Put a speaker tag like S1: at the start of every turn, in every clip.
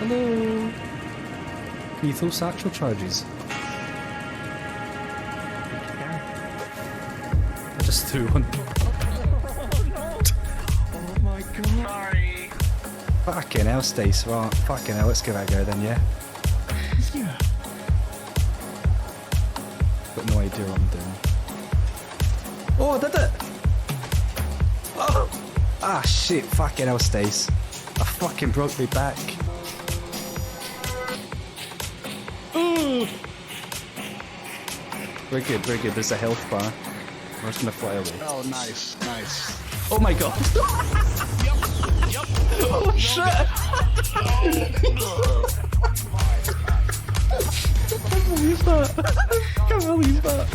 S1: Hello. Can you throw satchel charges? I just threw one.
S2: Oh my god. Sorry.
S1: Fucking hell, Stace. Well, fucking hell, let's give that a go then, yeah?
S2: Yeah.
S1: Got no idea what I'm doing. Oh, I did it! Oh! Ah, shit, fucking hell, Stace. I fucking broke my back. Ooh! We're good, we're good. There's a health bar. We're just gonna fly away.
S3: Oh, nice, nice.
S1: Oh my god! Oh shit! I can't believe that! I can't believe that!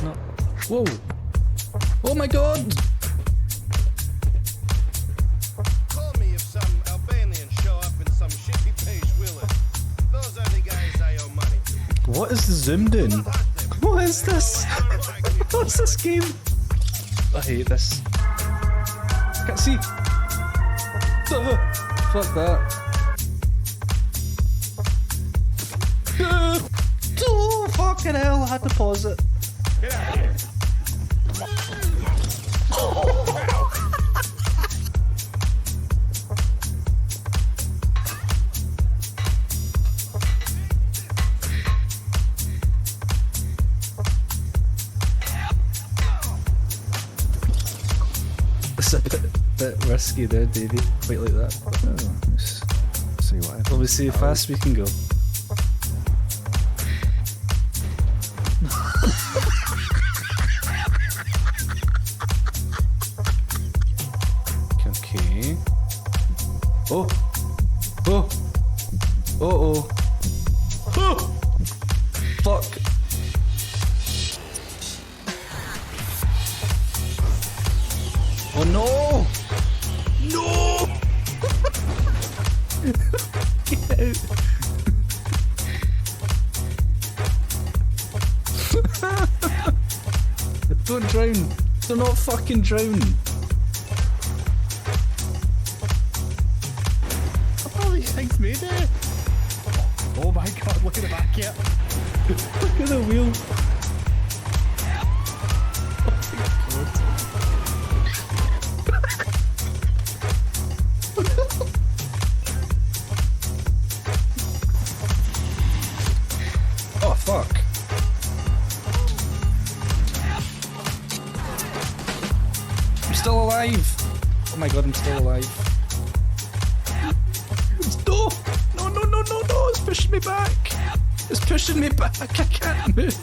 S1: No. Whoa! Oh my god!
S4: Call me if some Albanians show up in some shitty page wheeler. Those are the guys I owe money to.
S1: What is the zoom doing? What is this? What's this game? I hate this. Can't see. Fuck that. Oh, fucking hell, I had to pause it.
S4: Get out of here.
S1: It's a bit risky there, Davey. Quite like that.
S3: Oh, let's see what happens.
S1: Well, we see how fast we can go. Okay. Oh! Oh! Oh! Oh! Fuck! Oh no! No! Get out! Don't drown! Do not fucking drown!
S2: Oh, these things made it. Oh my god, look at the back here.
S1: Look at the wheel! Oh fuck! I'm still alive! Oh my god, I'm still alive. No! No, no, no, no, no! It's pushing me back! It's pushing me back! I can't move!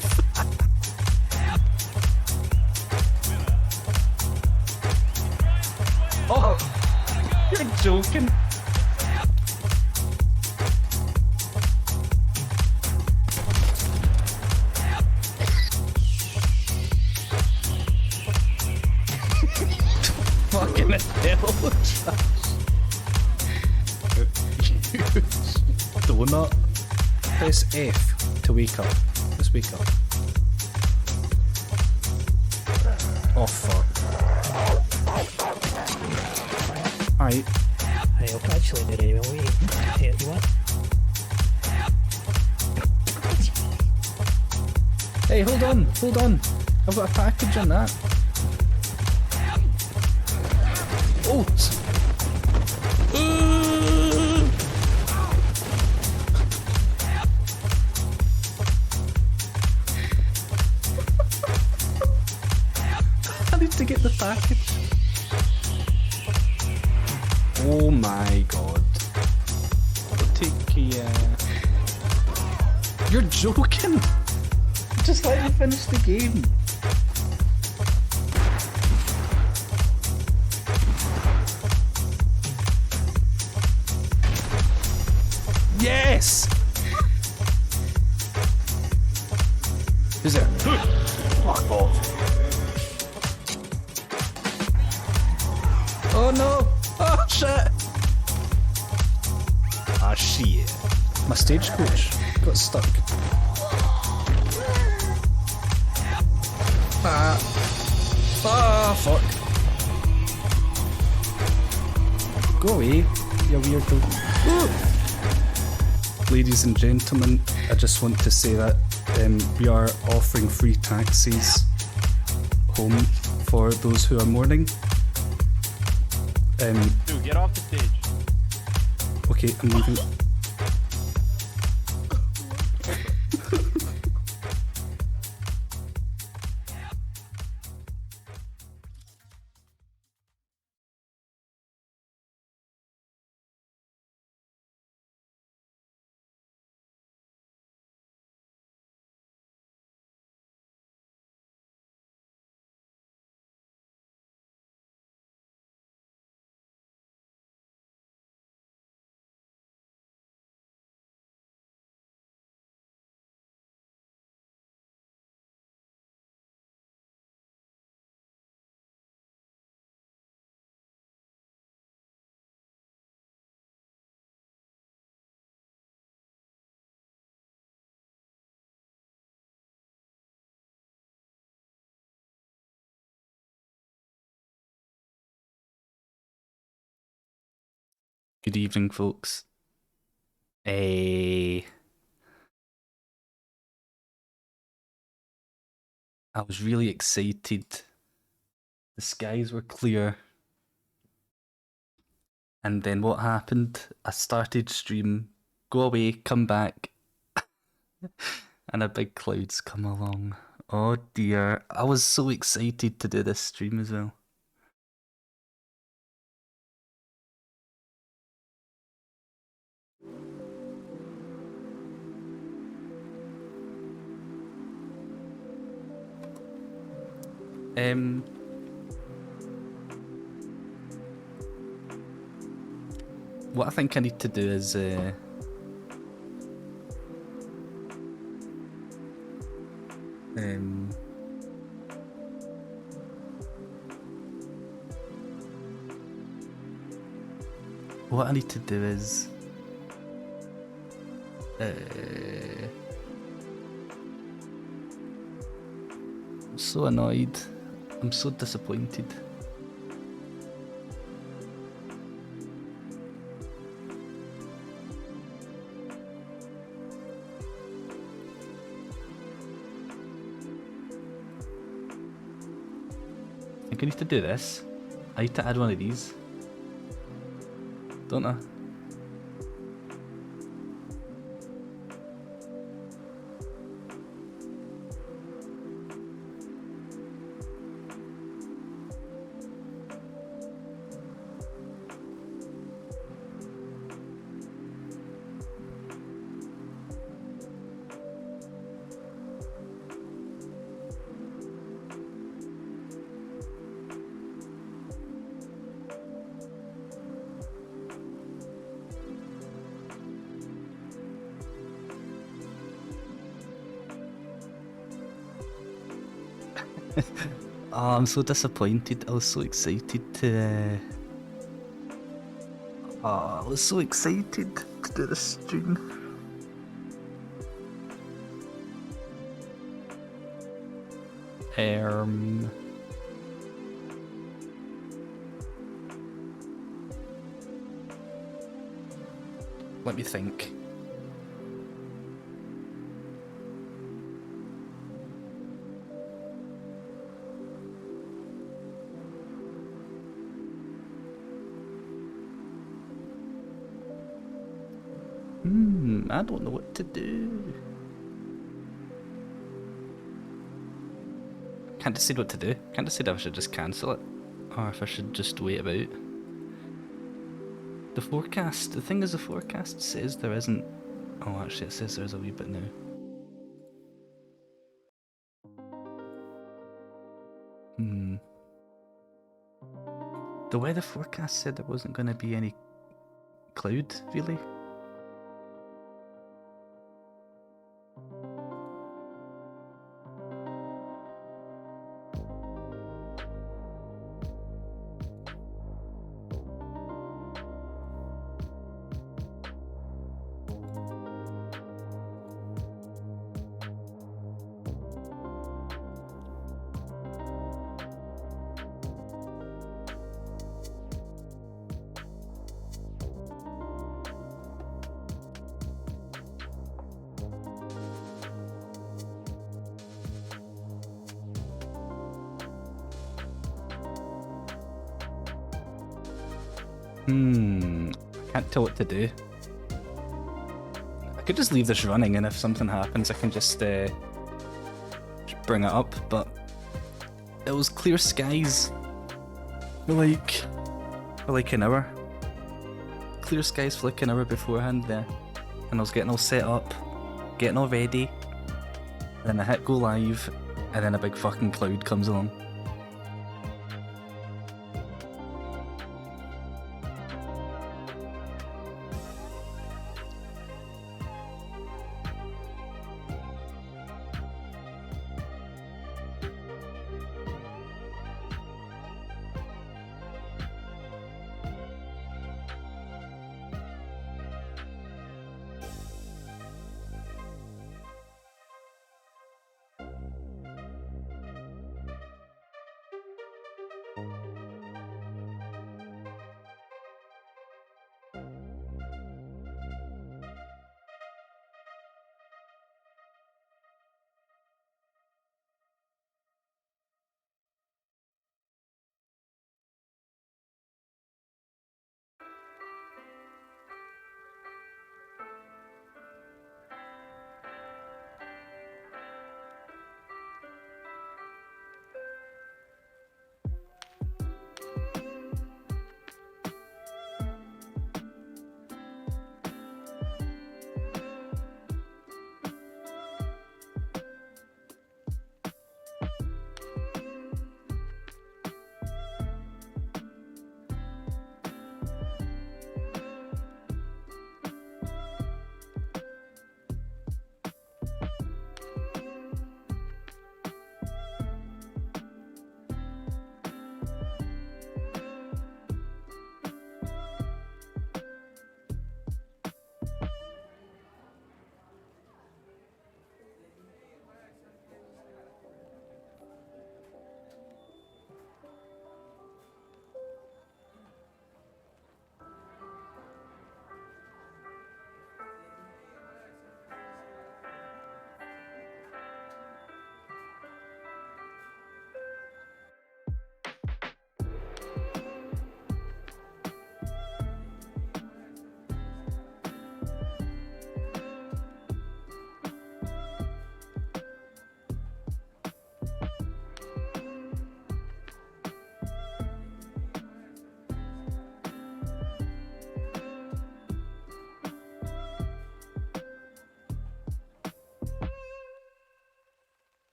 S1: Oh! You're joking! Fucking hell! Donut. Press F to wake up. Let's wake up. Oh fuck. Alright.
S5: Hey, I'll actually do it. Wait, here, you want?
S1: Hey, hold on, hold on. I've got a package on that. Oh! I need to get the package. Oh my god. I'll take care. You're joking! Just let me finish the game. Yes! Who's there? Fuck off. Oh no! Oh shit! Ah shit. My stagecoach got stuck. Ah. Ah, fuck. Go away, you weirdo. Ladies and gentlemen, I just want to say that we are offering free taxis home for those who are mourning.
S2: Dude, get off the stage.
S1: Okay, I'm leaving. Good evening, folks. I was really excited. The skies were clear. And then what happened? I started stream, go away, come back, and a big cloud's come along. Oh dear. I was so excited to do this stream as well. What I think I need to do is what I need to do is I'm so annoyed. I'm so disappointed. I think I need to do this. I need to add one of these. Don't I? Oh, I'm so disappointed. I was so excited to. Oh, I was so excited to do the stream. Let me think. I don't know what to do. Can't decide what to do. Can't decide if I should just cancel it or if I should just wait about. The forecast. The thing is, the forecast says there isn't. Oh, actually, it says there's a wee bit now. The weather forecast said there wasn't going to be any cloud, really. I can't tell what to do. I could just leave this running, and if something happens, I can just bring it up, but it was clear skies for like an hour. Clear skies for like an hour beforehand there, and I was getting all set up, getting all ready, and then I hit go live, and then a big fucking cloud comes along.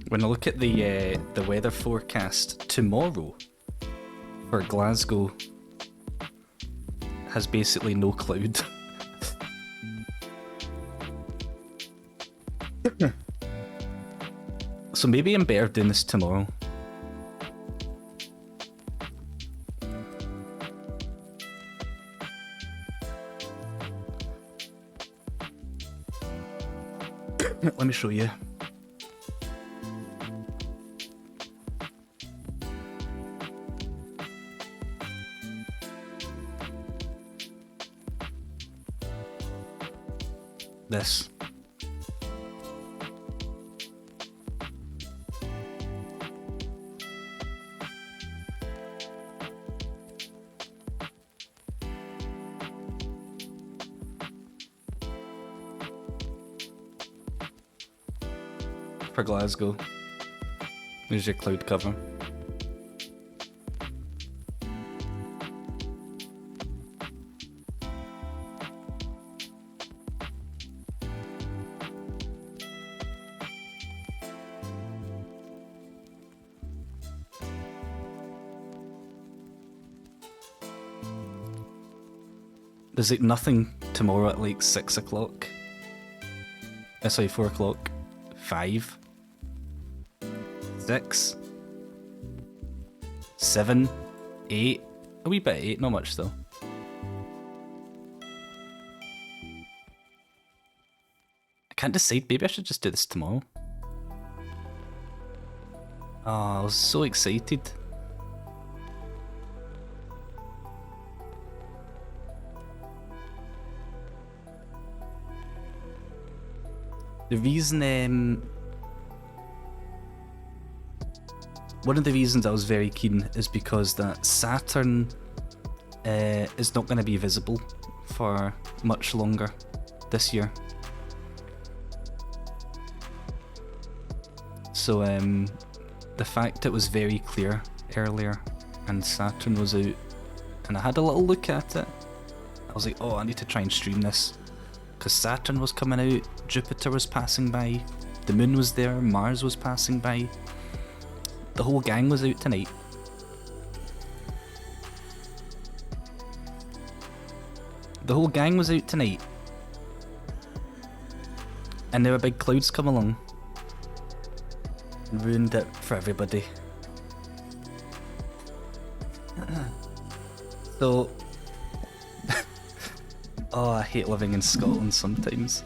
S1: When I look at the weather forecast, tomorrow for Glasgow has basically no cloud. So maybe I'm better doing this tomorrow. Let me show you. This. For Glasgow. There's your cloud cover. There's like nothing tomorrow at like 6 o'clock. Sorry, 4 o'clock. 5. 6. 7. 8. A wee bit of 8, not much though. I can't decide, maybe I should just do this tomorrow. Oh, I was so excited. The reason, one of the reasons I was very keen is because that Saturn is not going to be visible for much longer this year. So the fact it was very clear earlier and Saturn was out and I had a little look at it, I was like, oh, I need to try and stream this. Because Saturn was coming out, Jupiter was passing by, the moon was there, Mars was passing by. The whole gang was out tonight. The whole gang was out tonight. And now a big cloud's come along. And ruined it for everybody. So... oh, I hate living in Scotland sometimes.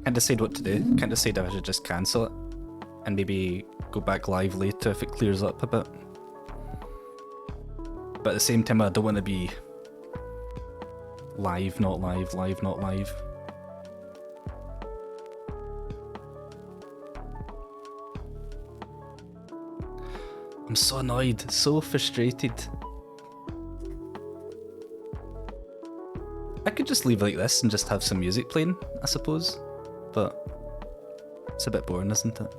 S1: Can't decide what to do. Can't decide if I should just cancel it and maybe go back live later if it clears up a bit. But at the same time, I don't want to be live, not live, live, not live. I'm so annoyed, so frustrated. I could just leave like this and just have some music playing, I suppose. But it's a bit boring, isn't it?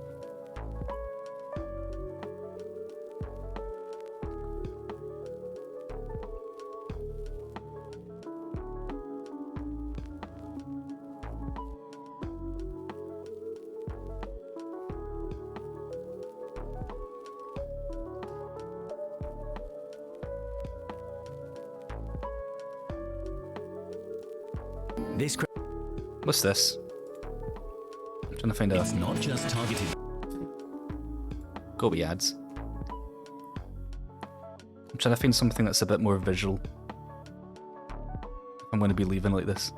S1: What's this? I'm trying to find out.
S2: It's not just targeted.
S1: Go with ads. I'm trying to find something that's a bit more visual. I'm going to be leaving like this.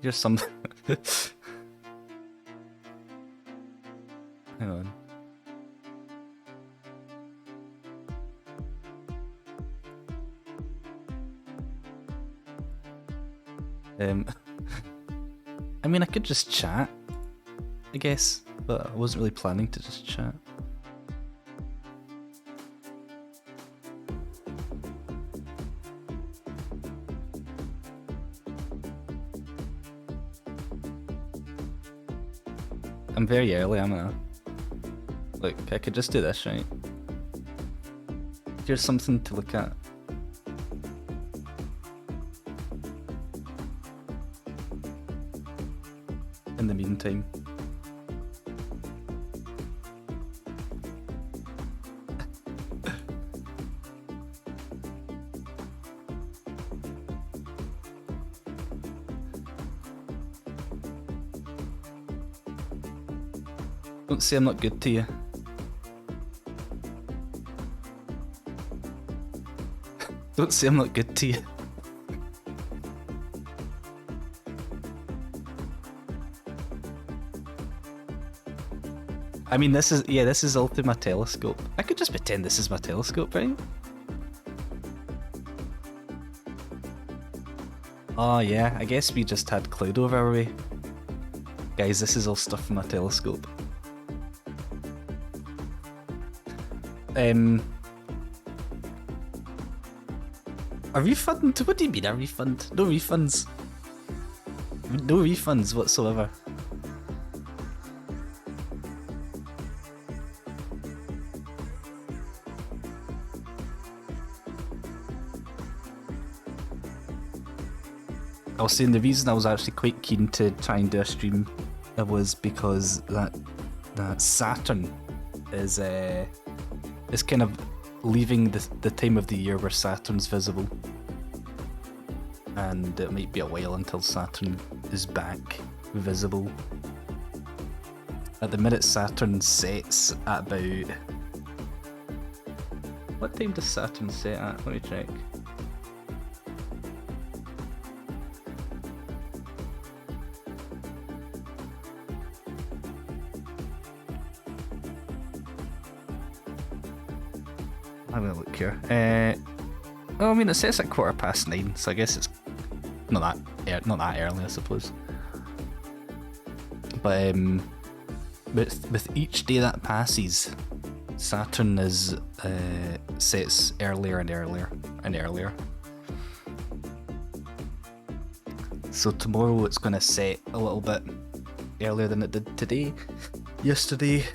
S1: Here's some. Hang on. Um, I mean, I could just chat, I guess, but I wasn't really planning to just chat. I'm very early, am I? Look, I could just do this, right? Here's something to look at. In the meantime. Don't say I'm not good to you. Don't say I'm not good to you. I mean, this is ultimately my telescope. I could just pretend this is my telescope, right? Oh yeah, I guess we just had cloud over our way. Guys, this is all stuff from my telescope. A refund? What do you mean a refund? No refunds. No refunds whatsoever. I was saying the reason I was actually quite keen to try and do a stream was because that Saturn is kind of leaving the time of the year where Saturn's visible, and it might be a while until Saturn is back visible. At the minute, Saturn sets at about... What time does Saturn set at? Let me check. I'm gonna look here. Well, I mean, it sets at 9:15, so I guess it's not that early, I suppose. But with each day that passes, Saturn is sets earlier and earlier and earlier. So tomorrow it's gonna set a little bit earlier than it did today. Yesterday,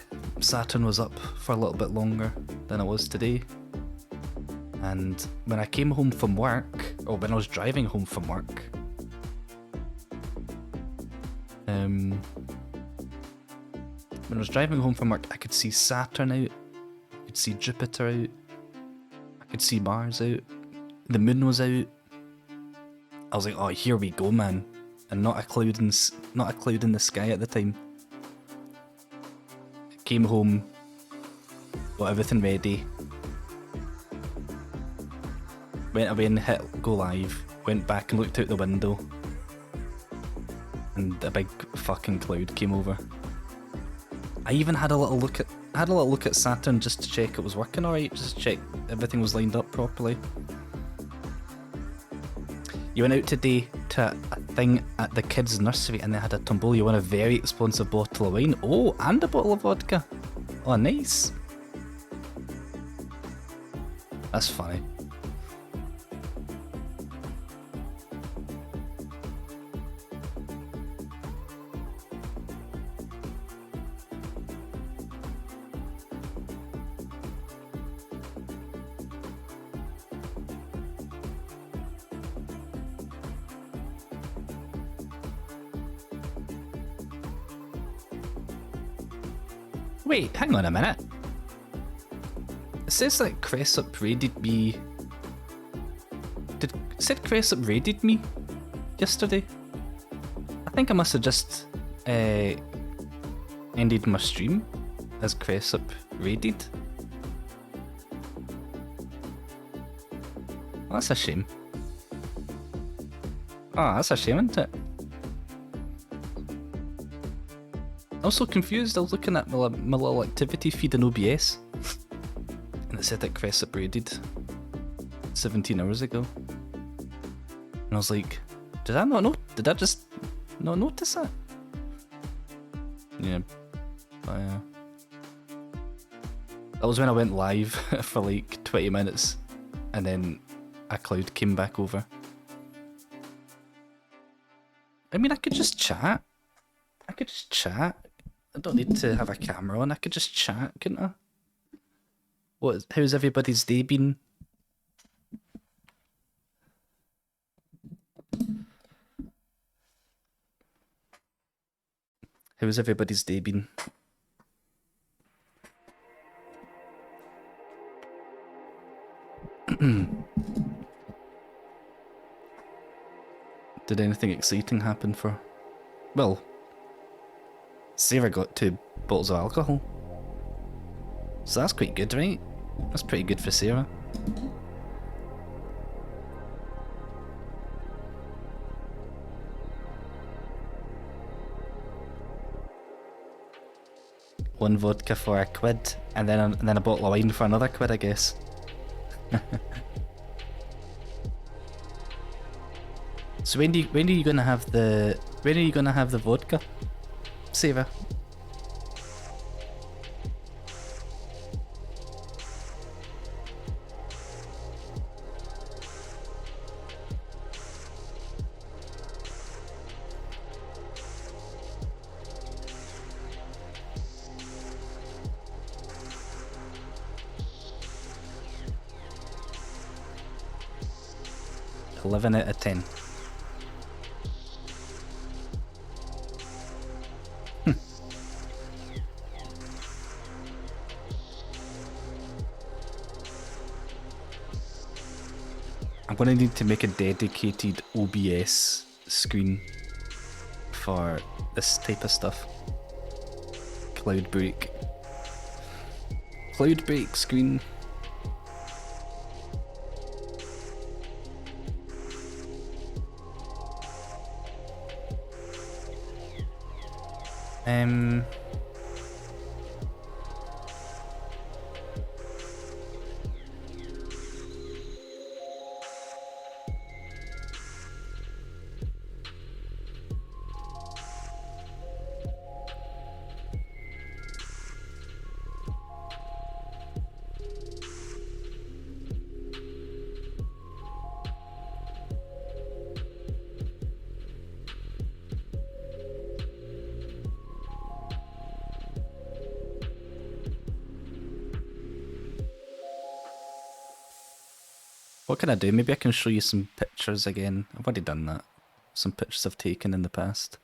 S1: Saturn was up for a little bit longer than it was today. And when I came home from work, or when I was driving home from work, when I was driving home from work, I could see Saturn out, I could see Jupiter out, I could see Mars out, the moon was out. I was like, oh, here we go, man, and not a cloud in the sky at the time. I came home, got everything ready. Went away and hit go live, went back and looked out the window, and a big fucking cloud came over. I even had a little look at Saturn just to check it was working alright, just to check everything was lined up properly. You went out today to a thing at the kids' nursery and they had a tombola. You won a very expensive bottle of wine. Oh, and a bottle of vodka. Oh, nice. That's funny. Wait, hang on a minute. It says that Cressup raided me. It said Cressup raided me yesterday? I think I must have just ended my stream as Cressup raided. Oh, that's a shame. Oh, that's a shame, isn't it? I was so confused. I was looking at my little activity feed in OBS and it said that Cressup raided 17 hours ago. And I was like, Did I not know? Did I just not notice that? Yeah. But, yeah. That was when I went live for like 20 minutes and then a cloud came back over. I mean, I could just chat. I could just chat. I don't need to have a camera on. I could just chat, couldn't I? How's everybody's day been? How's everybody's day been? Did anything exciting happen for... Well, Sarah got 2 bottles of alcohol. So that's quite good, right? That's pretty good for Sarah. One vodka for £1, and then a bottle of wine for another £1, I guess. So when are you gonna have the vodka, Sarah? Eleven out of 10. I'm gonna need to make a dedicated OBS screen for this type of stuff. Cloud break screen. What can I do? Maybe I can show you some pictures again. I've already done that. Some pictures I've taken in the past.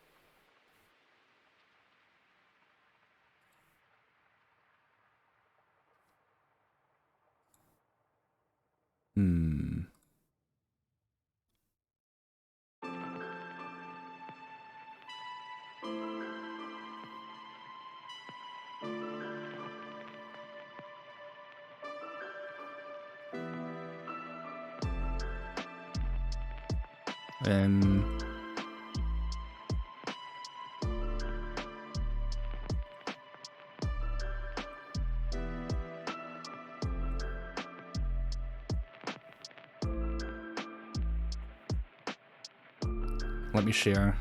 S1: Let me share.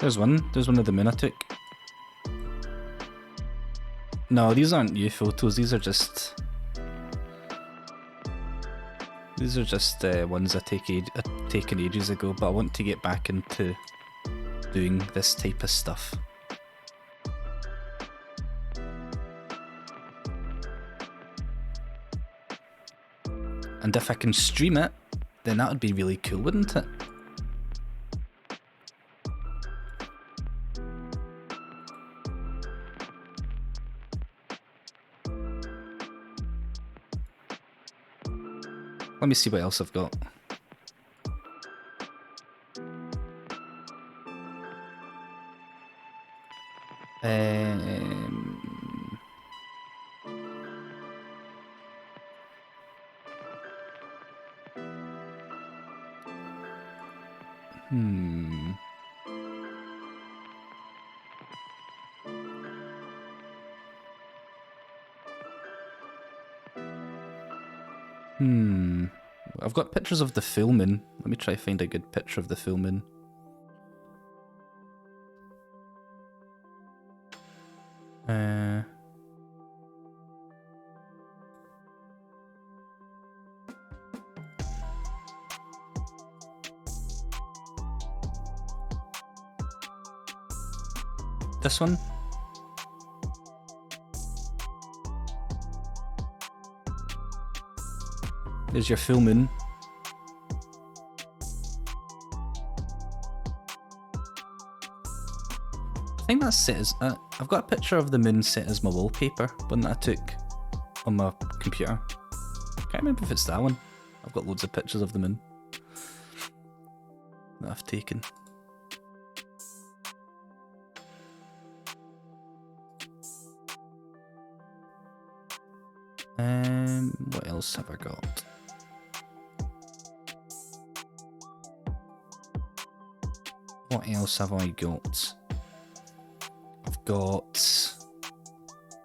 S1: There's one of the moon I took. No, these aren't new photos, these are just ones I taken ages ago, but I want to get back into doing this type of stuff. And if I can stream it, then that would be really cool, wouldn't it? Let me see what else I've got. Hmm. Hmm. I've got pictures of the full moon. Let me try to find a good picture of the full moon. This one? There's your full moon. I think that's set as... I've got a picture of the moon set as my wallpaper, one that I took on my computer. Can't remember if it's that one. I've got loads of pictures of the moon that I've taken. What else have I got? What else have I got? I've got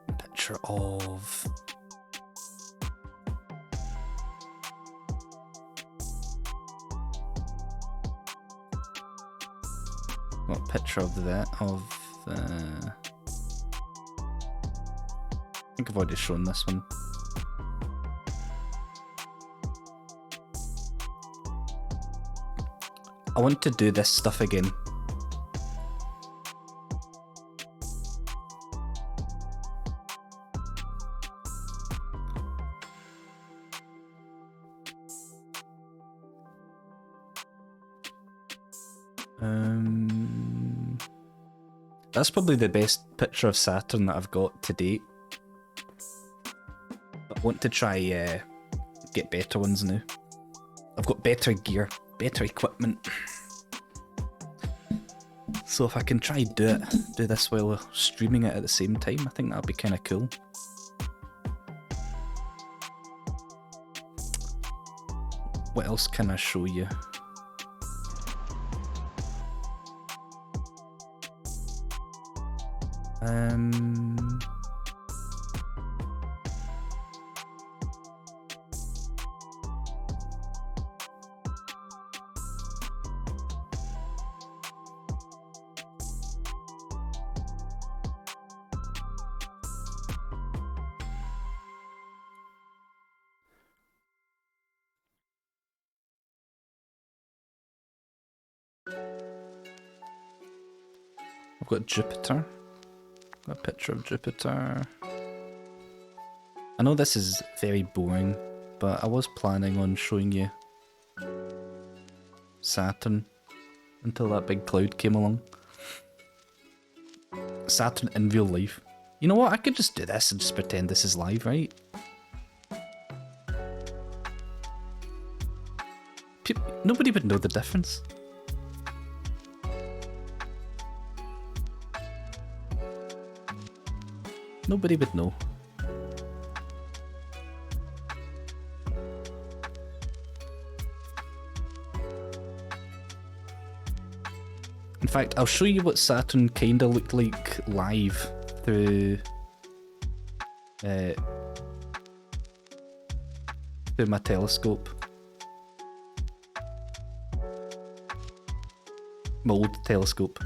S1: a picture of... Got a picture of that, I think I've already shown this one. I want to do this stuff again. That's probably the best picture of Saturn that I've got to date. But I want to try get better ones now. I've got better gear, better equipment. So if I can try do this while streaming it at the same time, I think that'd be kind of cool. What else can I show you? I've got Jupiter. Got a picture of Jupiter. I know this is very boring, but I was planning on showing you Saturn until that big cloud came along. Saturn in real life. You know what? I could just do this and just pretend this is live, right? Nobody would know the difference. Nobody would know. In fact, I'll show you what Saturn kinda looked like live through my telescope. My old telescope.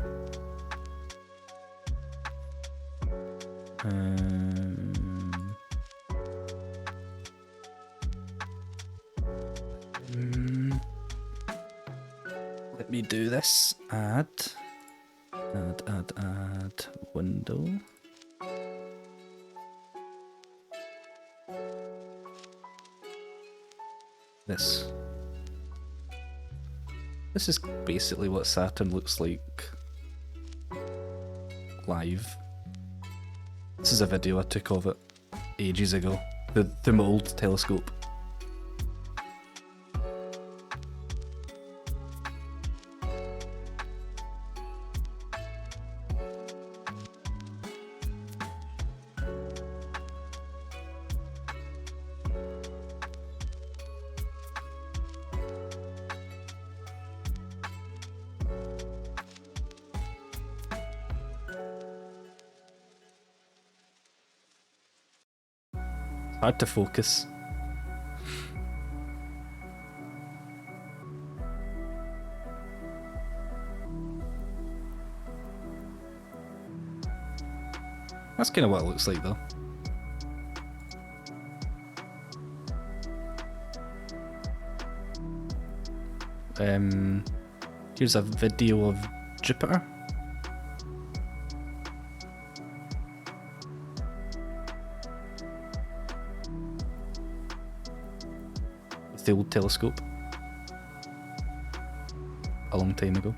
S1: Let me do this. Add window. This. This is basically what Saturn looks like live. This is a video I took of it ages ago, through my old telescope. Hard to focus. That's kind of what it looks like, though. Here's a video of Jupiter. With the old telescope. A long time ago.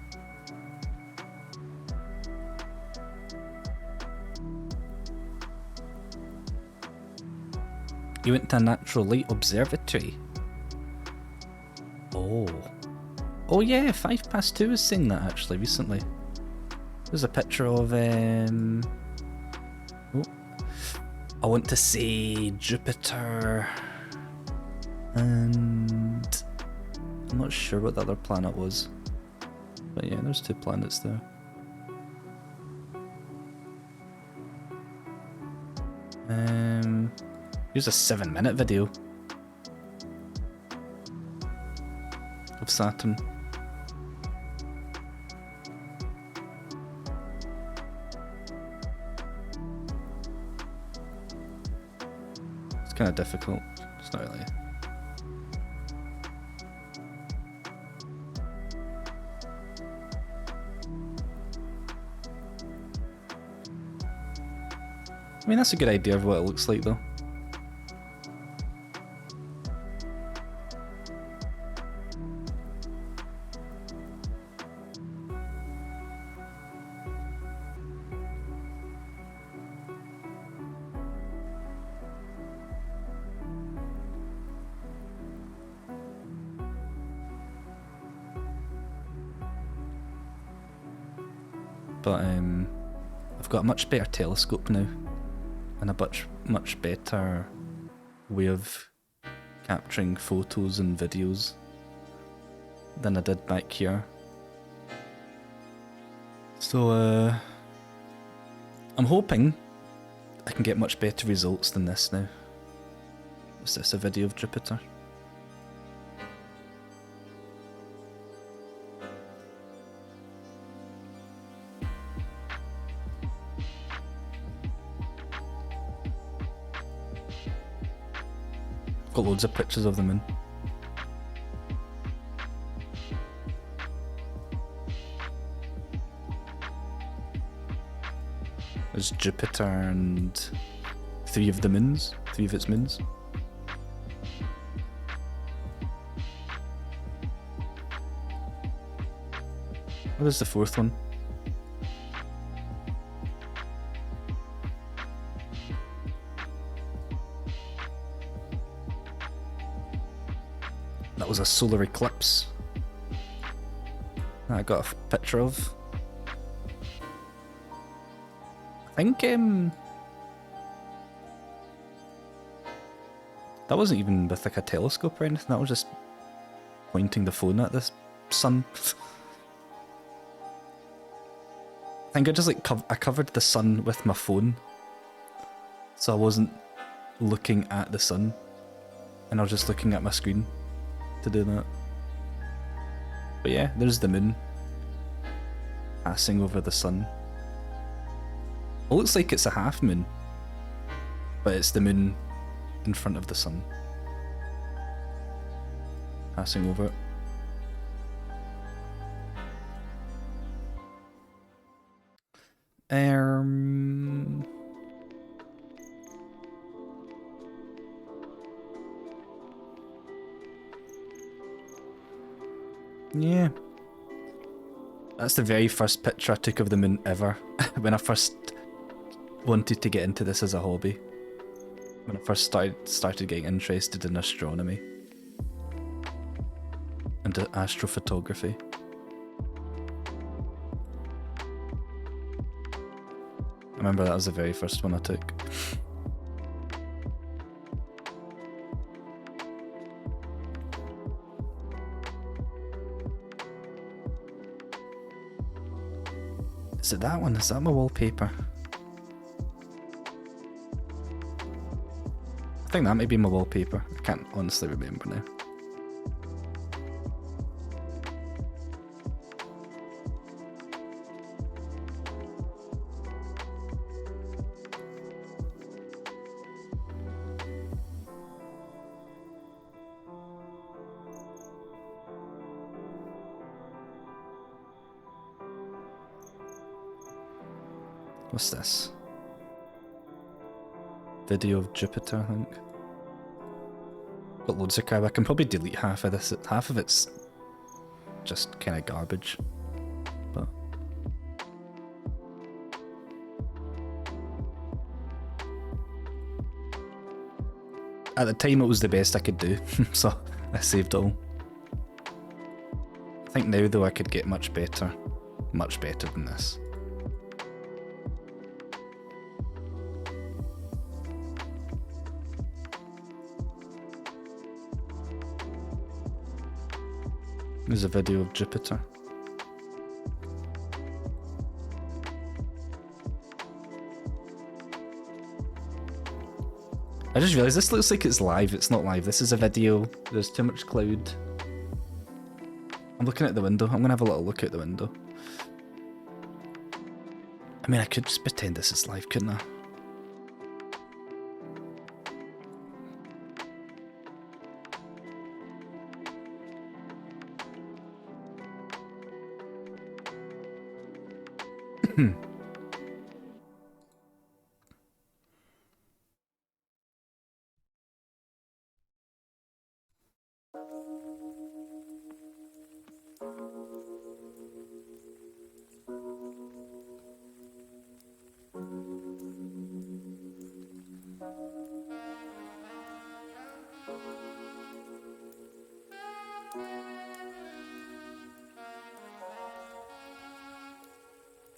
S1: You went to a natural light observatory. Oh. Oh yeah, 2 was saying that actually recently. There's a picture of oh, I want to say Jupiter, and I'm not sure what the other planet was. But yeah, there's 2 planets there. Here's a 7-minute video of Saturn. It's kind of difficult. It's not really. I mean, that's a good idea of what it looks like, though. But I've got a much better telescope now, and a much better way of capturing photos and videos than I did back here. So I'm hoping I can get much better results than this now. Was this a video of Jupiter? Got loads of pictures of the moon. There's Jupiter and 3 of the moons, 3 of its moons. Where's the 4th one? That was a solar eclipse that I got a picture of. I think that wasn't even with like a telescope or anything. That was just pointing the phone at the sun. I think I just like I covered the sun with my phone, so I wasn't looking at the sun, and I was just looking at my screen to do that. But yeah, there's the moon passing over the sun. It looks like it's a half moon, but it's the moon in front of the sun passing over it. Yeah. That's the very first picture I took of the moon ever. When I first wanted to get into this as a hobby. When I first started getting interested in astronomy. And astrophotography. I remember that was the very first one I took. Is it that one? Is that my wallpaper? I think that might be my wallpaper. I can't honestly remember now. What's this? Video of Jupiter, I think. Got loads of crap. I can probably delete half of this. Half of it's just kind of garbage. But at the time, it was the best I could do, so I saved it all. I think now, though, I could get much better than this. There's a video of Jupiter. I just realised this looks like it's live. It's not live. This is a video. There's too much cloud. I'm looking at the window. I'm gonna have a little look at the window. I mean, I could just pretend this is live, couldn't I?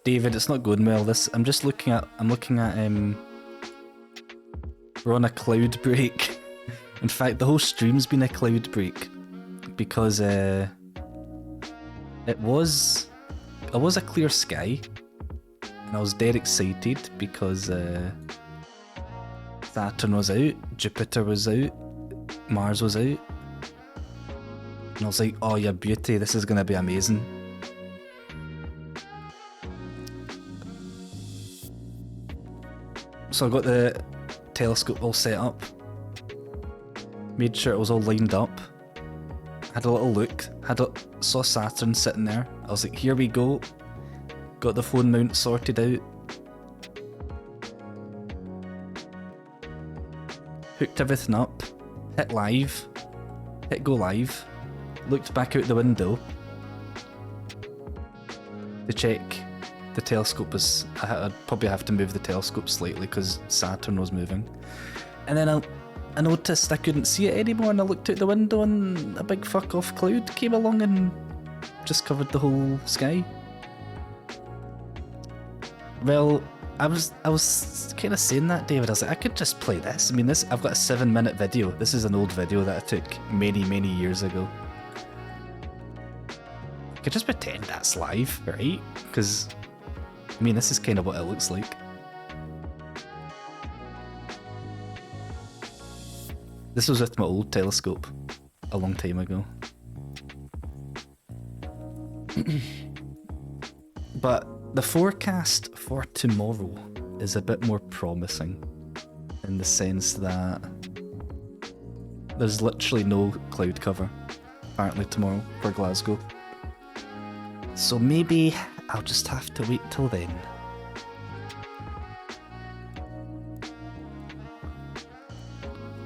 S1: David, it's not going well. I'm looking at we're on a cloud break. In fact, the whole stream's been a cloud break because it was a clear sky, and I was dead excited because Saturn was out, Jupiter was out, Mars was out, and I was like, oh yeah, beauty, this is gonna be amazing. So I got the telescope all set up, made sure it was all lined up, had a little look, saw Saturn sitting there. I was like, here we go. Got the phone mount sorted out. Hooked everything up, hit go live, looked back out the window to check the telescope was. I'd probably have to move the telescope slightly because Saturn was moving. And then I noticed I couldn't see it anymore, and I looked out the window and a big fuck off cloud came along and just covered the whole sky. Well, I was kind of saying that, David. I was like, I could just play this. I mean, I've got a 7-minute video. This is an old video that I took many years ago. I could just pretend that's live, right? Because, I mean, this is kind of what it looks like. This was with my old telescope a long time ago. But the forecast for tomorrow is a bit more promising in the sense that there's literally no cloud cover apparently tomorrow for Glasgow. So maybe I'll just have to wait till then.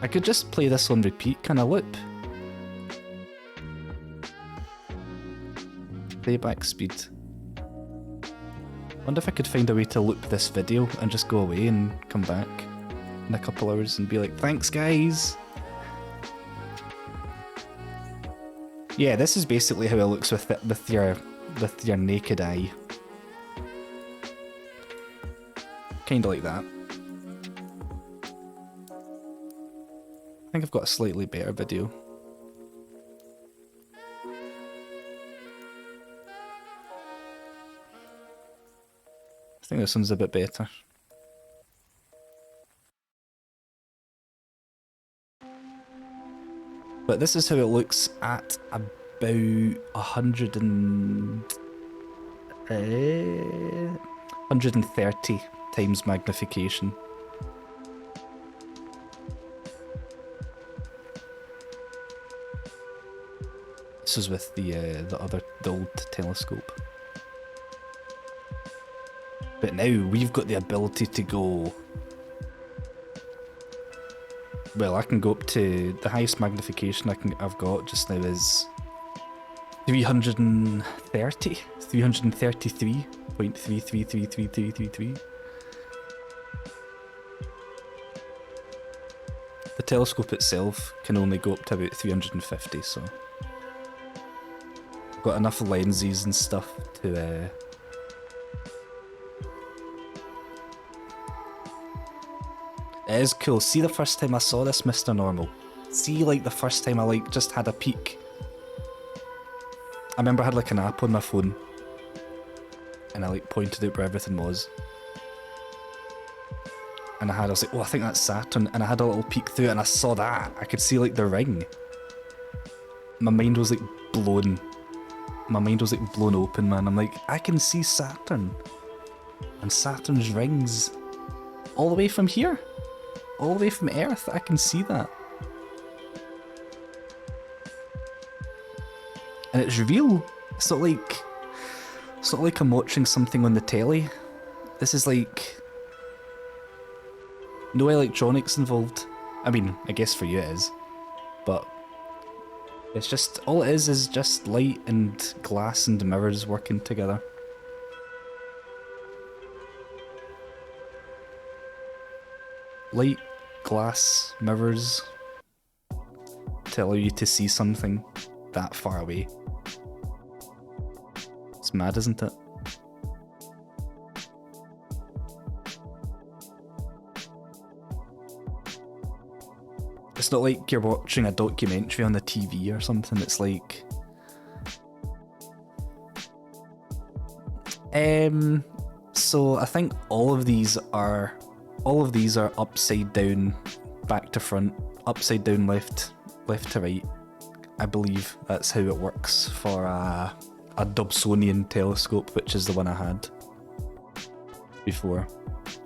S1: I could just play this on repeat, kind of loop. Playback speed. Wonder if I could find a way to loop this video and just go away and come back in a couple hours and be like, thanks guys! Yeah, this is basically how it looks with your naked eye. Kinda like that. I think I've got a slightly better video. I think this one's a bit better. But this is how it looks at about 130 times magnification. This is with the old telescope. But now we've got the ability to go. Well, I can go up to the highest magnification I've got just now is 333.333333. The telescope itself can only go up to about 350, so I've got enough lenses and stuff to It is cool. See the first time I saw this, Mr. Normal. See like the first time I like just had a peek. I remember I had like an app on my phone and I like pointed out where everything was. And I was like, oh, I think that's Saturn. And I had a little peek through it and I saw that. I could see like the ring. My mind was like blown. My mind was like blown open, man. I'm like, I can see Saturn. And Saturn's rings. All the way from here. All the way from Earth. I can see that. And it's real. It's not like I'm watching something on the telly. This is like no electronics involved. I mean, I guess for you it is, but it's just all it is just light and glass and mirrors working together. Light, glass, mirrors to allow you to see something that far away. It's mad, isn't it? It's not like you're watching a documentary on the TV or something. It's like so I think all of these are upside down, back to front, upside down, left to right. I believe that's how it works for a Dobsonian telescope, which is the one I had before.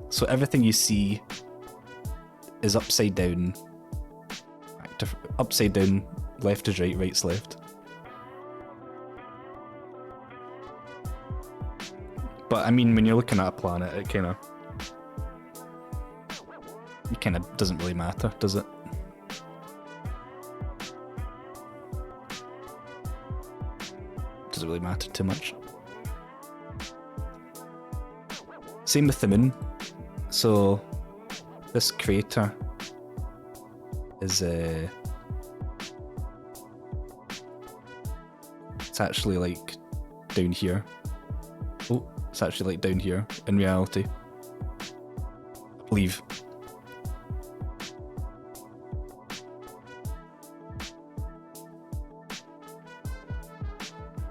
S1: So everything you see is upside down, upside down, left is right, right's left. But I mean, when you're looking at a planet, it kind of doesn't really matter, does it? Doesn't really matter too much. Same with the moon. So this crater is it's actually like down here. Oh, it's actually like down here in reality, I believe.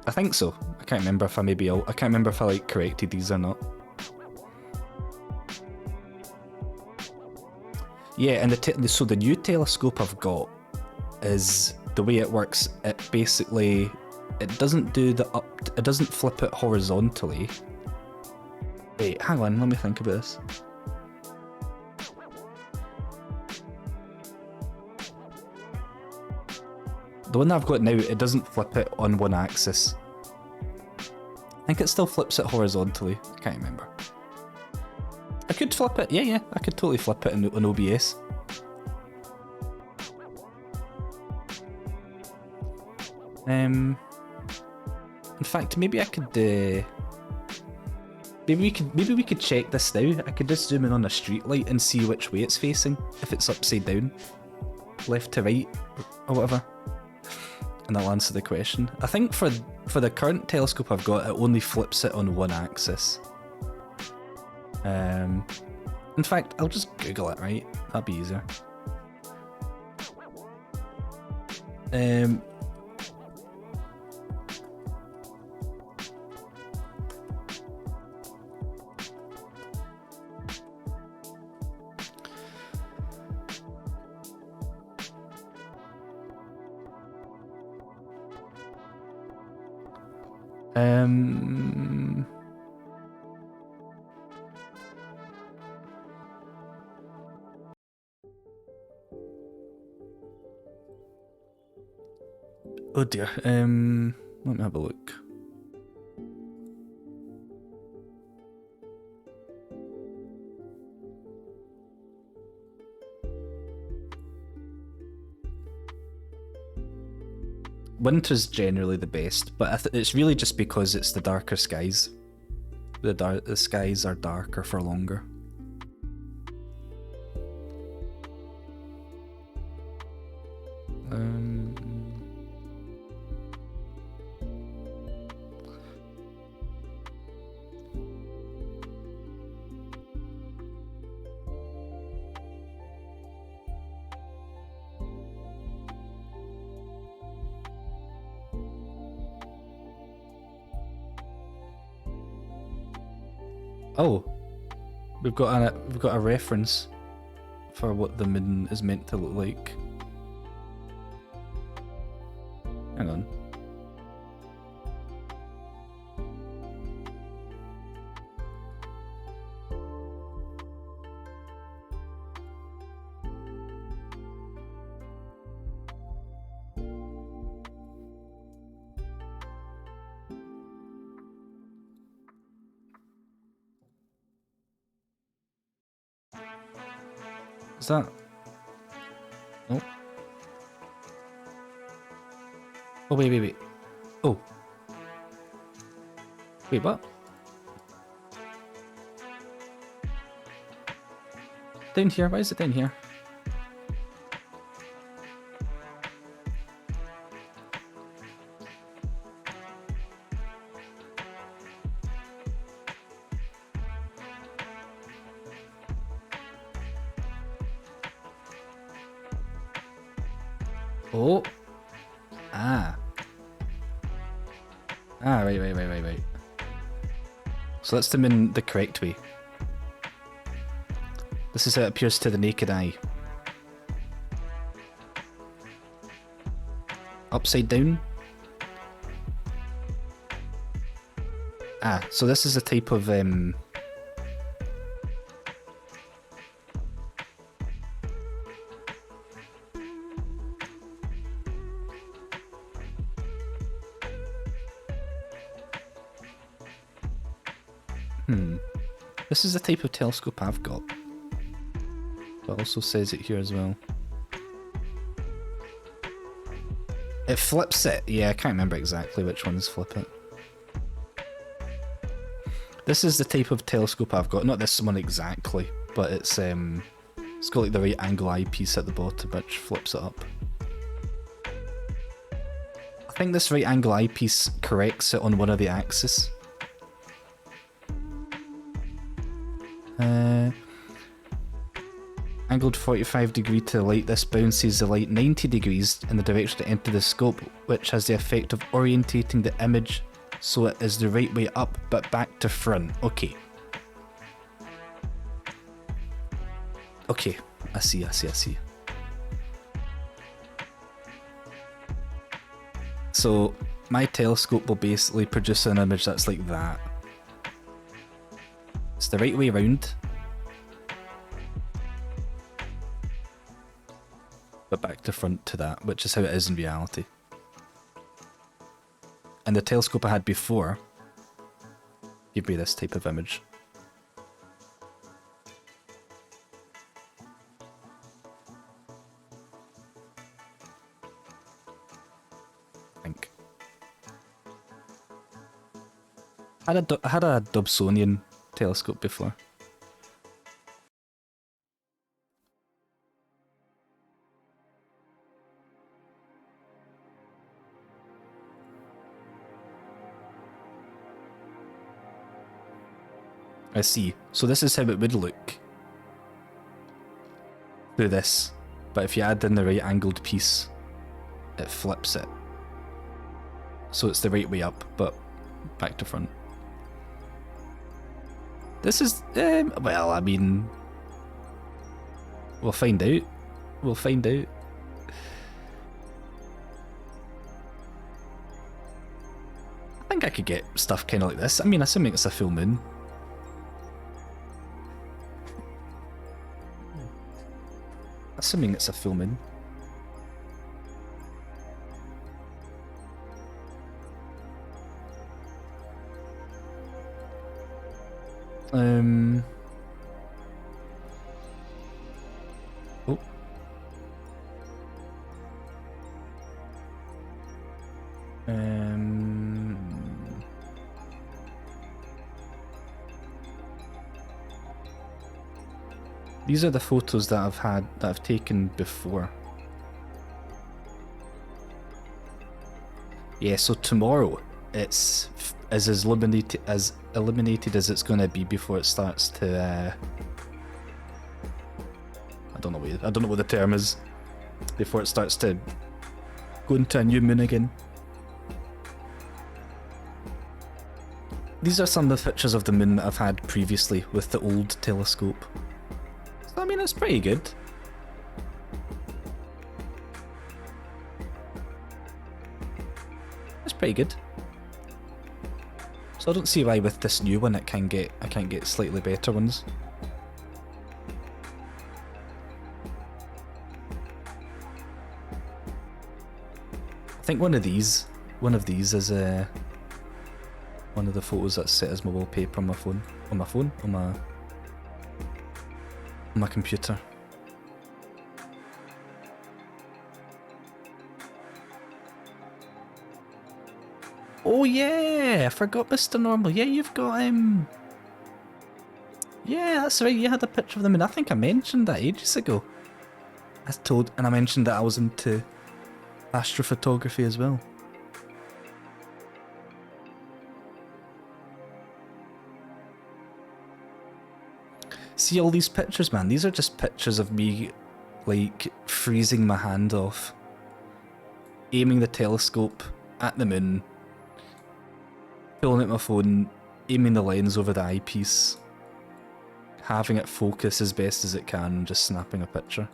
S1: I think so. I can't remember if I like corrected these or not. Yeah, and so the new telescope I've got is the way it works. It basically doesn't flip it horizontally. Wait, hang on, let me think about this. The one that I've got now, it doesn't flip it on one axis. I think it still flips it horizontally. I can't remember. I could flip it, yeah, I could totally flip it on OBS. In fact, maybe I could. Maybe we could check this now. I could just zoom in on a street light and see which way it's facing. If it's upside down, left to right, or whatever. And that'll answer the question. I think for the current telescope I've got, it only flips it on one axis. In fact, I'll just Google it, right? That'd be easier. Um. Oh dear. Let me have a look. Winter's generally the best, but it's really just because it's the darker skies. The skies are darker for longer. Oh, we've got a reference for what the moon is meant to look like. Hang on. Is that? Nope. Oh, wait. Oh. Wait, what? Down here? Why is it down here? Oh. Ah. Ah, right. So that's the moon the correct way. This is how it appears to the naked eye. Upside down? Ah, so this is a type of This is the type of telescope I've got. But it also says it here as well. It flips it. Yeah, I can't remember exactly which ones flip it. This is the type of telescope I've got. Not this one exactly, but it's got like the right angle eyepiece at the bottom which flips it up. I think this right angle eyepiece corrects it on one of the axes. Angled 45 degree to the light, this bounces the light 90 degrees in the direction to enter the scope, which has the effect of orientating the image so it is the right way up but back to front. Okay. Okay, I see. So my telescope will basically produce an image that's like that. It's the right way around, but back to front to that, which is how it is in reality. And the telescope I had before gave me this type of image. I think. I had a Dobsonian telescope before. I see. So this is how it would look through this, but if you add in the right angled piece, it flips it. So it's the right way up, but back to front. This is, well, I mean, we'll find out. I I think I could get stuff kind of like this. I mean, assuming it's a full moon. Assuming it's a full moon. Oh. These are the photos that I've taken before. Yeah, so tomorrow it's as illuminated as it's going to be before it starts to. I don't know what the term is. Before it starts to go into a new moon again. These are some of the pictures of the moon that I've had previously with the old telescope. So I mean, it's pretty good. It's pretty good. So I don't see why with this new one I can't get slightly better ones. I think one of these is one of the photos that's set as my wallpaper on my computer. Oh yeah, I forgot Mr. Normal. Yeah, you've got yeah, that's right, you had a picture of them, and I think I mentioned that ages ago. And I mentioned that I was into astrophotography as well. See all these pictures, man? These are just pictures of me, like, freezing my hand off, aiming the telescope at the moon, pulling out my phone, aiming the lens over the eyepiece, having it focus as best as it can, and just snapping a picture.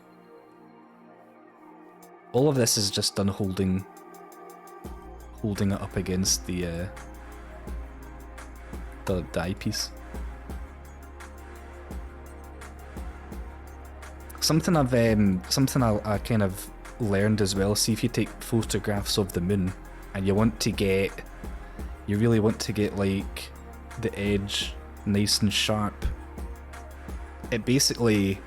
S1: All of this is just done holding it up against the eyepiece. Something I kind of learned as well. See, if you take photographs of the moon and you really want to get like the edge nice and sharp, it basically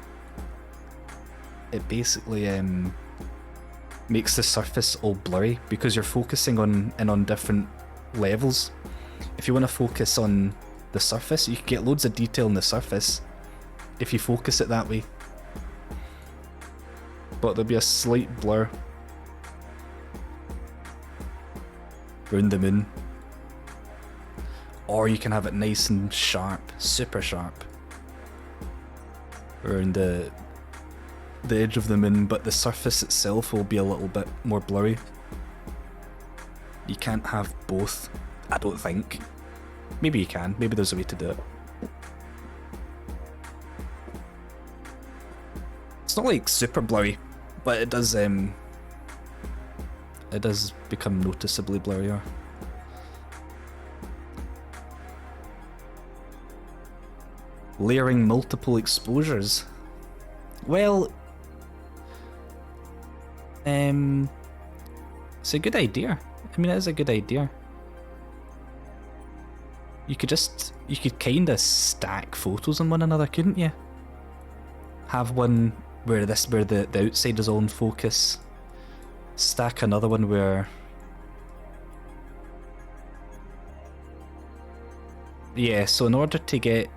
S1: makes the surface all blurry because you're focusing on different levels. If you want to focus on the surface, you can get loads of detail on the surface if you focus it that way. But there'll be a slight blur around the moon. Or you can have it nice and sharp, super sharp, around the edge of the moon, but the surface itself will be a little bit more blurry. You can't have both, I don't think. Maybe you can, maybe there's a way to do it. It's not like super blurry, but it does become noticeably blurrier. Layering multiple exposures. Well, it's a good idea. I mean, it is a good idea. You could kind of stack photos on one another, couldn't you? Have one where the outside is all in focus. Stack another one where... Yeah, so in order to get,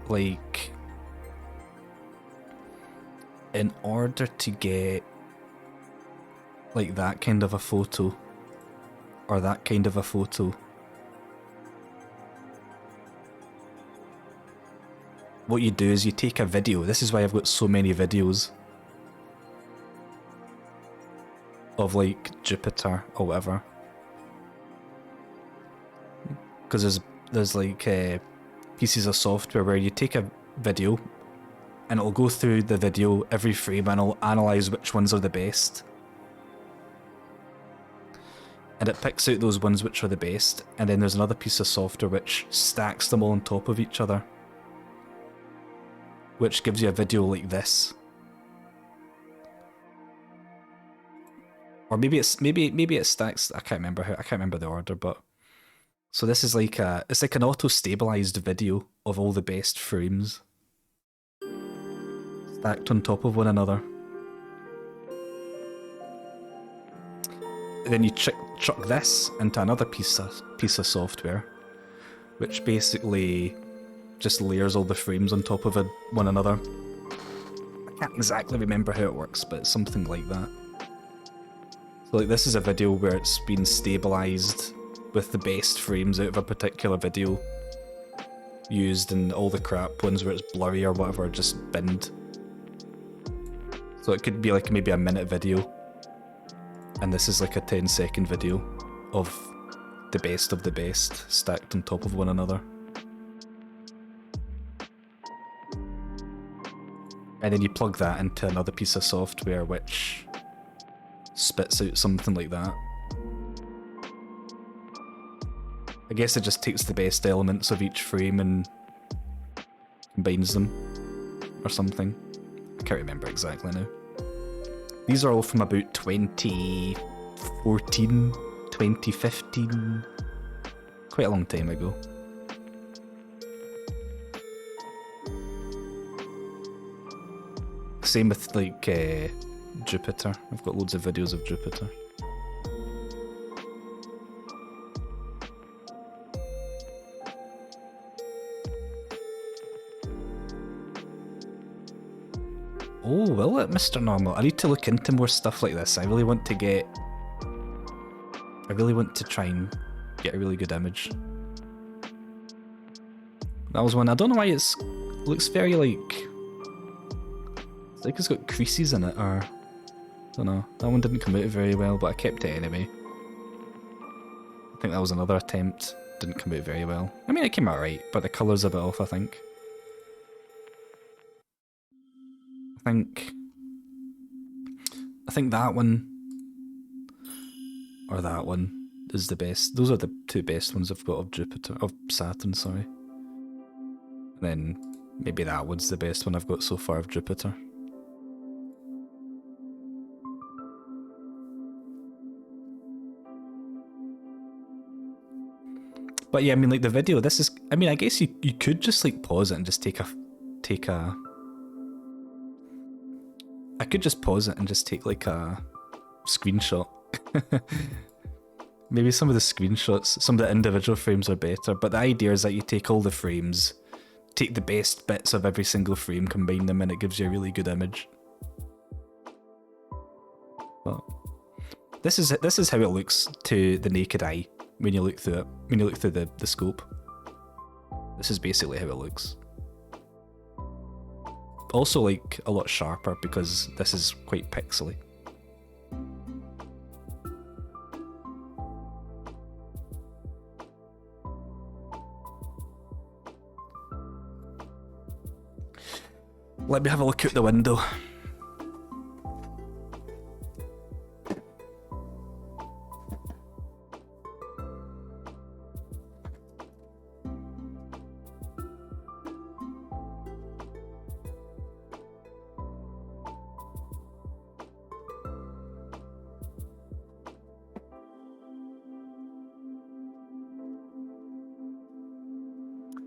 S1: like... In order to get, like, that kind of a photo, or that kind of a photo, what you do is you take a video. This is why I've got so many videos of, like, Jupiter or whatever, because there's like pieces of software where you take a video and it'll go through the video every frame and it'll analyze which ones are the best. and it picks out those ones which are the best, and then there's another piece of software which stacks them all on top of each other, which gives you a video like this. Or maybe it stacks. I can't remember the order, but so this is like it's like an auto-stabilized video of all the best frames stacked on top of one another. Then you chuck this into another piece of software, which basically just layers all the frames on top of one another. I can't exactly remember how it works, but it's something like that. So like this is a video where it's been stabilized with the best frames out of a particular video used, and all the crap ones where it's blurry or whatever just binned. So it could be like maybe a minute video, and this is like a 10-second video of the best stacked on top of one another. And then you plug that into another piece of software which spits out something like that. I guess it just takes the best elements of each frame and combines them or something. I can't remember exactly now. These are all from about 2014, 2015, quite a long time ago. Same with like Jupiter. I've got loads of videos of Jupiter. Oh, will it, Mr. Normal? I need to look into more stuff like this. I really want to try and get a really good image. That was one. I don't know why it looks very like... It's like it's got creases in it, or... I don't know. That one didn't come out very well, but I kept it anyway. I think that was another attempt. Didn't come out very well. I mean, it came out right, but the colour's a bit off, I think. I think that one or that one is the best. Those are the two best ones I've got of Saturn, sorry. And then maybe that one's the best one I've got so far of Jupiter. But yeah, I mean, like the video, this is, I mean, I guess you could just like pause it and just take a I could just pause it and just take like a screenshot. Maybe some of the screenshots, some of the individual frames are better, but the idea is that you take all the frames, take the best bits of every single frame, combine them, and it gives you a really good image. But this is how it looks to the naked eye when you look through it, when you look through the scope. This is basically how it looks. Also like a lot sharper because this is quite pixely. Let me have a look out the window.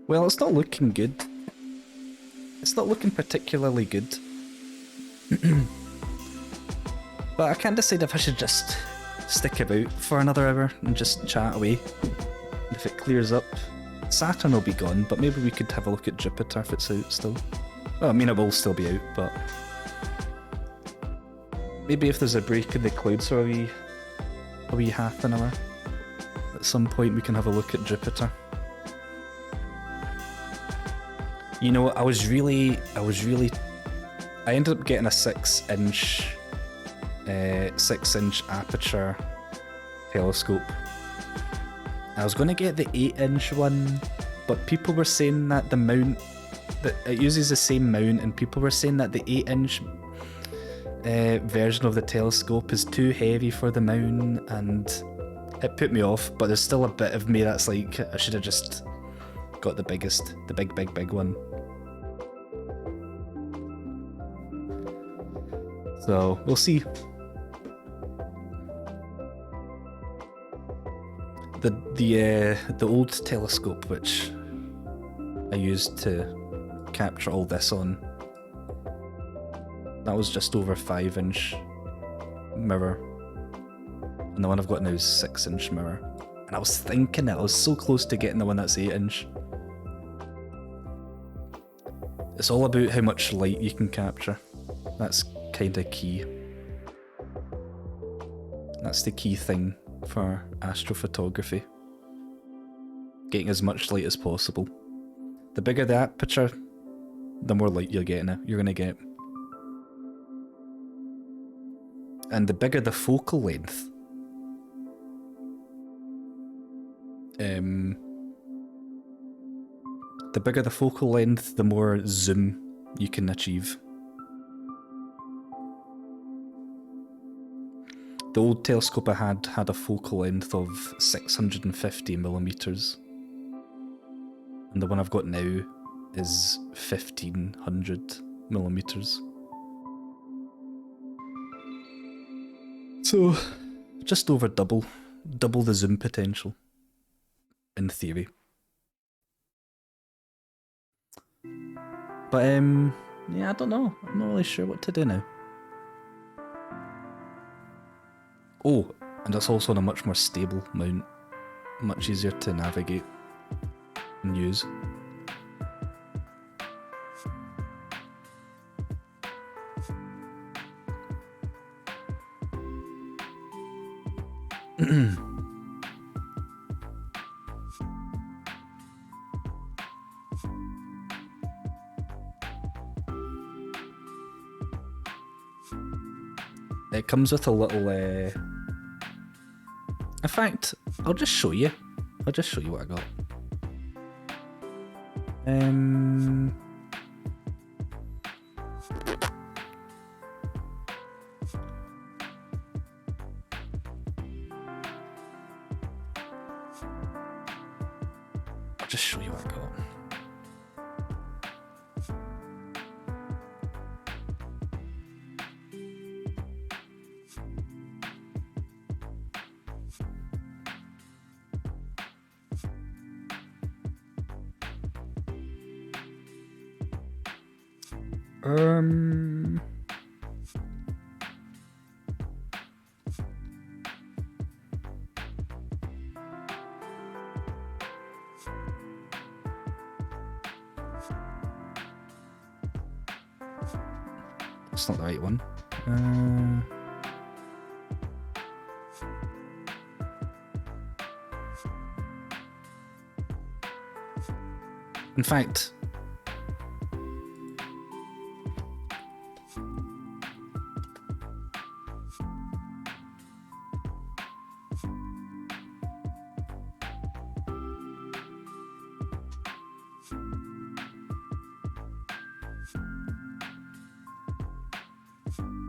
S1: Well, it's not looking good. It's not looking particularly good. But I can't decide if I should just stick about for another hour and just chat away. If it clears up, Saturn will be gone, but maybe we could have a look at Jupiter if it's out still. Well, I mean, it will still be out, but... Maybe if there's a break in the clouds for a wee half an hour, at some point we can have a look at Jupiter. You know, I ended up getting a 6-inch aperture telescope. I was going to get the 8-inch one, but people were saying that the mount, that it uses the same mount, and people were saying that the 8-inch version of the telescope is too heavy for the mount, and it put me off, but there's still a bit of me that's like, I should have just got the biggest, the big one. So, we'll see. The old telescope, which I used to capture all this on, that was just over 5-inch mirror. And the one I've got now is 6-inch mirror. And I was thinking it, I was so close to getting the one that's 8-inch. It's all about how much light you can capture. That's kinda key. That's the key thing for astrophotography. Getting as much light as possible. The bigger the aperture, the more light you're gonna get. And the bigger the focal length, the more zoom you can achieve. The old telescope I had a focal length of 650 millimeters, and the one I've got now is 1500 millimeters. So, just over double the zoom potential, in theory. But yeah, I don't know. I'm not really sure what to do now. Oh, and it's also on a much more stable mount, much easier to navigate and use. It comes with a little, in fact, I'll just show you. I'll just show you what I got. I'll just show you what I got. It's not the right one. In fact,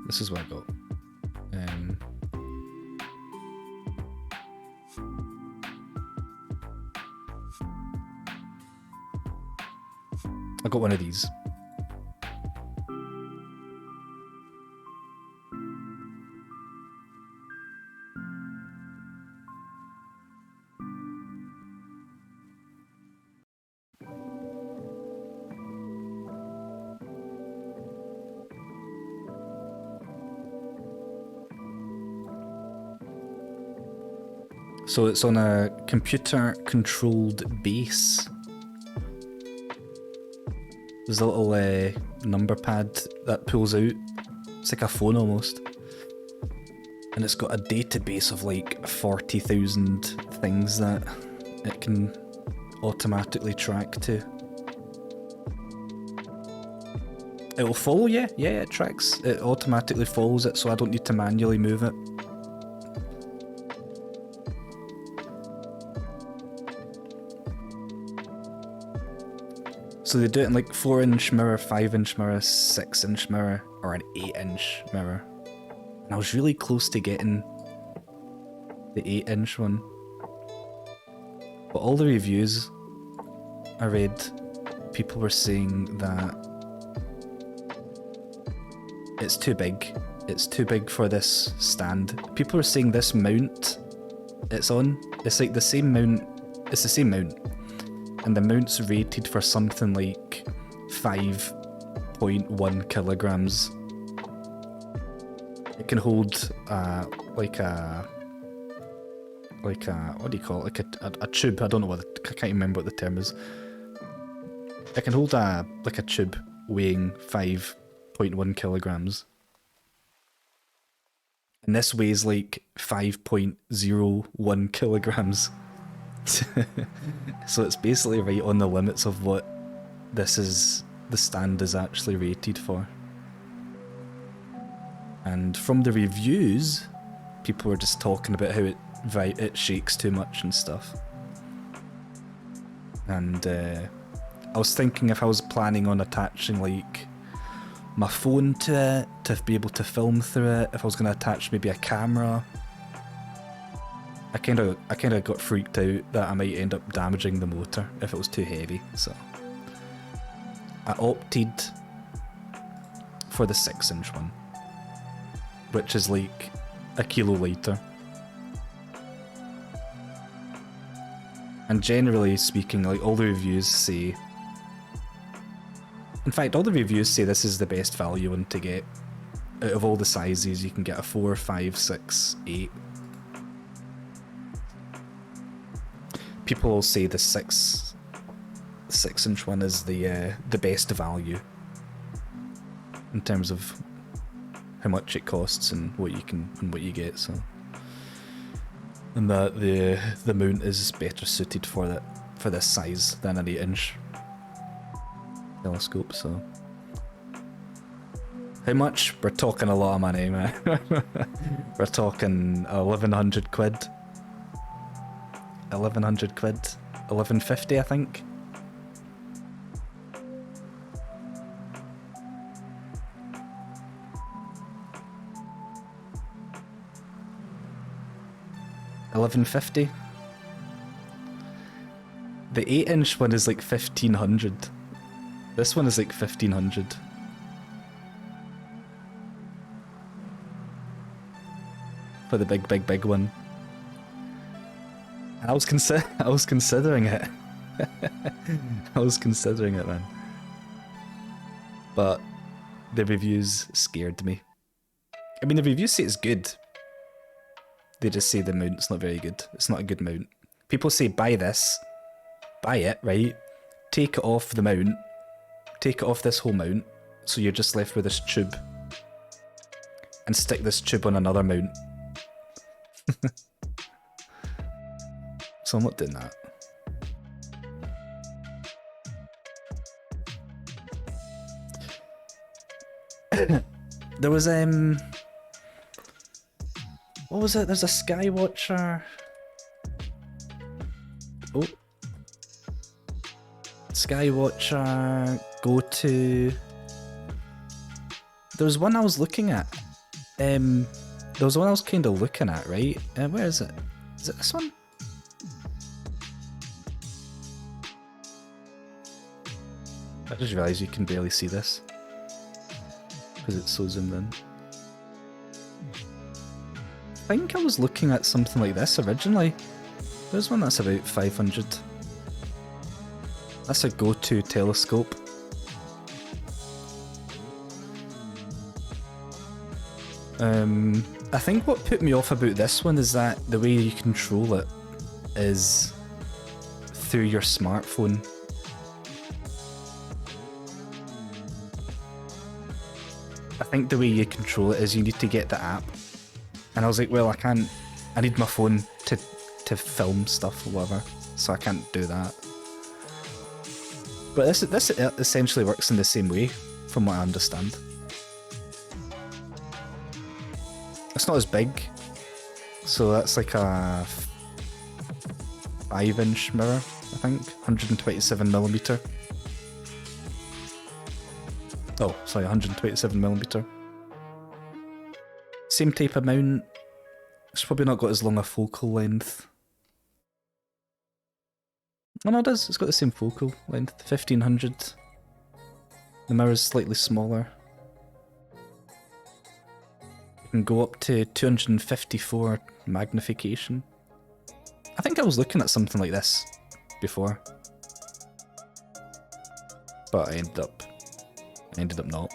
S1: this is what I got. I got one of these. So it's on a computer-controlled base. There's a little number pad that pulls out. It's like a phone almost. And it's got a database of like 40,000 things that it can automatically track to. It will follow you. Yeah, it tracks. It automatically follows it, so I don't need to manually move it. So they do it in like 4-inch mirror, 5-inch mirror, 6-inch mirror, or an 8-inch mirror. And I was really close to getting the 8-inch one. But all the reviews I read, people were saying that it's too big. It's too big for this stand. People were saying this mount it's on, it's like the same mount, it's the same mount. And the mount's rated for something like 5.1 kilograms. It can hold like a what do you call it? Like a tube. I don't know I can't remember what the term is. It can hold a tube weighing 5.1 kilograms. And this weighs like 5.01 kilograms. So it's basically right on the limits of what the stand is actually rated for. And from the reviews, people were just talking about how it shakes too much and stuff. And I was thinking if I was planning on attaching like my phone to it to be able to film through it, if I was going to attach maybe a camera, I kind of got freaked out that I might end up damaging the motor if it was too heavy. So I opted for the 6-inch one, which is like a kilo lighter. And generally speaking, like all the reviews say, in fact, all the reviews say this is the best value one to get. Out of all the sizes, you can get a 4, 5, 6, 8. People will say the 6-inch one is the best value in terms of how much it costs and what you get. So, and that the mount is better suited for this size than an 8-inch telescope. So, how much? We're talking a lot of money, man. We're talking 1,100 quid. 1,100 quid. 1,150, I think. $1,150. The 8-inch one is like 1,500. This one is like 1,500. For the big one. I was considering it. I was considering it, man. But the reviews scared me. I mean, the reviews say it's good. They just say the mount's not very good. It's not a good mount. People say, buy this. Buy it, right? Take it off the mount. Take it off this whole mount. So you're just left with this tube. And stick this tube on another mount. So I'm not doing that. There was what was it? There's a Skywatcher. Oh, Skywatcher. Go to. There was one I was looking at. There was one I was kind of looking at, right? Where is it? Is it this one? I just realised you can barely see this because it's so zoomed in. I think I was looking at something like this originally. There's one that's about 500. That's a go-to telescope. I think what put me off about this one is that the way you control it is through your smartphone. I think the way you control it is you need to get the app. And I was like, well, I need my phone to film stuff or whatever, so I can't do that. But this essentially works in the same way, from what I understand. It's not as big, so that's like a 5-inch mirror, I think, 127mm. Oh, sorry, 127mm. Same type of mount, It's probably not got as long a focal length. Oh no, it does. It's got the same focal length, 1500. The mirror's slightly smaller. You can go up to 254 magnification. I think I was looking at something like this before, but I ended up not.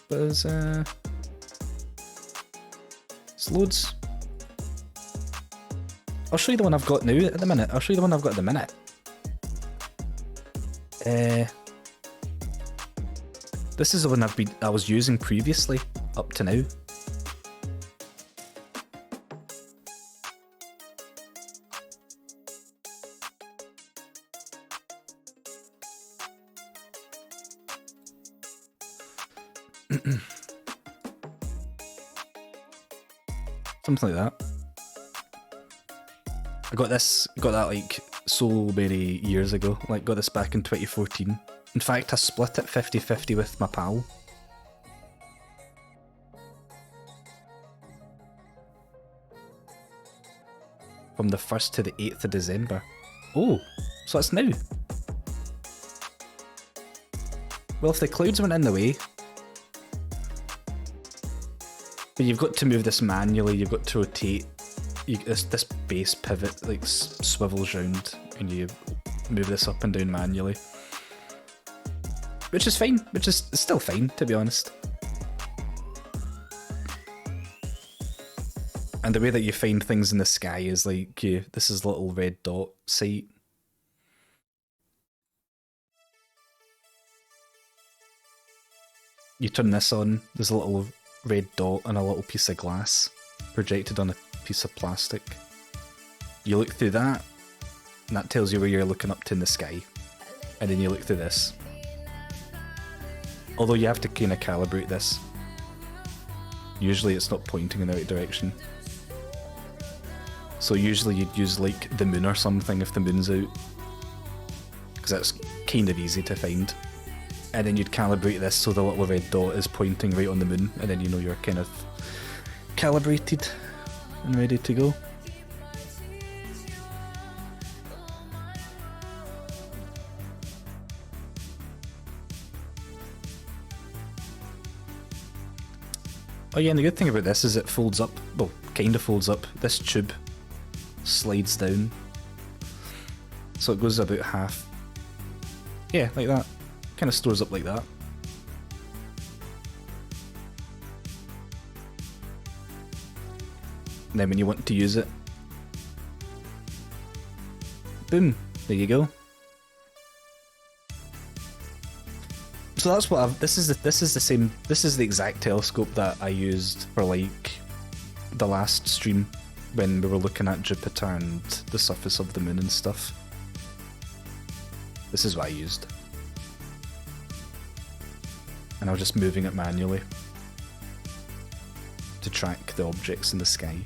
S1: But there's loads. I'll show you the one I've got now at the minute. This is the one I was using previously up to now. Something like that. I got that like so many years ago. Like, got this back in 2014. In fact, I split it 50-50 with my pal. From the 1st to the 8th of December. Oh, so that's now. Well, if the clouds went in the way, but you've got to move this manually, you've got to rotate. This base pivot like swivels round and you move this up and down manually. Which is fine, which is still fine, to be honest. And the way that you find things in the sky is like, this is a little red dot sight. You turn this on, there's a little red dot and a little piece of glass projected on a piece of plastic. You look through that, and that tells you where you're looking up to in the sky. And then you look through this. Although you have to kind of calibrate this. Usually it's not pointing in the right direction. So usually you'd use like the moon or something if the moon's out. Because that's kind of easy to find. And then you'd calibrate this so the little red dot is pointing right on the moon, and then you know you're kind of calibrated and ready to go. Oh yeah, and the good thing about this is it folds up, well, kind of folds up. This tube slides down. So it goes about half. Yeah, like that. Kind of stores up like that. And then when you want to use it, boom, there you go. So that's what this is the exact telescope that I used for like the last stream when we were looking at Jupiter and the surface of the moon and stuff. This is what I used. And I was just moving it manually to track the objects in the sky.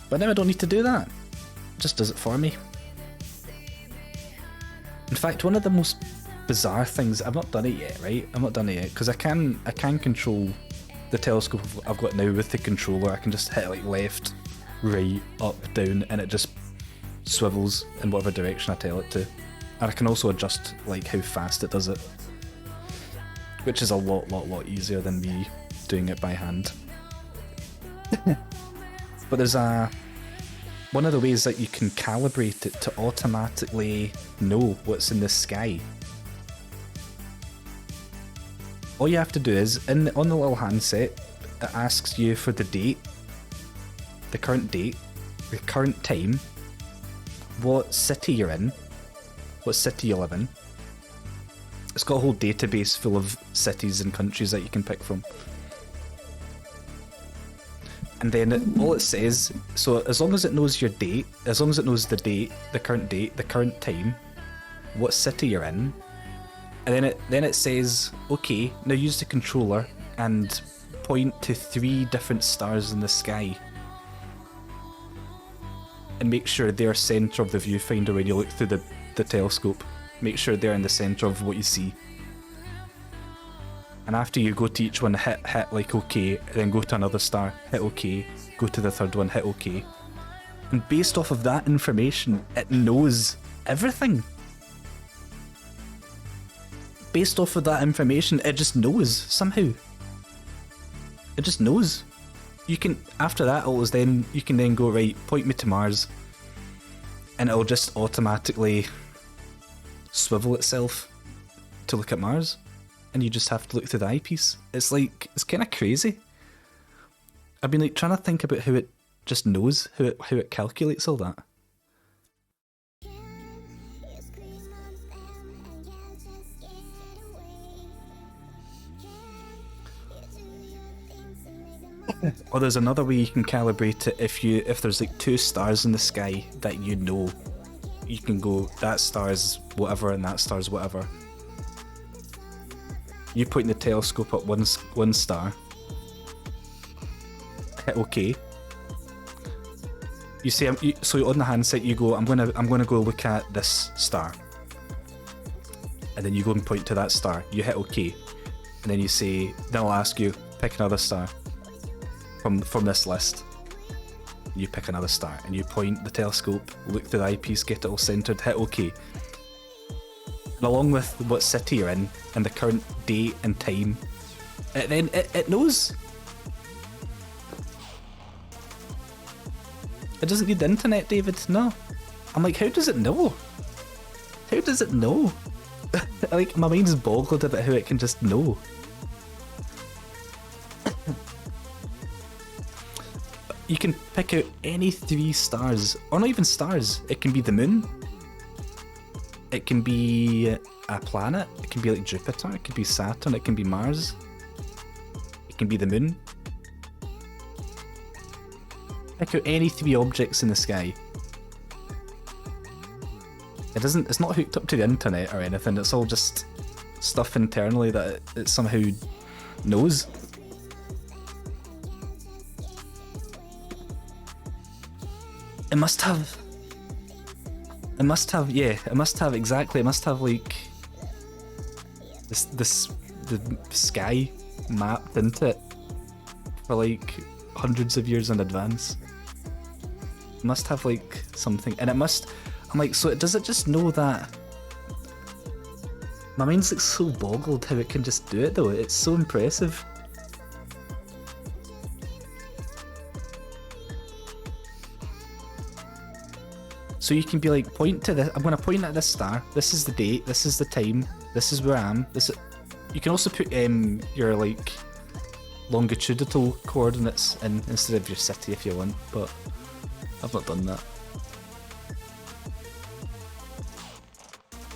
S1: But now I don't need to do that. It just does it for me. In fact, one of the most bizarre things, I've not done it yet, right? I've not done it yet, because I can control the telescope I've got now with the controller. I can just hit like left, right, up, down, and it just swivels in whatever direction I tell it to. And I can also adjust like how fast it does it, which is a lot easier than me doing it by hand. But there's one of the ways that you can calibrate it to automatically know what's in the sky. All you have to do is, on the little handset, it asks you for the date, the current time, what city you're in, what city you live in. It's got a whole database full of cities and countries that you can pick from. And then all it says, so as long as it knows your date, as long as it knows the date, the current time, what city you're in, and then it says, okay, now use the controller and point to 3 different stars in the sky. and make sure they're centre of the viewfinder when you look through the telescope. Make sure they're in the centre of what you see. And after you go to each one, hit like OK, then go to another star, hit OK, go to the third one, hit OK. And based off of that information, it knows everything. Based off of that information, it just knows somehow. It just knows. You can, after that, you can then go, right, point me to Mars, and it'll just automatically swivel itself to look at Mars, and you just have to look through the eyepiece. It's like, it's kind of crazy. I've been like trying to think about how it just knows, how it calculates all that. Or there's another way you can calibrate it. If there's like two stars in the sky that you know, you can go, that star's whatever and that star's whatever. You point the telescope at one star, hit OK. You say, so on the handset you go, I'm gonna go look at this star, and then you go and point to that star. You hit OK, and then you say, then I'll ask you, pick another star from this list. You pick another star, and you point the telescope, look through the eyepiece, get it all centered, hit OK. And along with what city you're in and the current date and time, it knows. It doesn't need the internet, David. No. I'm like, how does it know? How does it know? Like, my mind's boggled about how it can just know. You can pick out any 3 stars, or not even stars. It can be the moon. It can be a planet. It can be like Jupiter. It can be Saturn. It can be Mars. It can be the moon. Pick out any 3 objects in the sky. It's not hooked up to the internet or anything. It's all just stuff internally that it somehow knows. It must have like the sky mapped into it for like hundreds of years in advance. It must have like something, and I'm like, so does it just know that? My mind's like so boggled how it can just do it though. It's so impressive. So you can be like, point to this. I'm going to point at this star. This is the date. This is the time. This is where I am. You can also put your like longitudinal coordinates in instead of your city if you want, but I've not done that.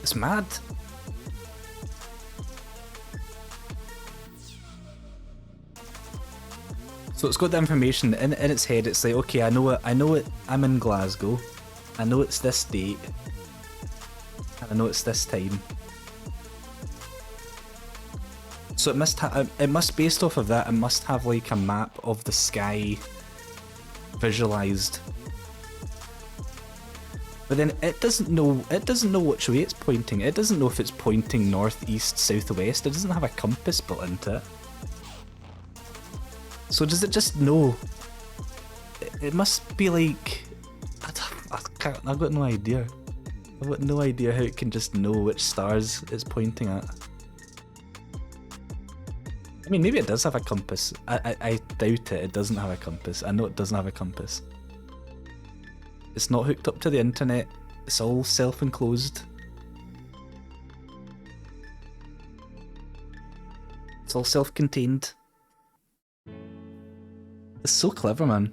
S1: It's mad. So it's got the information in its head. It's like, okay, I know it. I'm in Glasgow. I know it's this date, and I know it's this time. So it must, based off of that, it must have like a map of the sky visualized. But then it doesn't know which way it's pointing. It doesn't know if it's pointing north, east, south, west. It doesn't have a compass built into it. So does it just know? It must be like, I've got no idea. I've got no idea how it can just know which stars it's pointing at. I mean, maybe it does have a compass. I doubt it. It doesn't have a compass. I know it doesn't have a compass. It's not hooked up to the internet. It's all self-enclosed. It's all self-contained. It's so clever, man.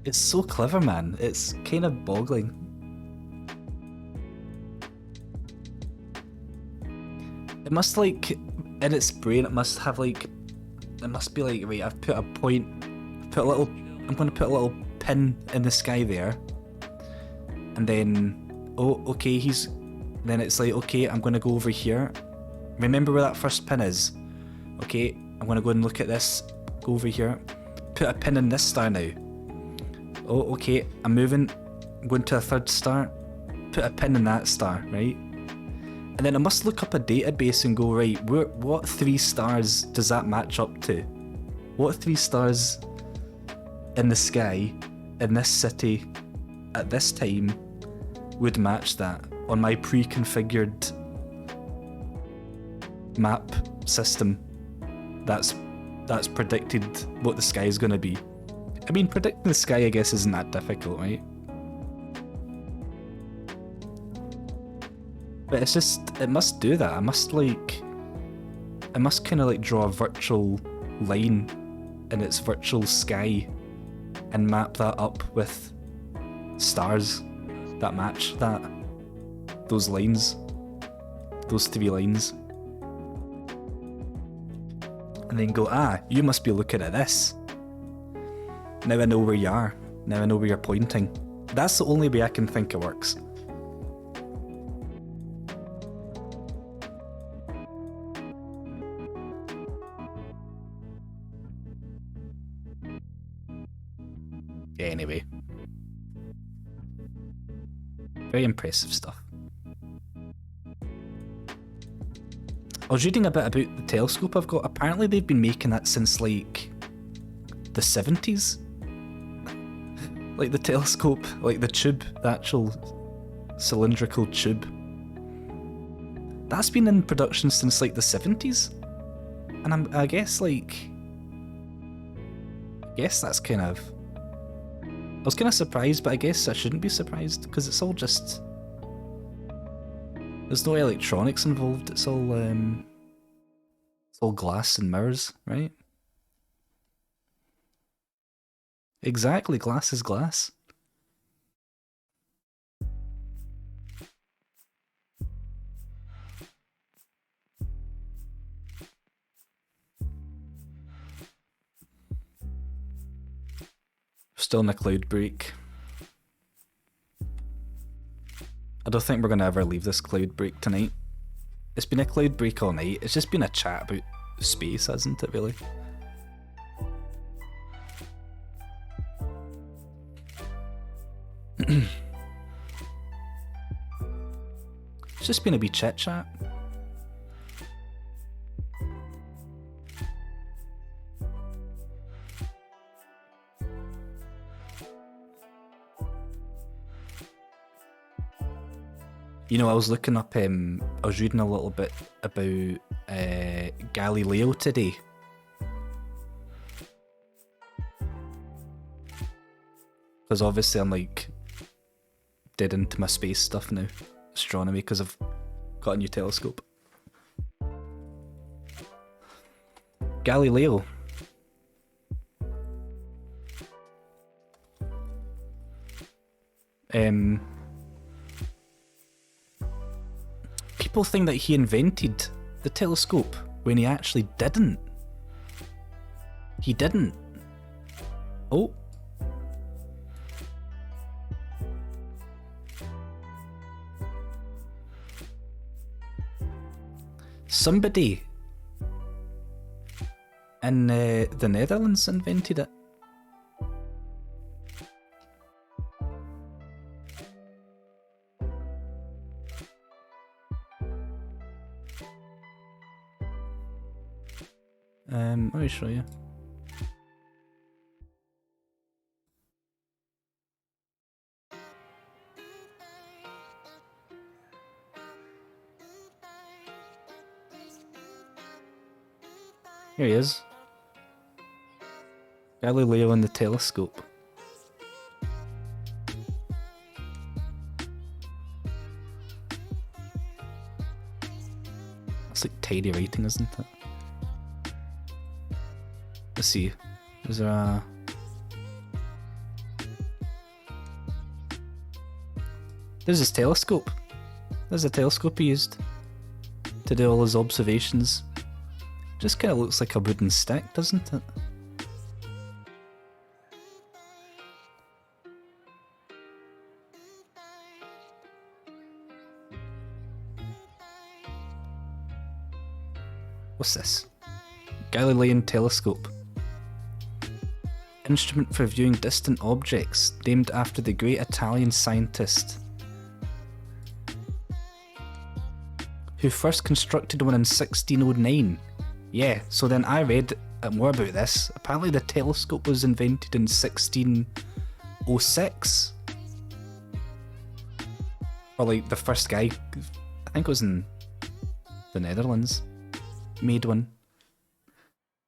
S1: It's so clever, man. It's kind of boggling. It must like, in its brain, it must have like, it must be like, wait, I've put a point, I'm going to put a little pin in the sky there. And then, oh, okay, then it's like, okay, I'm going to go over here. Remember where that first pin is? Okay, I'm going to go and look at this, go over here, put a pin in this star now. Oh, okay, I'm moving, I'm going to a third star, put a pin in that star, right? And then I must look up a database and go, right, what 3 stars does that match up to? What 3 stars in the sky, in this city, at this time, would match that on my pre-configured map system that's predicted what the sky is going to be? I mean, predicting the sky, I guess, isn't that difficult, right? But it's just, it must do that. I must kind of like draw a virtual line in its virtual sky and map that up with stars that match those lines, those 3 lines. And then go, you must be looking at this. Now I know where you are. Now I know where you're pointing. That's the only way I can think it works. Anyway. Very impressive stuff. I was reading a bit about the telescope I've got. Apparently they've been making that since like the 70s. Like the telescope, like the tube, the actual cylindrical tube. That's been in production since like the 70s. And I guess that's kind of... I was kind of surprised, but I guess I shouldn't be surprised because it's all just... There's no electronics involved. It's all glass and mirrors, right? Exactly, glass is glass. Still in a cloud break. I don't think we're going to ever leave this cloud break tonight. It's been a cloud break all night. It's just been a chat about space, hasn't it, really? It's just been a wee chit chat. You know, I was looking up, I was reading a little bit about Galileo today. Because obviously I'm like dead into my space stuff now, astronomy, because I've got a new telescope. Galileo. People think that he invented the telescope when he actually didn't. He didn't. Oh. Somebody in the Netherlands invented it. Let me show you. Here he is. Galileo and the telescope. That's like tidy writing, isn't it? Let's see. Is there a... There's his telescope. There's a telescope he used. to do all his observations. Just kind of looks like a wooden stick, doesn't it? What's this? Galilean telescope. Instrument for viewing distant objects, named after the great Italian scientist who first constructed one in 1609. Yeah, so then I read more about this. Apparently the telescope was invented in 1606. Or like the first guy, I think it was in the Netherlands, made one.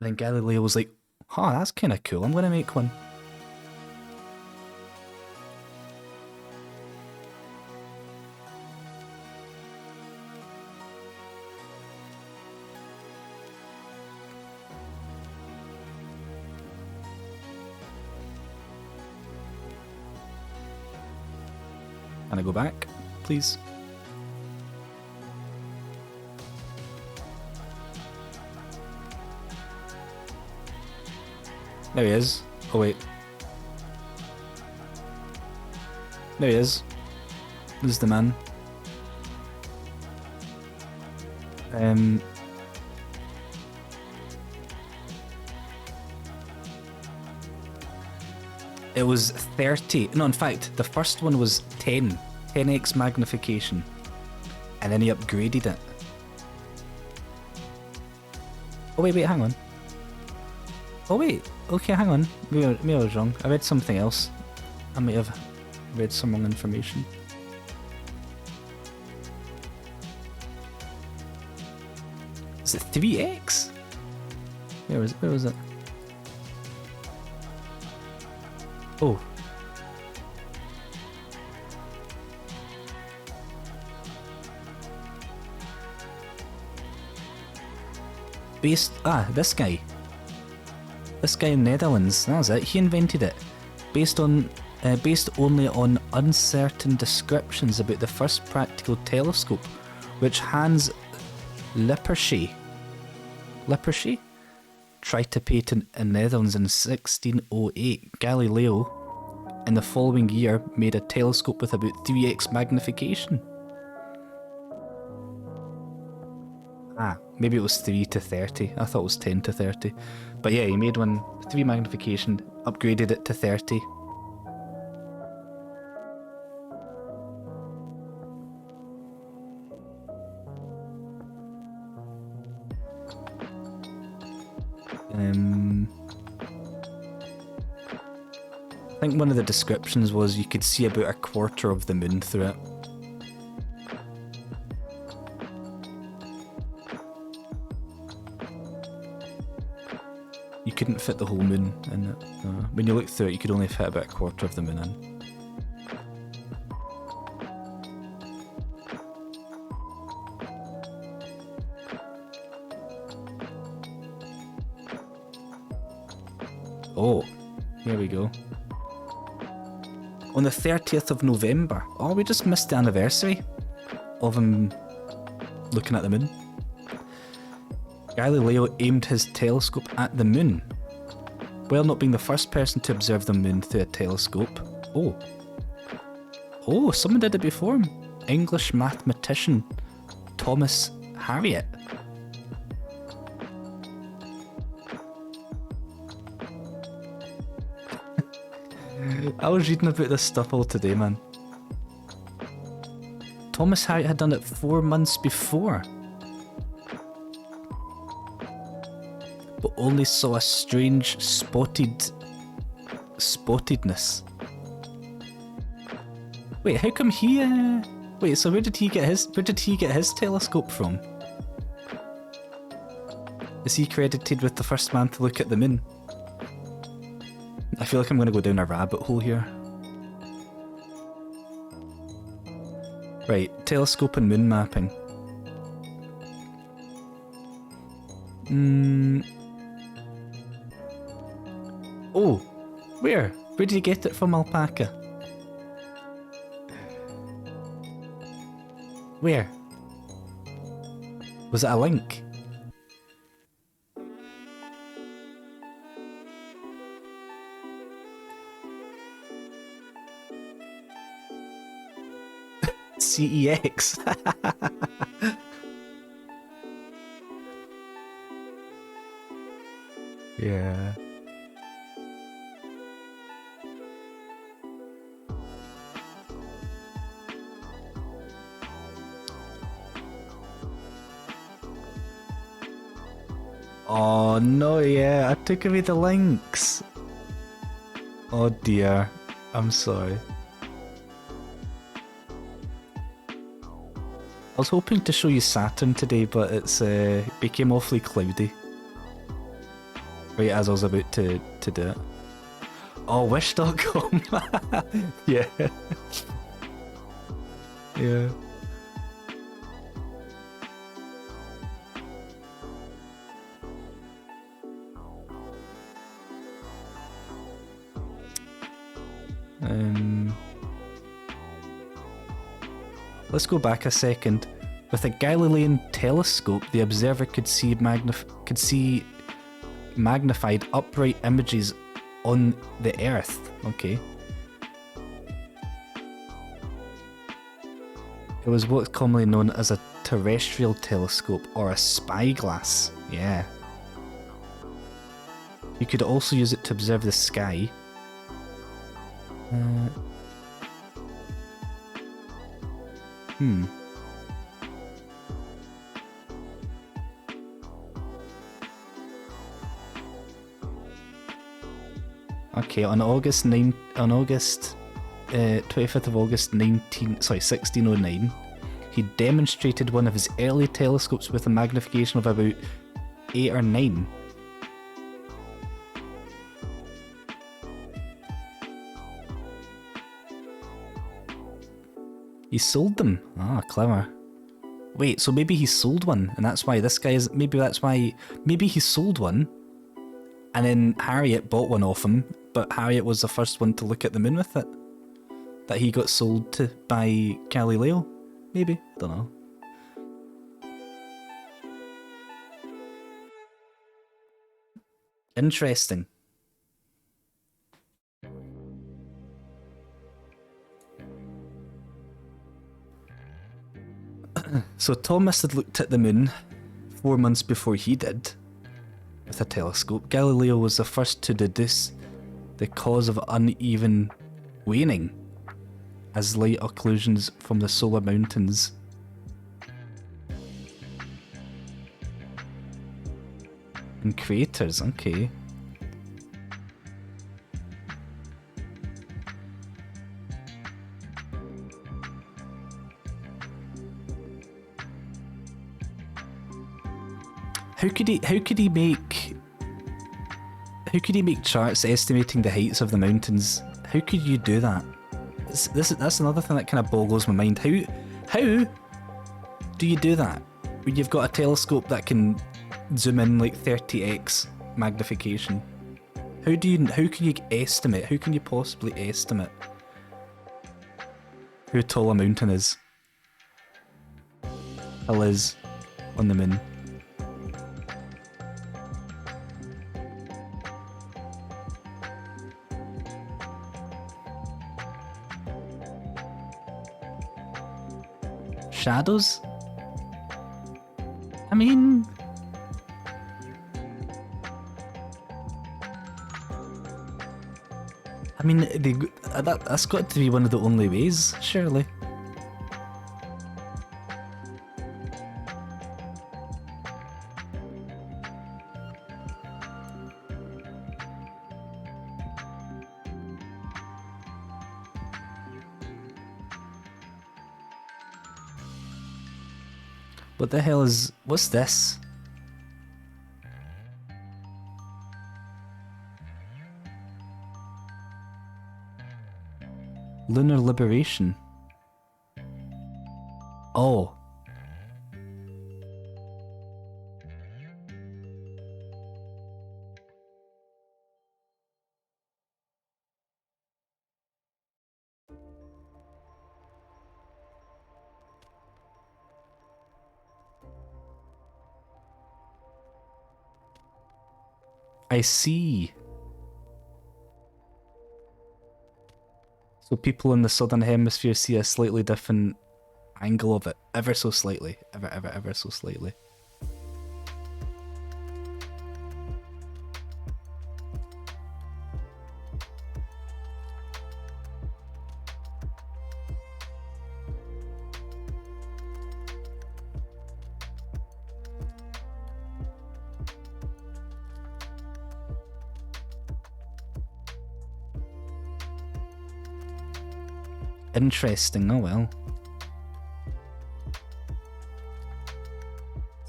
S1: And then Galileo was like, huh, that's kind of cool, I'm going to make one. Can I go back, please? There he is. Oh wait. There he is. This is the man. It was 30. No, in fact, the first one was 10x magnification. And then he upgraded it. Oh wait, hang on. Oh wait, okay, hang on. Maybe I was wrong. I read something else. I might have read some wrong information. Is it 3x? Where was it? Oh. This guy. This guy in the Netherlands, that was it. He invented it, based only on uncertain descriptions about the first practical telescope, which Hans Lippershey tried to patent in the Netherlands in 1608. Galileo, in the following year, made a telescope with about 3x magnification. Maybe it was 3 to 30. I thought it was 10 to 30. But yeah, he made one 3 magnification, upgraded it to 30. I think one of the descriptions was you could see about a quarter of the moon through it. You couldn't fit the whole moon in it. When you looked through it, you could only fit about a quarter of the moon in. Oh, here we go. On the 30th of November. Oh, we just missed the anniversary of him looking at the moon. Galileo aimed his telescope at the moon, while not being the first person to observe the moon through a telescope. Oh, someone did it before him. English mathematician Thomas Harriot. I was reading about this stuff all today, man. Thomas Harriot had done it 4 months before, but only saw a strange spottedness. Wait, how come he? Wait, so where did he get his telescope from? Is he credited with the first man to look at the moon? I feel like I'm gonna go down a rabbit hole here. Right, telescope and moon mapping. Oh, where? Where did you get it from, alpaca? Where? Was it a link? CEX. Yeah. Oh no, yeah, I took away the links. Oh dear, I'm sorry. I was hoping to show you Saturn today, but it's became awfully cloudy. Right as I was about to do it. Oh, wish.com. Yeah. Yeah. Let's go back a second. With a Galilean telescope, the observer could see magnified upright images on the Earth. Okay. It was what's commonly known as a terrestrial telescope or a spyglass. Yeah. You could also use it to observe the sky. Okay, on 25th of August 1609, he demonstrated one of his early telescopes with a magnification of about 8 or 9. He sold them. Ah, clever. Wait, so maybe he sold one, and that's why this guy is. Maybe he sold one, and then Harriet bought one off him, but Harriet was the first one to look at the moon with it. That he got sold to by Galileo. Maybe. Don't know. Interesting. So Thomas had looked at the moon 4 months before he did with a telescope. Galileo was the first to deduce the cause of uneven waning as light occlusions from the solar mountains. And craters, okay. How could he make charts estimating the heights of the mountains? How could you do that? That's another thing that kind of boggles my mind. How do you do that when you've got a telescope that can zoom in like 30x magnification? How can you estimate? How can you possibly estimate how tall a mountain is? Hill is on the moon. Shadows? I mean... that's got to be one of the only ways, surely. What the hell is... what's this? Lunar liberation. Oh. I see. So people in the southern hemisphere see a slightly different angle of it, ever so slightly, ever so slightly. Interesting, oh well.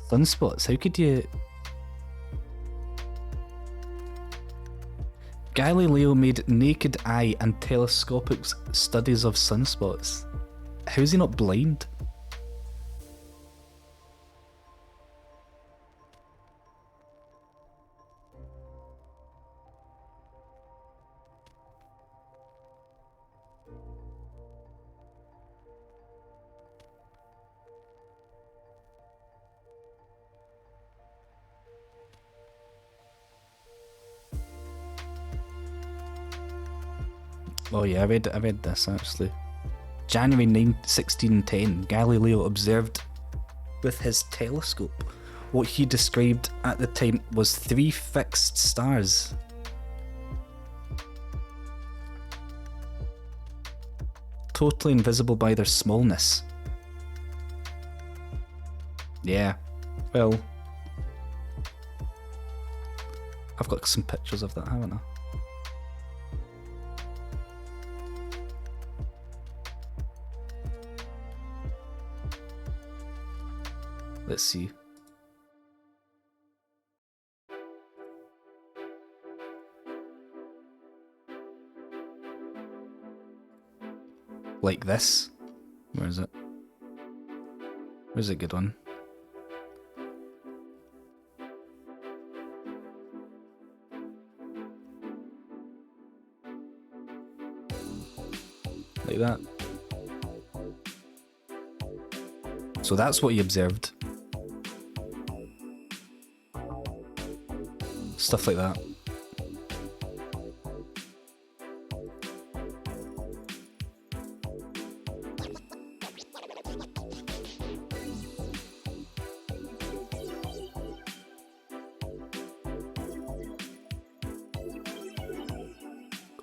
S1: Sunspots, how could you... Galileo made naked eye and telescopic studies of sunspots. How is he not blind? Oh yeah, I read this actually. January 9, 1610, Galileo observed with his telescope what he described at the time was 3 fixed stars. Totally invisible by their smallness. Yeah, well, I've got some pictures of that, haven't I? Let's see. Like this. Where is it? Where's a good one? Like that. So that's what he observed. Stuff like that.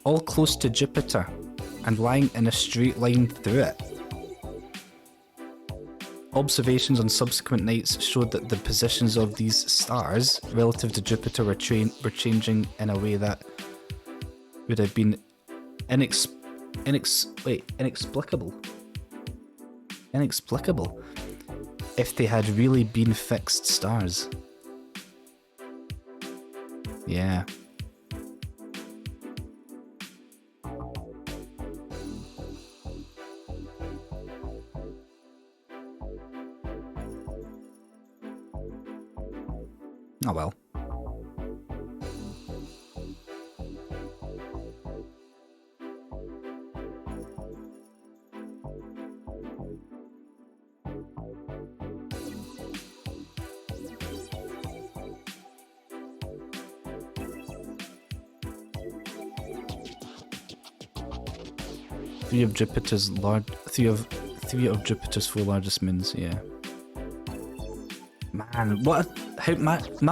S1: All close to Jupiter and lying in a straight line through it. Observations on subsequent nights showed that the positions of these stars relative to Jupiter were changing in a way that would have been inexplicable if they had really been fixed stars. Yeah. Oh well. Three of Jupiter's 4 largest moons, yeah. Man, my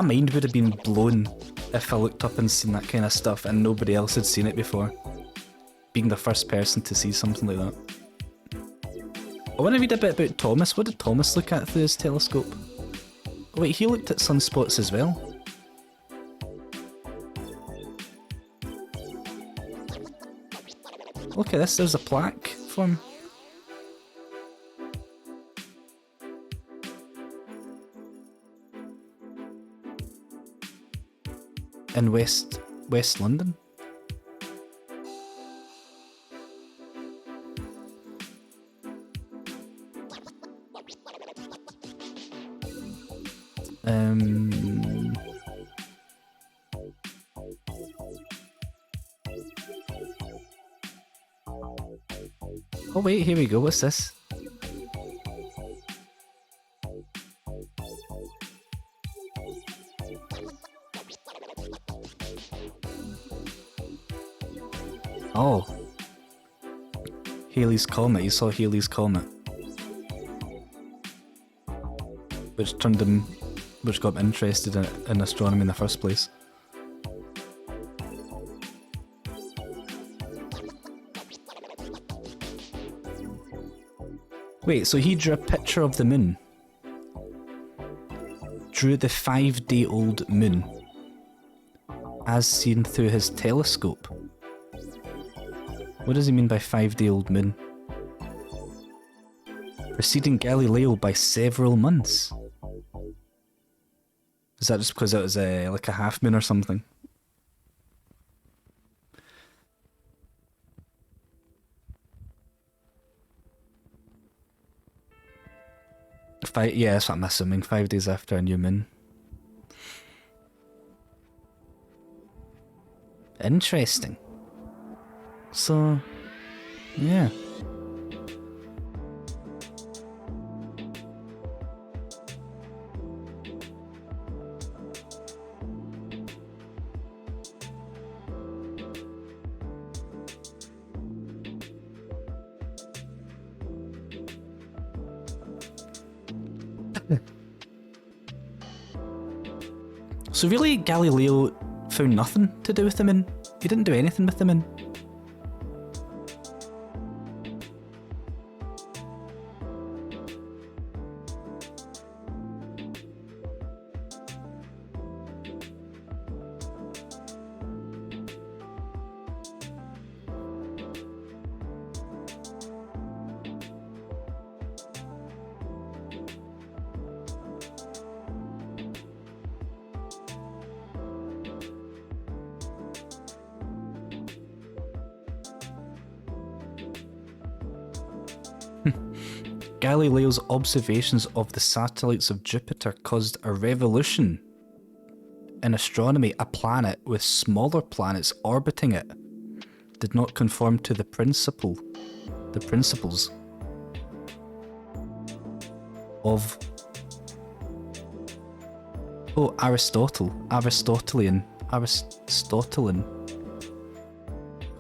S1: mind would have been blown if I looked up and seen that kind of stuff and nobody else had seen it before. Being the first person to see something like that. I want to read a bit about Thomas. What did Thomas look at through his telescope? Oh wait, he looked at sunspots as well. Look at this, there's a plaque for him. In West London. Oh wait, here we go. What's this? Oh. Halley's Comet. He saw Halley's Comet. Which got him interested in astronomy in the first place. Wait, so he drew a picture of the moon? Drew the 5-day-old moon as seen through his telescope. What does he mean by 5-day-old moon? Preceding Galileo by several months. Is that just because it was like a half moon or something? Yeah, that's what I'm assuming. 5 days after a new moon. Interesting. So, yeah. So really, Galileo found nothing to do with the moon? He didn't do anything with the moon? Galileo's observations of the satellites of Jupiter caused a revolution in astronomy. A planet with smaller planets orbiting it did not conform to the principles of Aristotelian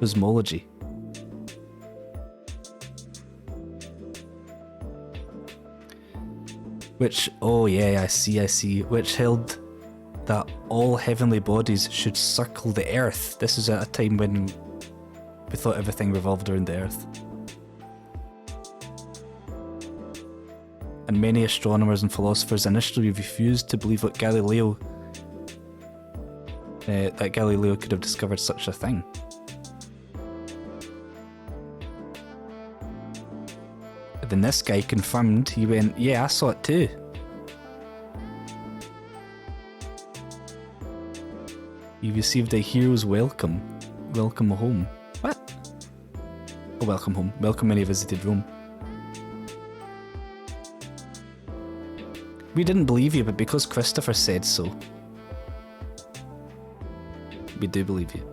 S1: cosmology. Which, oh yeah, I see, which held that all heavenly bodies should circle the Earth. This is at a time when we thought everything revolved around the Earth. And many astronomers and philosophers initially refused to believe that Galileo could have discovered such a thing. Then this guy confirmed, he went, yeah, I saw it too. He received a hero's welcome. Welcome home. What? Oh, welcome home. Welcome when he visited Rome. We didn't believe you, but because Christopher said so, we do believe you.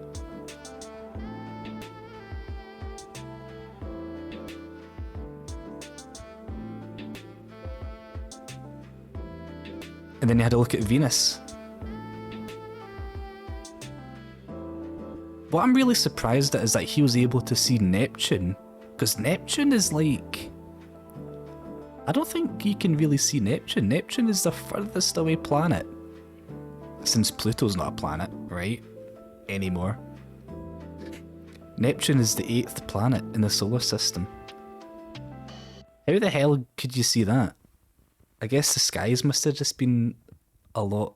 S1: And then he had a look at Venus. What I'm really surprised at is that he was able to see Neptune. Because Neptune is like... I don't think you can really see Neptune. Neptune is the furthest away planet. Since Pluto's not a planet, right? Anymore. Neptune is the 8th planet in the solar system. How the hell could you see that? I guess the skies must have just been a lot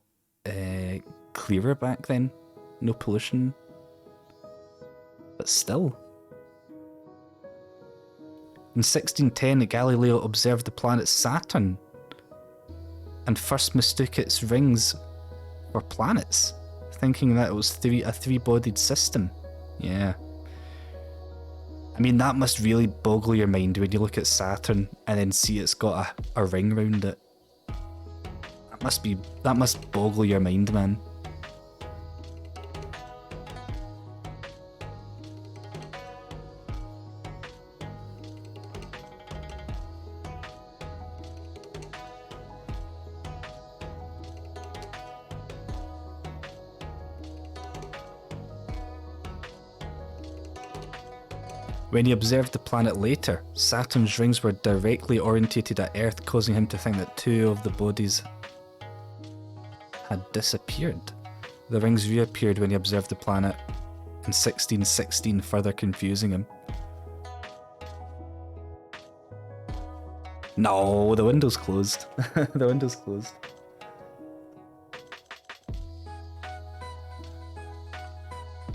S1: clearer back then. No pollution. But still. In 1610, Galileo observed the planet Saturn and first mistook its rings for planets, thinking that it was a three-bodied system. Yeah. I mean, that must really boggle your mind when you look at Saturn and then see it's got a ring round it. That must boggle your mind, man. When he observed the planet later, Saturn's rings were directly orientated at Earth, causing him to think that two of the bodies had disappeared. The rings reappeared when he observed the planet in 1616, further confusing him. No, the window's closed. The window's closed.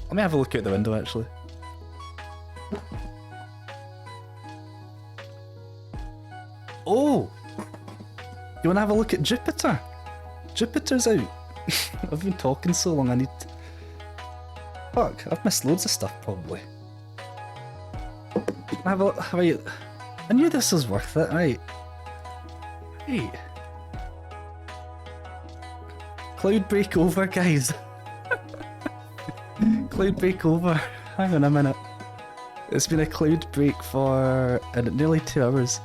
S1: Let me have a look out the window, actually. Oh! You want to have a look at Jupiter? Jupiter's out. I've been talking so long, I need... Fuck, I've missed loads of stuff, probably. Have a look, how about you... I knew this was worth it, right? Right. Cloud break over, guys. Cloud break over. Hang on a minute. It's been a cloud break for nearly 2 hours.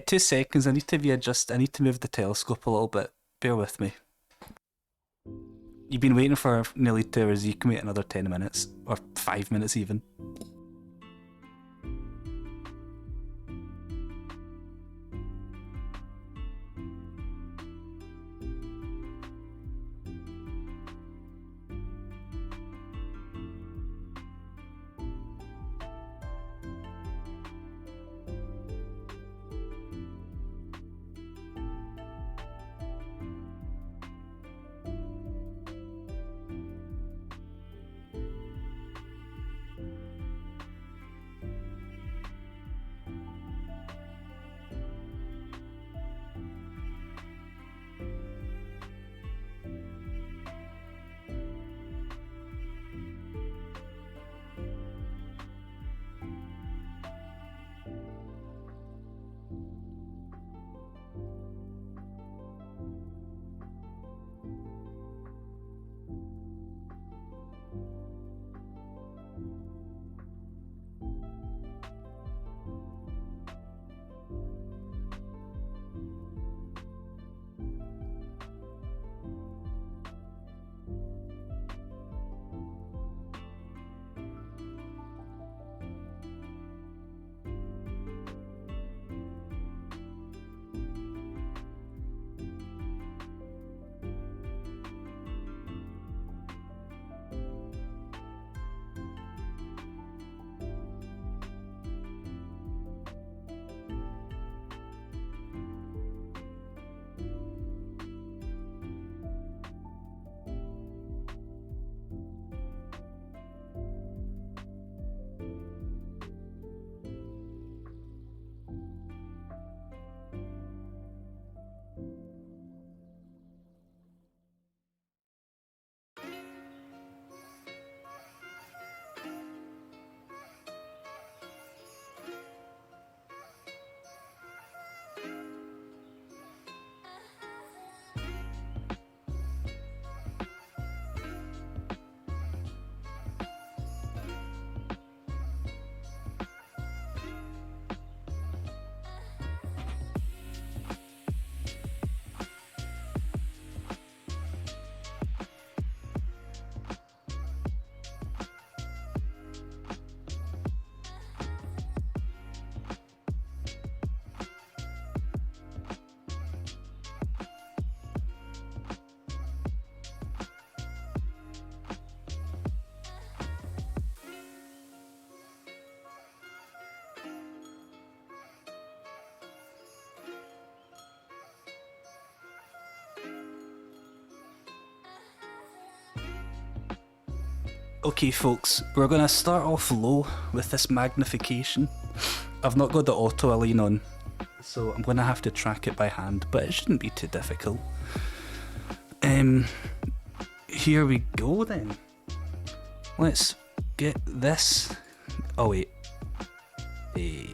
S1: Two seconds, I need to I need to move the telescope a little bit. Bear with me. You've been waiting for nearly 2 hours, you can wait another 10 minutes, or 5 minutes even. Okay, folks, we're going to start off low with this magnification. I've not got the auto align on, so I'm going to have to track it by hand, but it shouldn't be too difficult. Here we go then. Let's get this. Oh wait. Wait.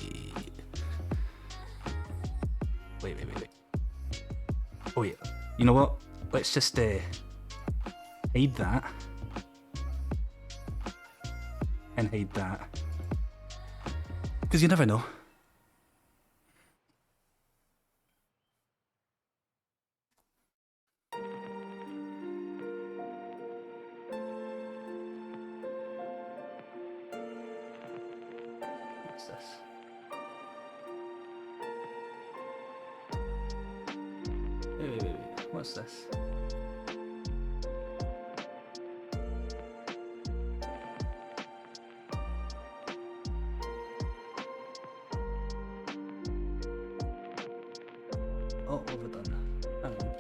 S1: Oh wait. You know what? Let's just hide that. And hide that. Because you never know. What's this? Wait. What's this? Oh, overdone. Hang on.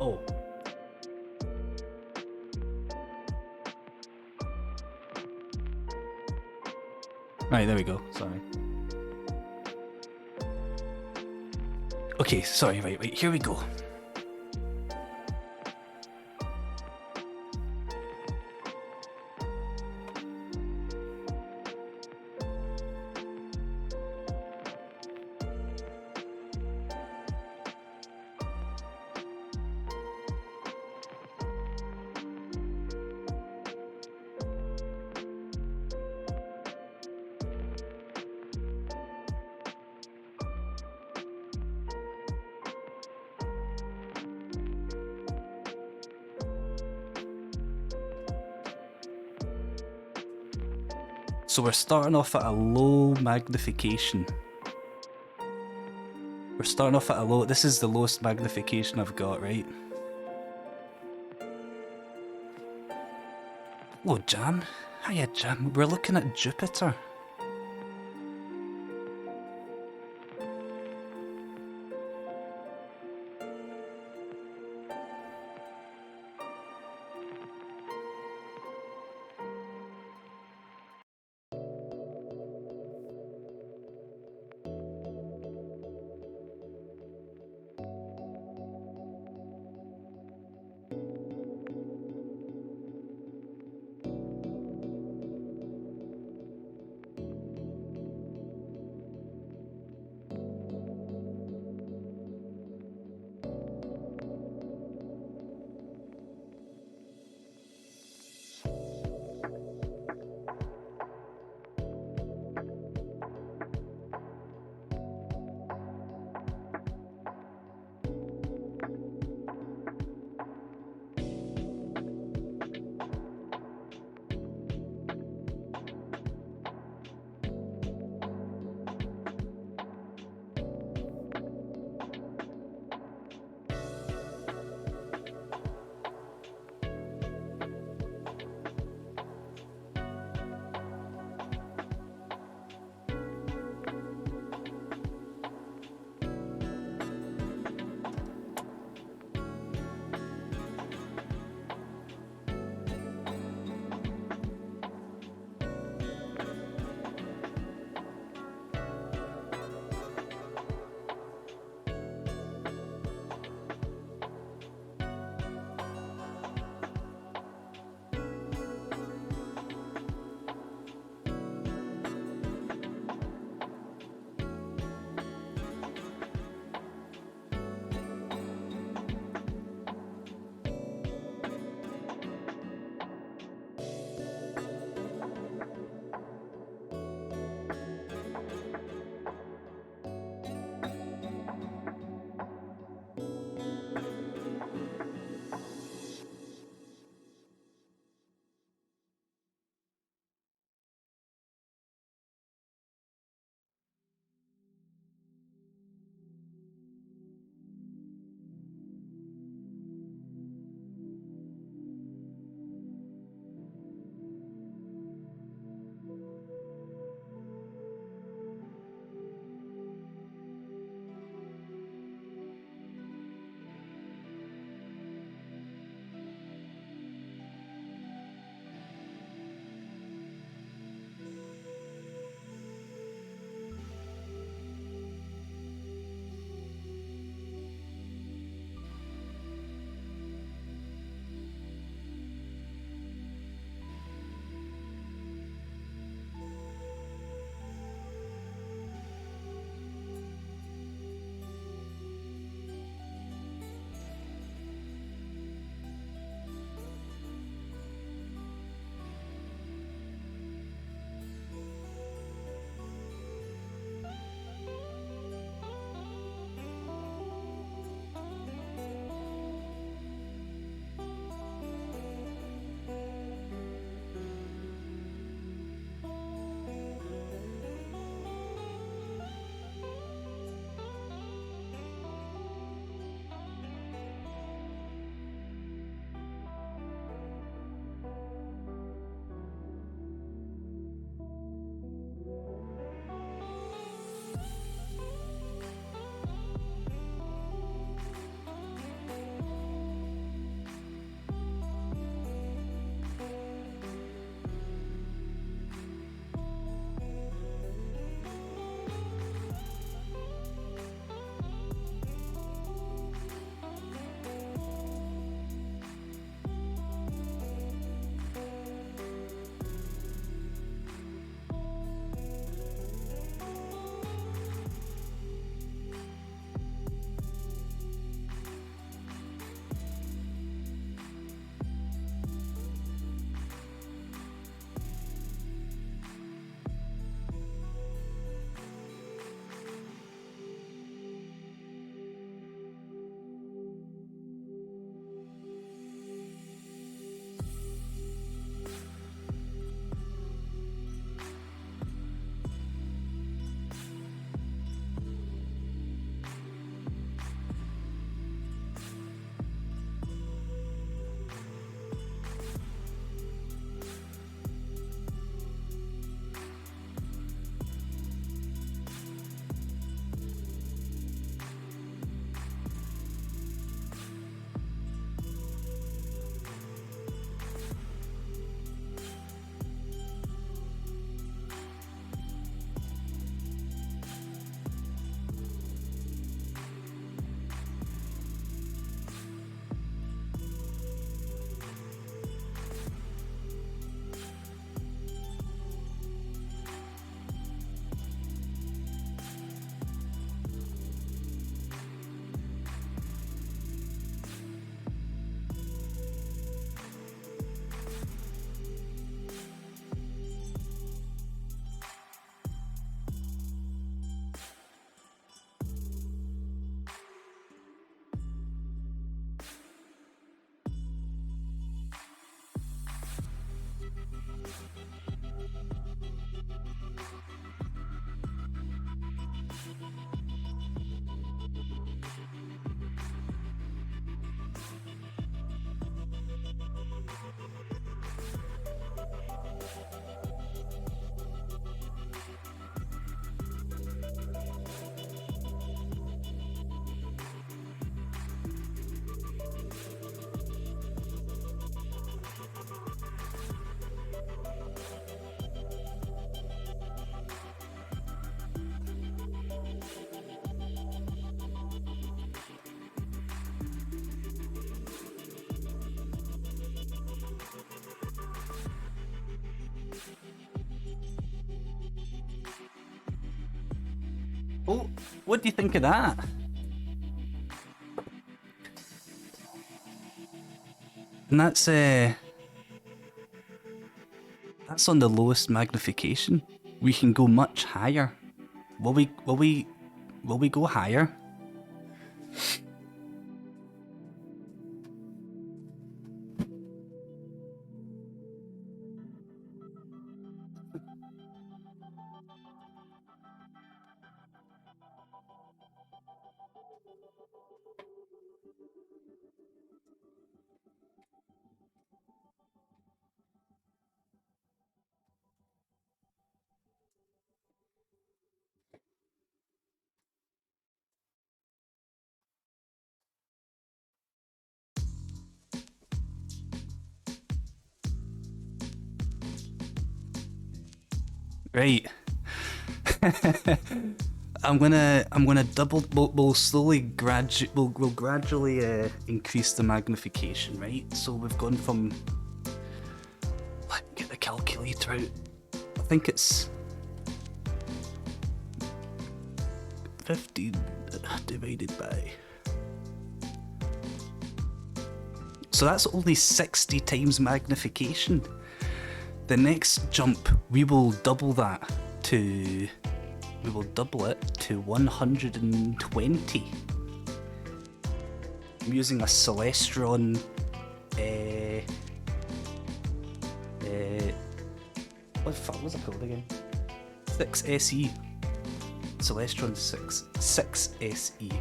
S1: Oh. Right, there we go. Sorry. Okay, sorry, right, here we go. So we're starting off at a low magnification. We're starting off at a low... This is the lowest magnification I've got, right? Hello, Jam. Hiya, Jam. We're looking at Jupiter. What do you think of that? And that's on the lowest magnification. We can go much higher. Will we go higher? Right. I'm gonna double. We'll slowly we'll gradually increase the magnification, right? So we've gone from. Let me get the calculator out. I think it's 50 divided by. So that's only 60 times magnification. The next jump, we will double that to. We will double it to 120. I'm using a Celestron. What the fuck was it called again? 6SE. Celestron 6SE.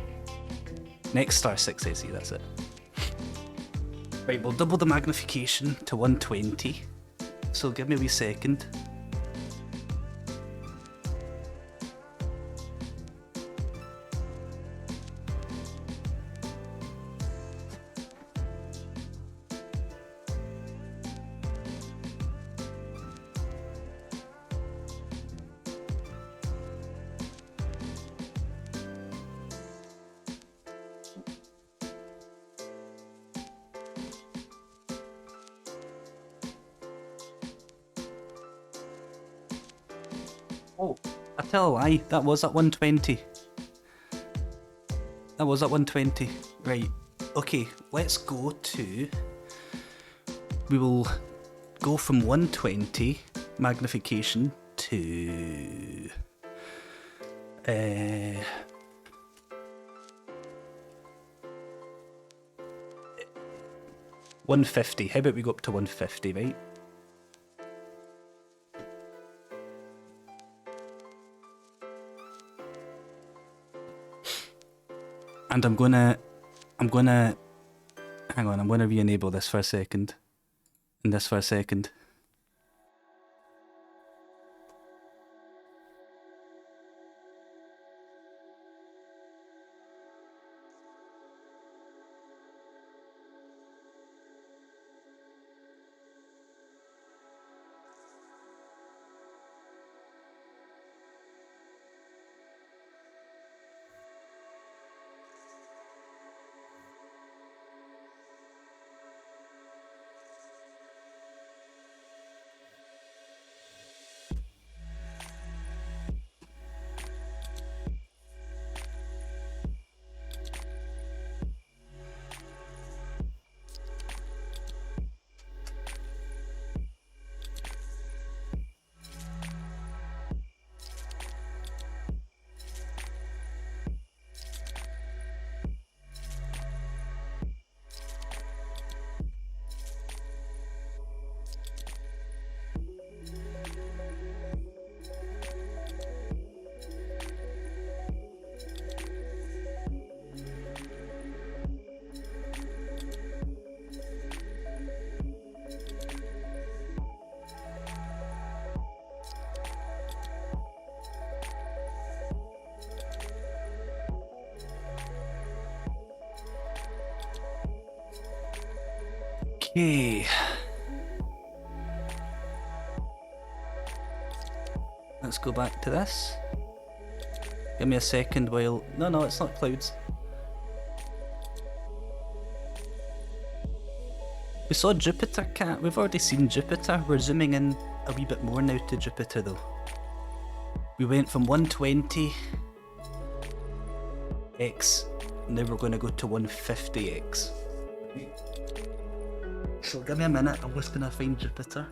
S1: Next Star 6SE, that's it. Right, we'll double the magnification to 120. So give me a wee second. Oh, I tell a lie, that was at 120. That was at 120. Right, okay, let's go to... We will go from 120 magnification to... 150. How about we go up to 150, right? And I'm gonna, hang on, I'm gonna re-enable this for a second, and this for a second. Okay. Let's go back to this. Give me a second while... No, it's not clouds. We saw Jupiter, Cat. We've already seen Jupiter. We're zooming in a wee bit more now to Jupiter though. We went from 120 X. Now we're going to go to 150x. So give me a minute, I'm just going to find Jupiter.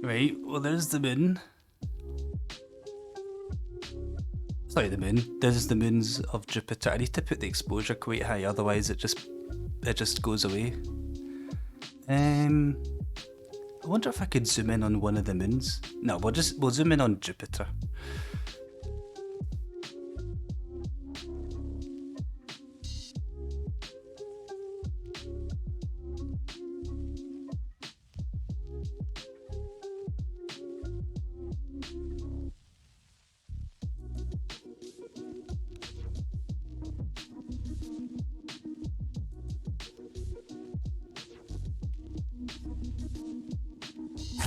S1: Right, well there's the moon. Sorry, the moon. There's the moons of Jupiter. I need to put the exposure quite high, otherwise it just goes away. I wonder if I could zoom in on one of the moons. No, we'll zoom in on Jupiter.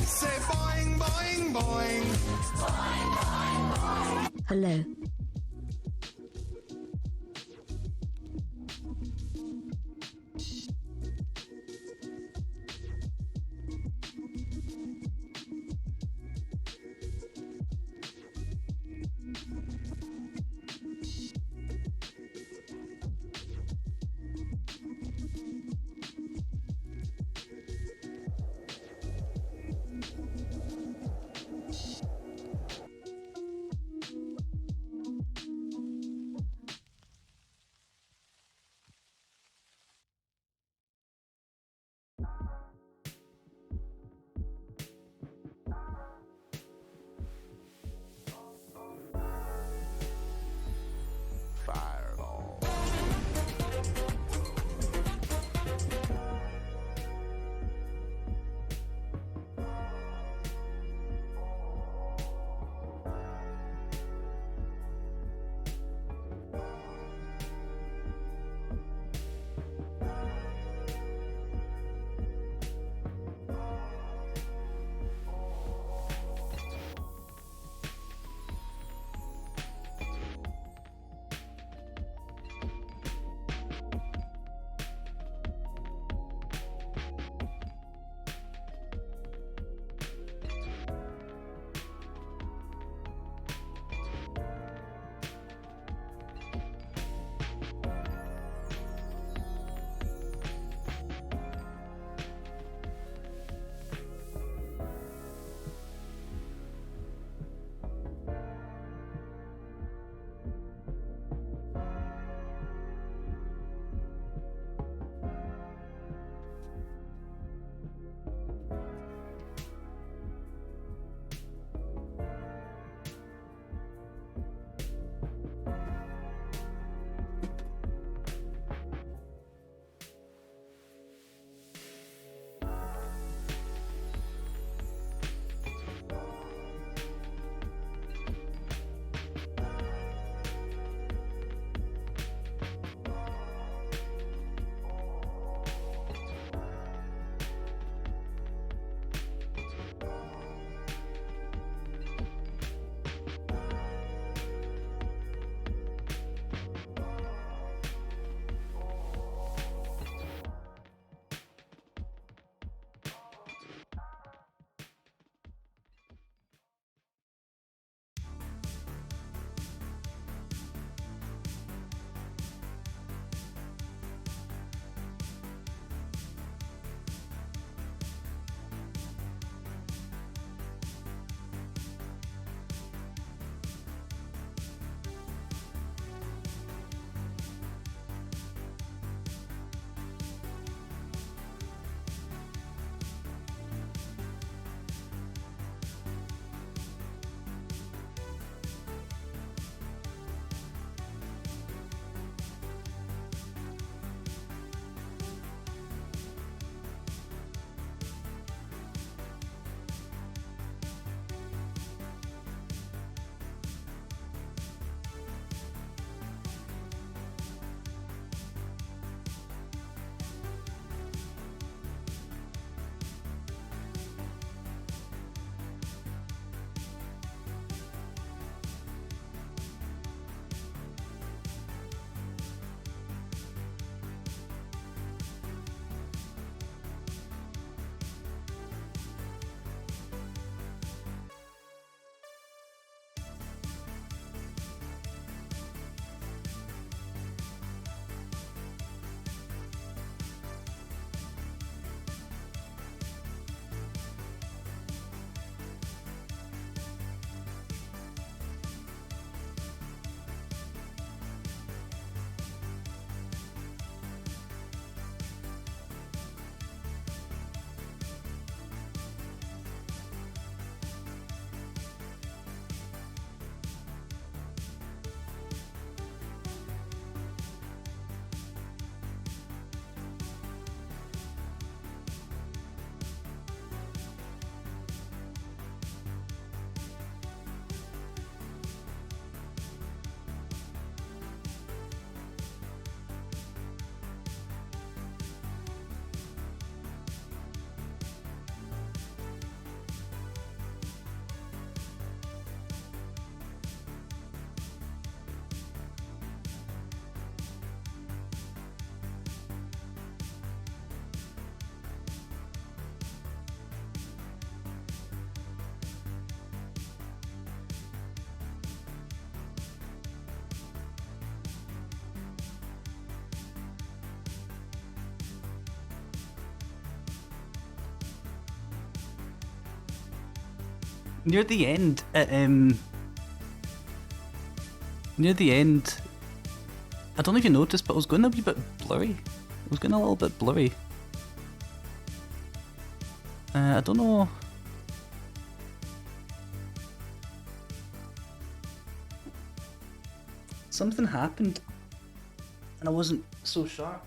S4: Say boing, boing, boing.
S6: Hello.
S1: near the end, near the end, I don't know if you noticed, but it was going a wee bit blurry. It was going a little bit blurry. I don't know. Something happened, and I wasn't so sharp.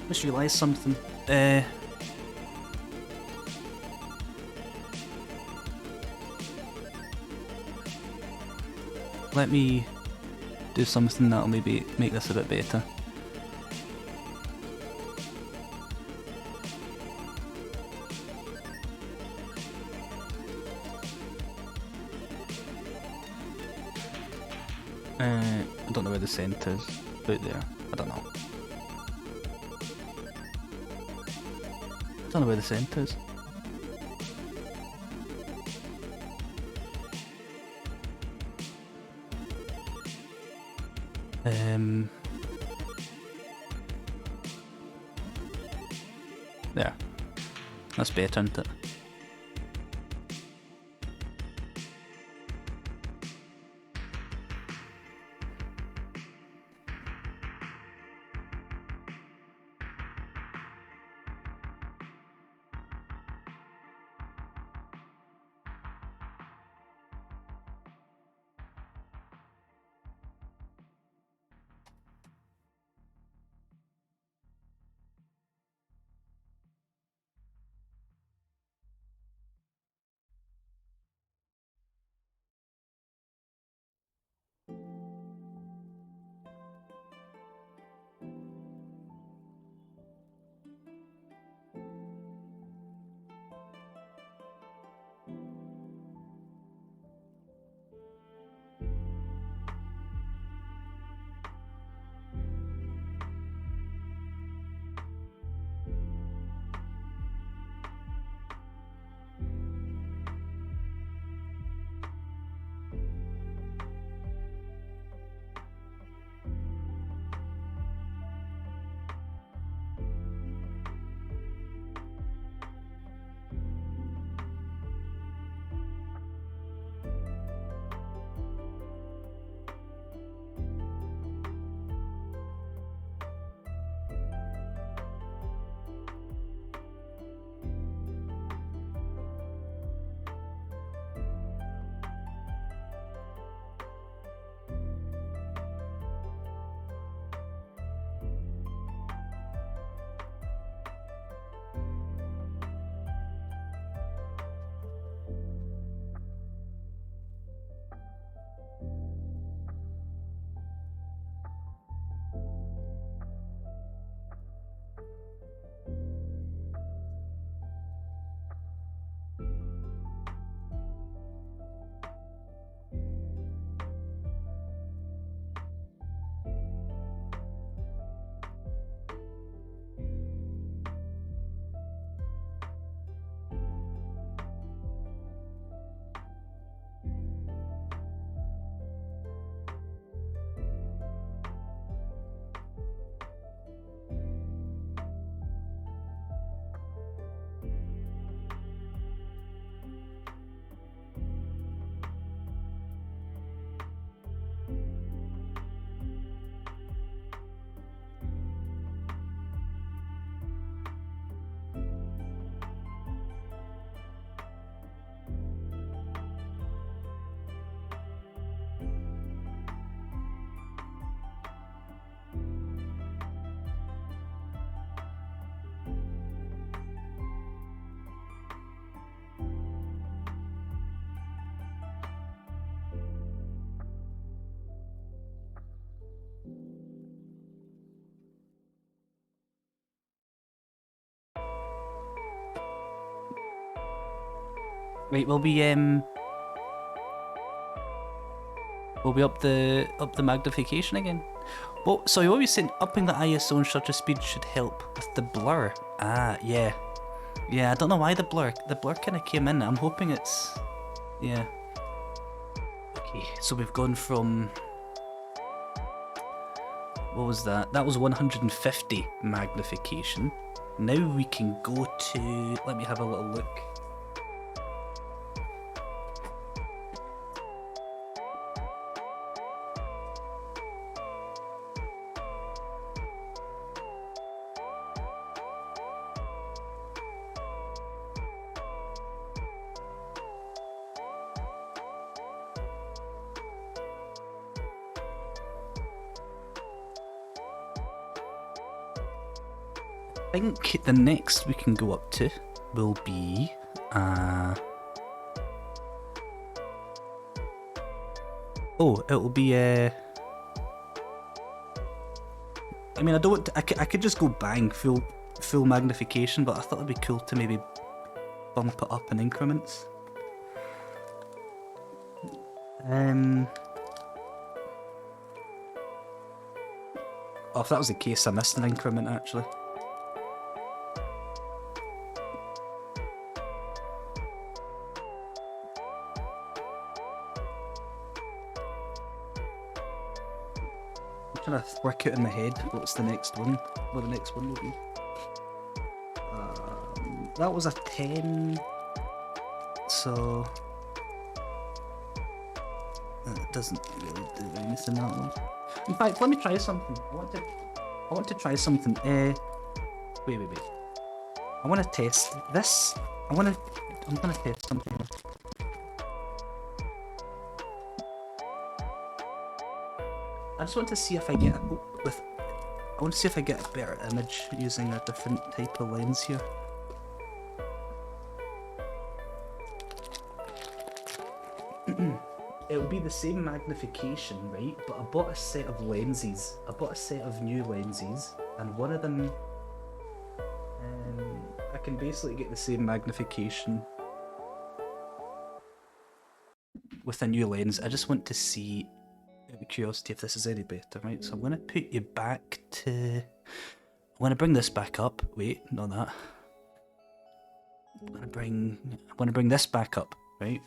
S1: Just realised something. Let me do something that'll maybe make this a bit better. I don't know where the centre's out there. I don't know. I don't know where the centre is. There. That's better, isn't it? Right, we'll be up the magnification again. Well, sorry, what were you saying? Upping the ISO and shutter speed should help with the blur. Ah, yeah. Yeah, I don't know why the blur kind of came in. I'm hoping it's... Yeah. Okay, so we've gone from... What was that? That was 150 magnification. Now we can go to... Let me have a little look. think the next we can go up to will be oh, it will be I mean, I don't. I could just go bang full magnification, but I thought it'd be cool to maybe bump it up in increments. Oh, if that was the case, I missed an increment actually. I'm trying to work out in my head what's the next one. What the next one will be. That was a 10, so it doesn't really do anything that one. In fact, let me try something. I want to try something. Wait. I want to test this. I'm gonna test something. I just want to see if I get I want to see if I get a better image using a different type of lens here. It would be the same magnification, right? But I bought a set of lenses. I bought a set of new lenses, and one of them, I can basically get the same magnification with a new lens. I just want to see, out of curiosity, if this is any better, right? So I'm going to put you back to... I'm going to bring this back up. Wait, not that. I'm going to bring this back up, right?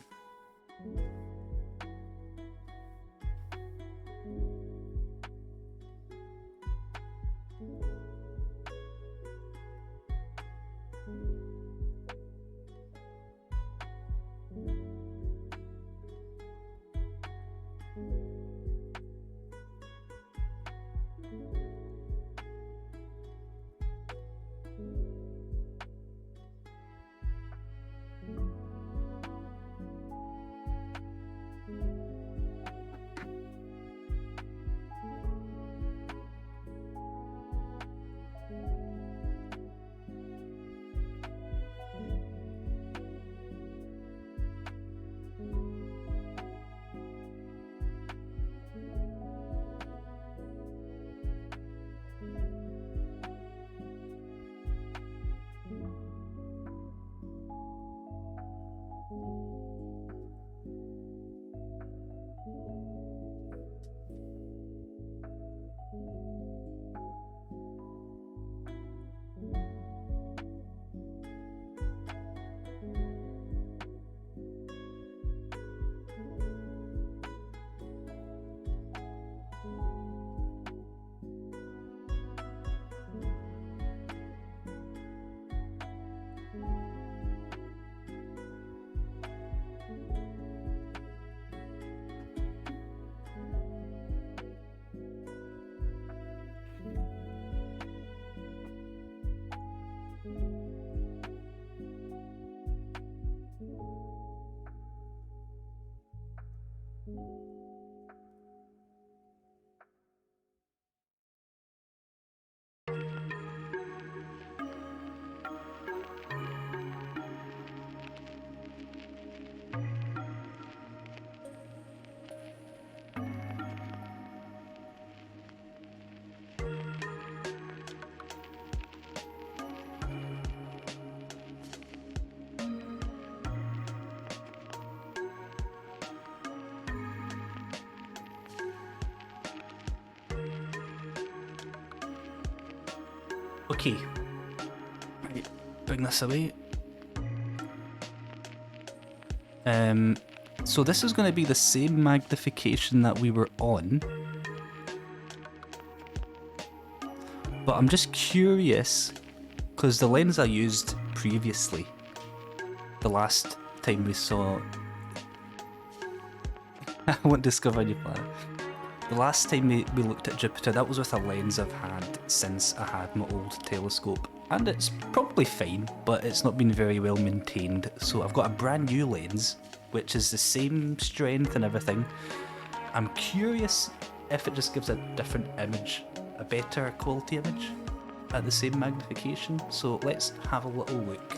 S1: Okay, right, bring this away. So this is going to be the same magnification that we were on, but I'm just curious because the lens I used previously, the last time we saw, I won't discover any planet. The last time we looked at Jupiter, that was with a lens I've had since I had my old telescope. And it's probably fine, but it's not been very well maintained. So I've got a brand new lens, which is the same strength and everything. I'm curious if it just gives a different image, a better quality image. at the same magnification, so let's have a little look.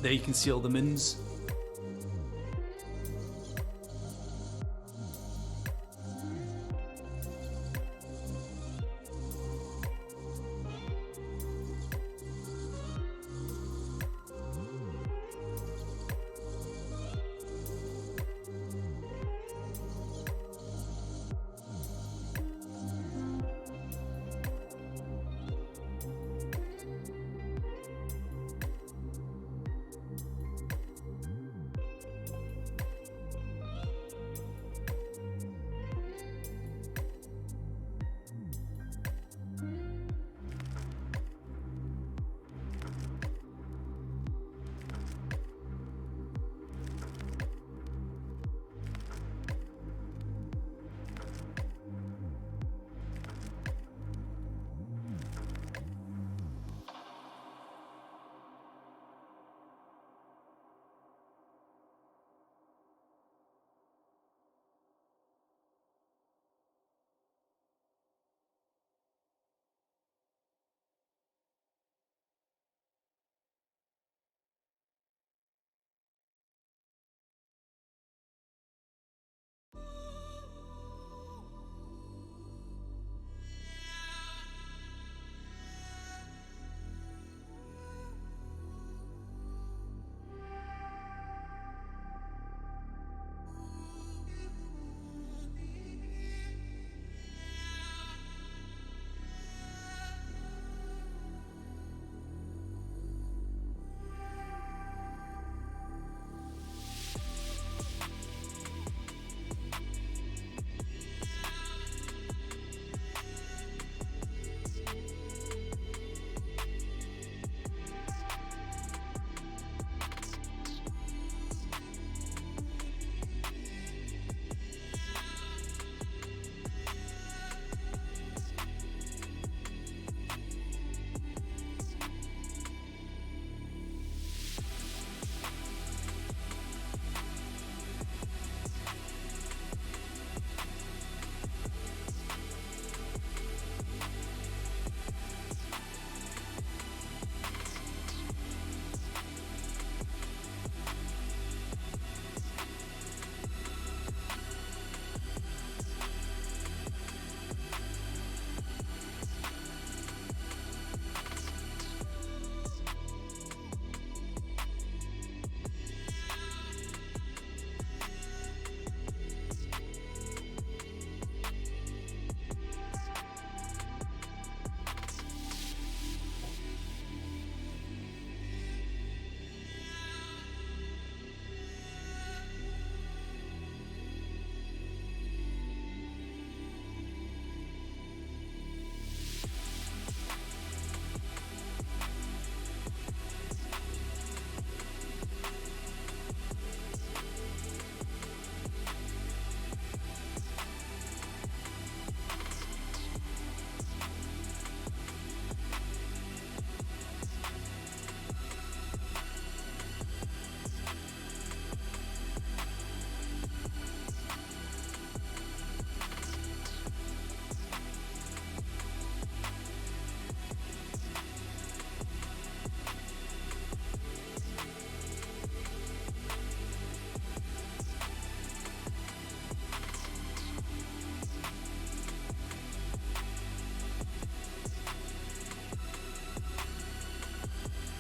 S1: There you can see all the moons.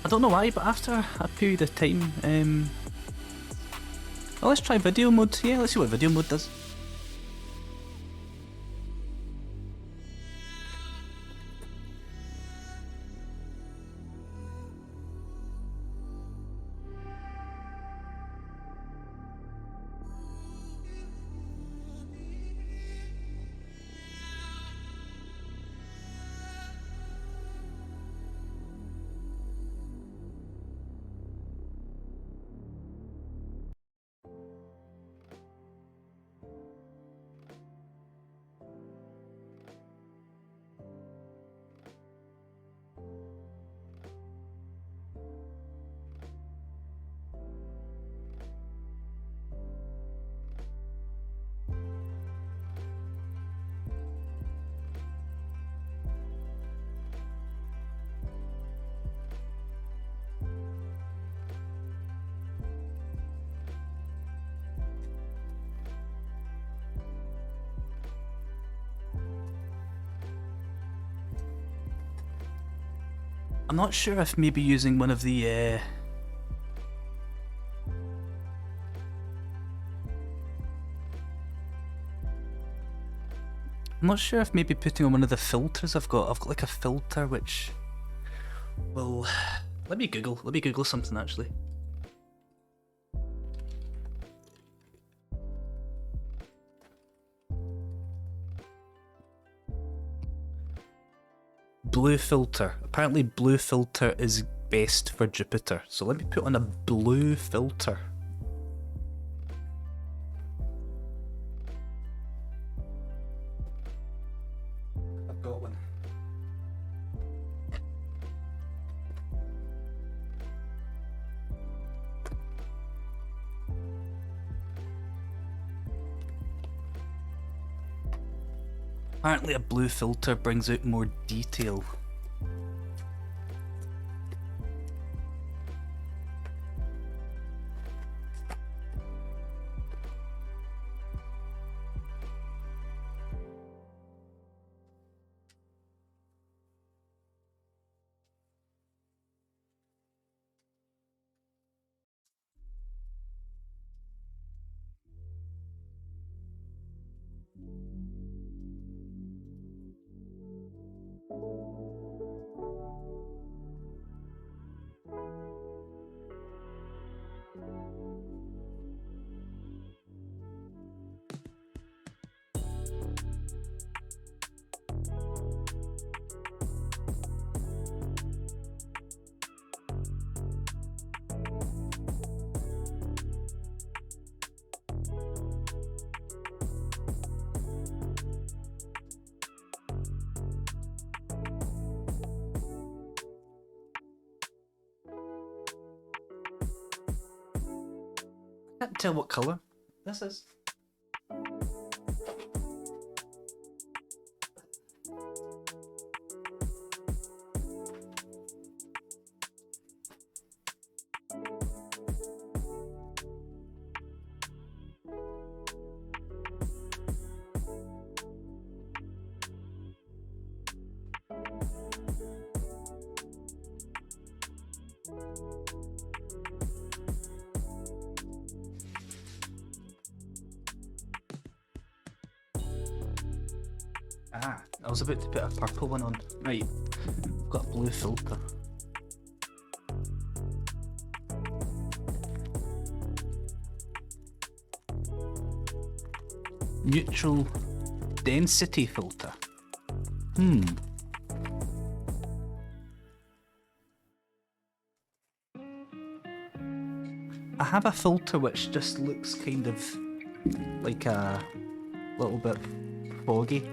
S1: I don't know why, but after a period of time, well, let's try video mode. Yeah, let's see what video mode does. I'm not sure if maybe using one of the I'm not sure if maybe putting on one of the filters I've got like a filter which will let me Google something actually. Blue filter. Apparently blue filter is best for Jupiter. So let me put on a blue filter. I've got one. Apparently a blue filter brings out more detail. I can't tell what colour this is. Ah, I was about to put a purple one on. Right, I've got a blue filter. Neutral density filter. I have a filter which just looks kind of like a little bit foggy.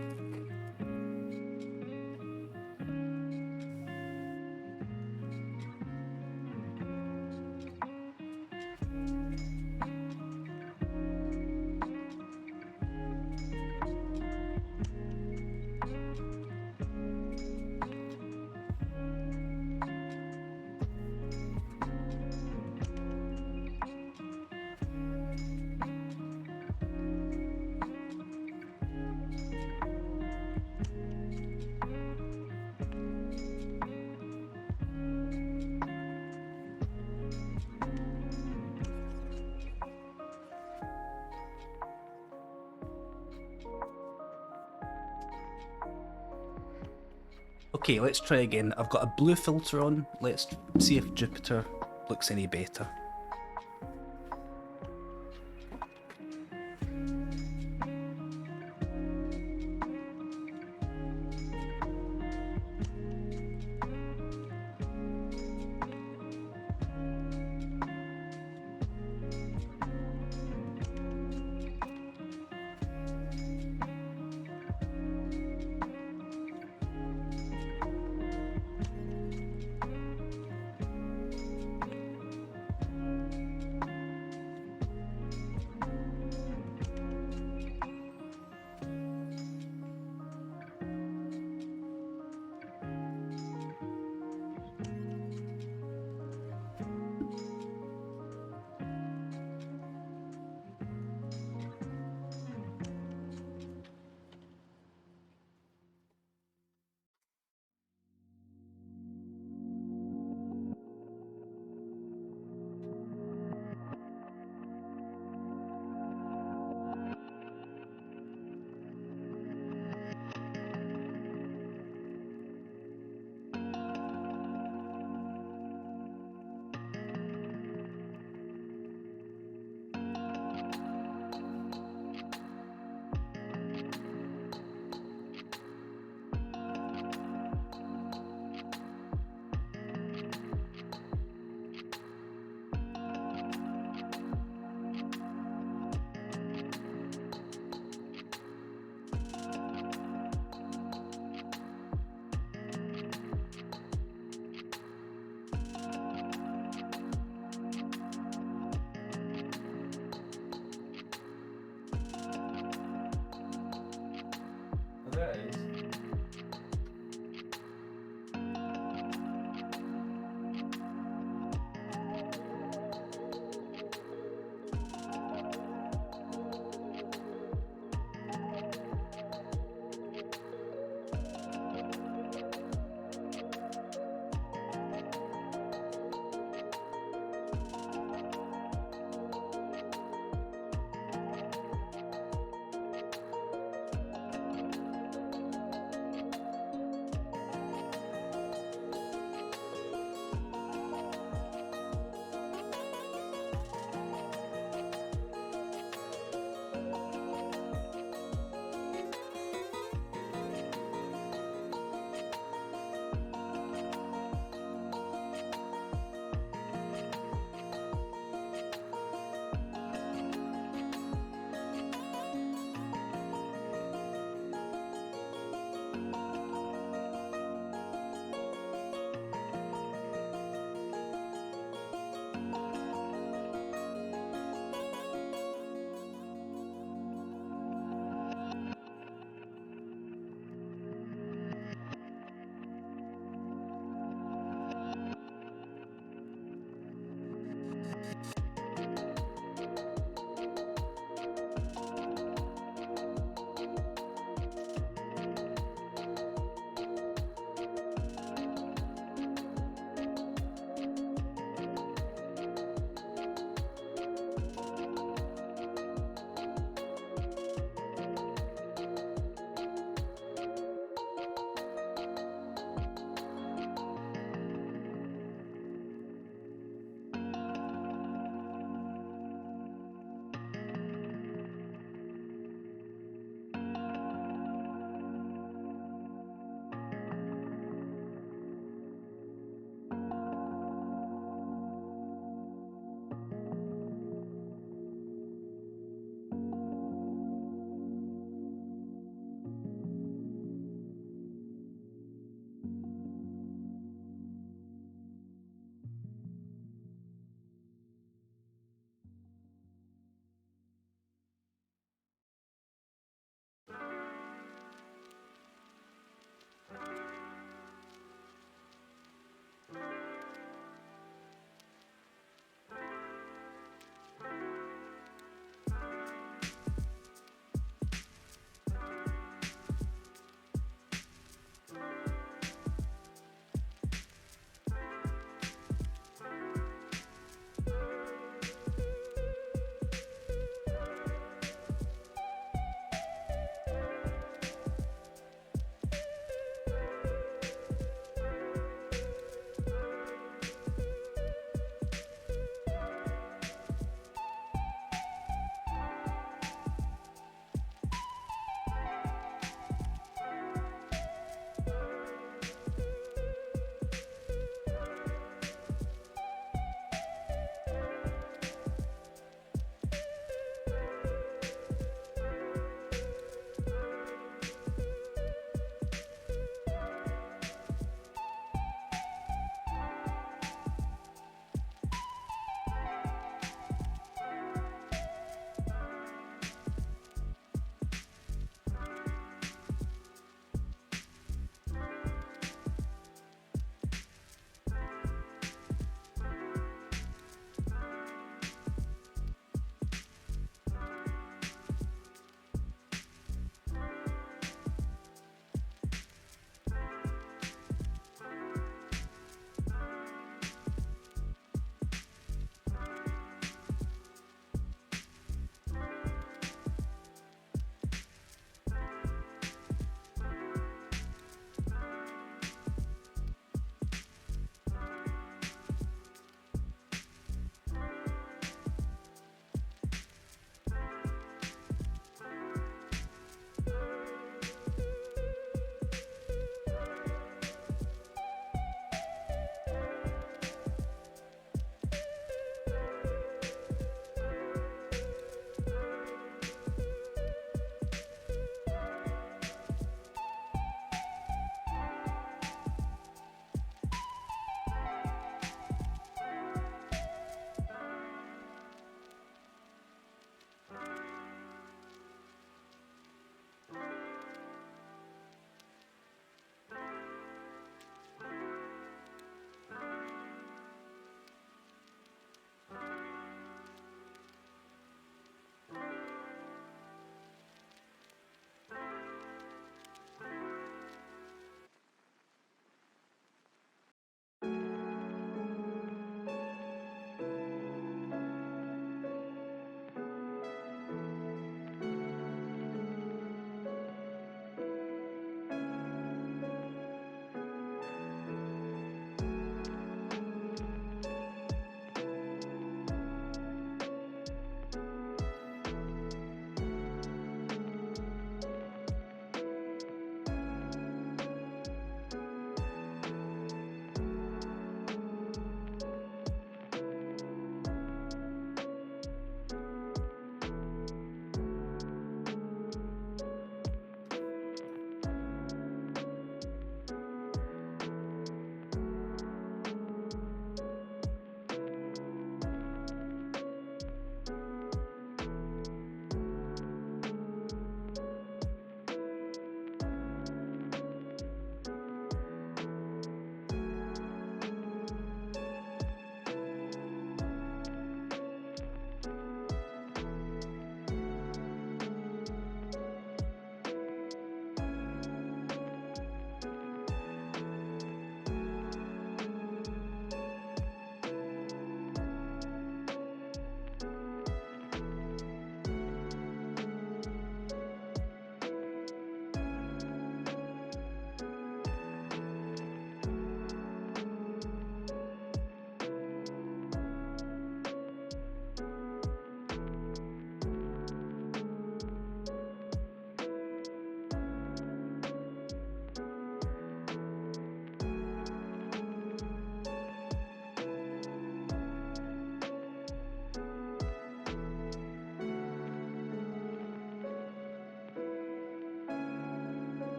S1: Okay, let's try again. I've got a blue filter on. Let's see if Jupiter looks any better.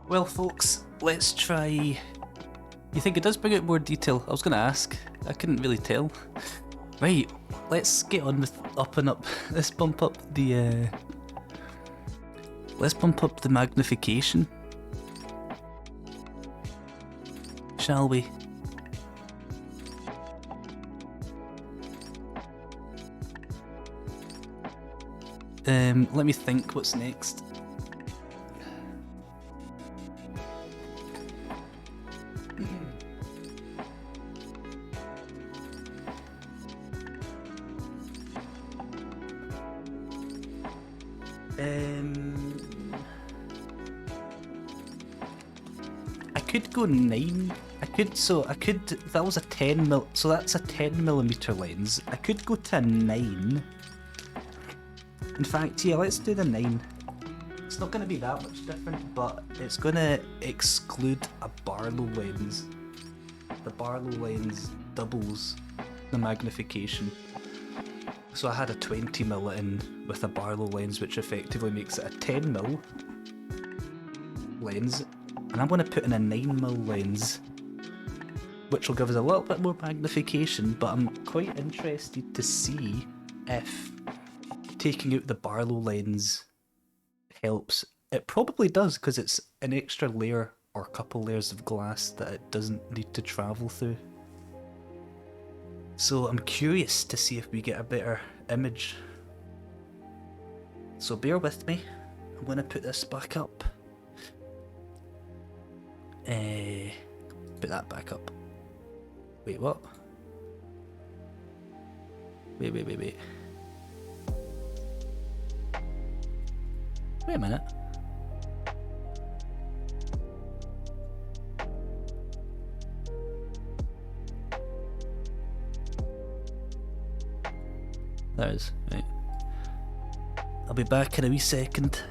S1: Well, folks, let's try. You think it does bring out more detail? I was going to ask. I couldn't really tell. Right, let's get on with up and up. Let's bump up the. Let's bump up the magnification. Shall we? Let me think what's next. I could go 9. That was a 10 mil, so that's a 10mm lens. I could go to a 9. In fact, yeah, let's do the 9. It's not going to be that much different, but it's going to exclude a Barlow lens. The Barlow lens doubles the magnification. So I had a 20mm in with a Barlow lens, which effectively makes it a 10mm lens. And I'm going to put in a 9mm lens, which will give us a little bit more magnification, but I'm quite interested to see if taking out the Barlow lens helps. It probably does, because it's an extra layer or couple layers of glass that it doesn't need to travel through. So I'm curious to see if we get a better image. So bear with me. I'm going to put this back up. Put that back up. Wait, what? Wait. Wait a minute. There it is. Right. I'll be back in a wee second.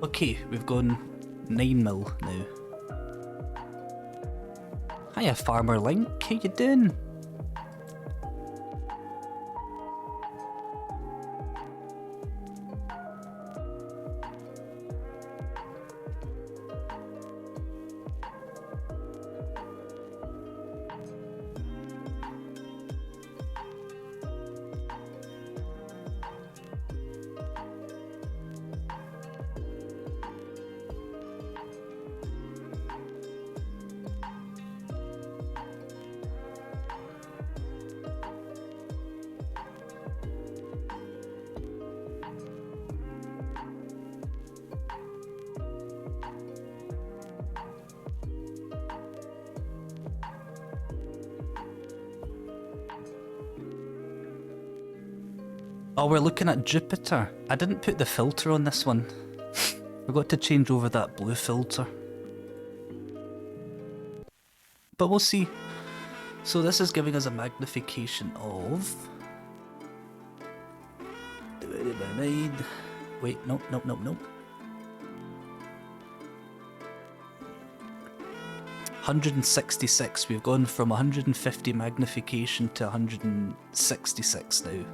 S1: Okay, we've gone 9mm now. Hiya, Farmer Link, how you doing? Oh, we're looking at Jupiter. I didn't put the filter on this one. Forgot to change over that blue filter. But we'll see. So this is giving us a magnification of... divided by 9. Wait, nope. 166. We've gone from 150 magnification to 166 now.